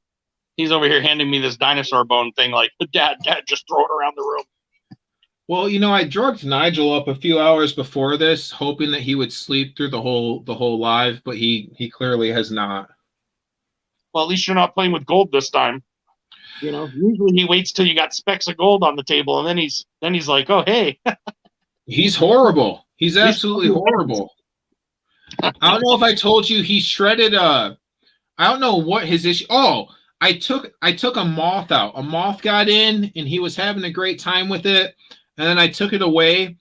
He's over here handing me this dinosaur bone thing, like, Dad, just throw it around the room. Well, I drugged Nigel up a few hours before this, hoping that he would sleep through the whole live, but he clearly has not. Well, at least you're not playing with gold this time. Usually he waits till you got specks of gold on the table, and then he's like, oh, hey. He's horrible. He's absolutely horrible. I don't know if I told you he shredded I don't know what his issue. Oh, I took a moth out. A moth got in, and he was having a great time with it. And then I took it away,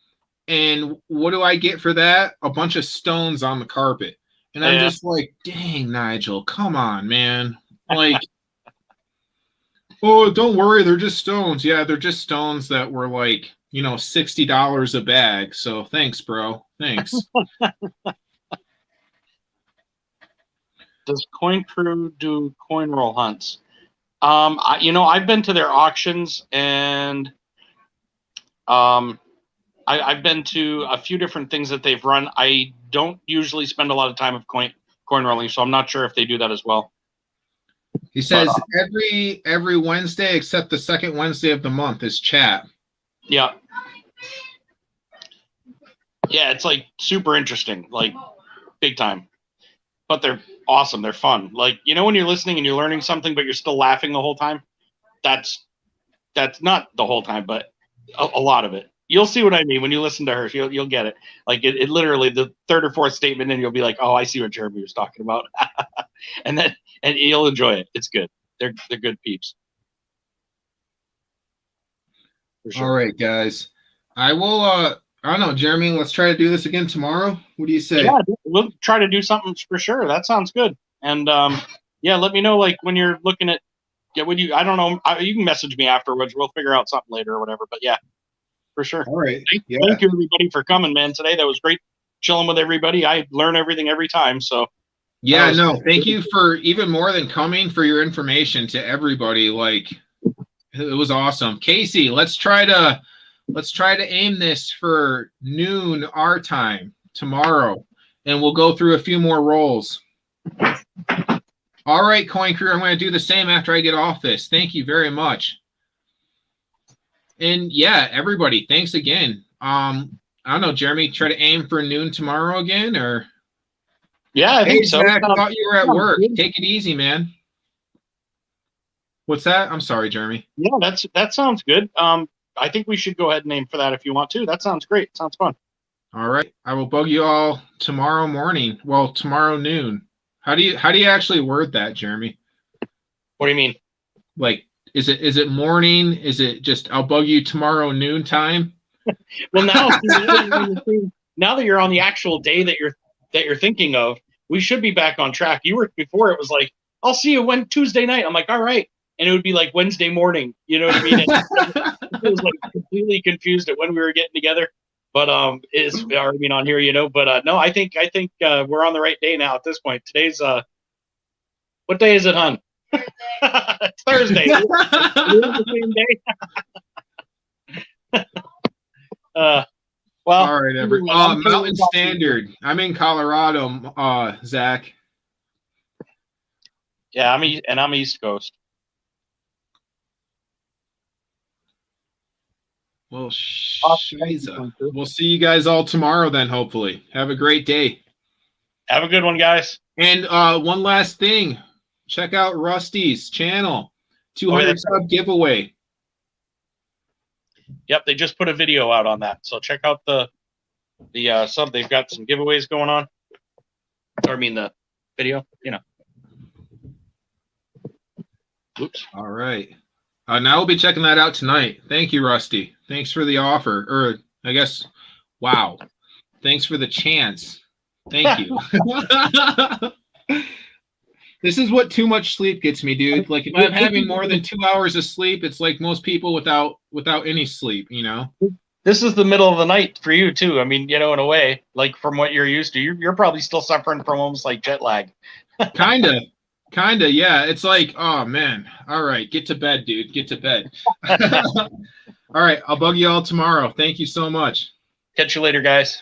and what do I get for that? A bunch of stones on the carpet. And I'm just like, dang, Nigel, come on, man. Like, oh, don't worry, they're just stones. Yeah, they're just stones that were like, $60 a bag. So thanks, bro. Thanks. Does Coin Crew do coin roll hunts? I've been to their auctions, and I've been to a few different things that they've run. I don't usually spend a lot of time with coin rolling, so I'm not sure if they do that as well. He says every Wednesday except the second Wednesday of the month is chat. Yeah. Yeah, it's like super interesting, like big time. But they're awesome. They're fun. Like, when you're listening and you're learning something, but you're still laughing the whole time. That's not the whole time, but a lot of it. You'll see what I mean when you listen to her. You'll get it. Like it literally, the third or fourth statement, and you'll be like, "Oh, I see what Jeremy was talking about," and you'll enjoy it. It's good. They're good peeps. For sure. All right, guys. I will. I don't know, Jeremy. Let's try to do this again tomorrow. What do you say? Yeah, we'll try to do something for sure. That sounds good. And let me know like when you're looking at. Yeah, when you. I don't know. You can message me afterwards. We'll figure out something later or whatever. But yeah. for sure. All right. Yeah. Thank you, everybody, for coming, man. Today, that was great chilling with everybody. I learn everything every time. So, Yeah, no, thank you for even more than coming for your information to everybody. Like, it was awesome. Casey, let's try to aim this for noon our time tomorrow, and we'll go through a few more rolls. All right, Coin Crew, I'm going to do the same after I get off this. Thank you very much. And yeah, everybody, thanks again. I don't know, Jeremy, try to aim for noon tomorrow again, or? Yeah, I think so. Zach, I thought you were at work. Take it easy, man. What's that? I'm sorry, Jeremy. Yeah, that sounds good. I think we should go ahead and aim for that if you want to. That sounds great. Sounds fun. All right. I will bug you all tomorrow morning. Well, tomorrow noon. How do you actually word that, Jeremy? What do you mean? Like, is it morning? Is it just I'll bug you tomorrow noon time? Well, now that you're on the actual day that you're thinking of, we should be back on track. You were before it was like, I'll see you Tuesday night. I'm like, all right. And it would be like Wednesday morning. You know what I mean? It was like completely confused at when we were getting together. But it's already been on here, you know. But no, I think we're on the right day now at this point. Today's what day is it, hon? It's Thursday. We're the same day. Well, all right, everyone. Mountain Standard. I'm in Colorado, Zach. Yeah, I'm East Coast. Well, shiza. We'll see you guys all tomorrow then, hopefully. Have a great day. Have a good one, guys. And one last thing. Check out Rusty's channel. 200 sub giveaway. Yep, they just put a video out on that. So check out the sub. They've got some giveaways going on. Or I mean the video, you know. Oops. All right. Now we'll be checking that out tonight. Thank you, Rusty. Thanks for the offer. Or I guess, wow. Thanks for the chance. Thank you. This is what too much sleep gets me, dude. Like if I'm having more than 2 hours of sleep, it's like most people without any sleep, you know? This is the middle of the night for you too. I mean, you know, in a way, like from what you're used to, you're probably still suffering from almost like jet lag. Kinda, yeah. It's like, oh man. All right, get to bed, dude. Get to bed. All right, I'll bug you all tomorrow. Thank you so much. Catch you later, guys.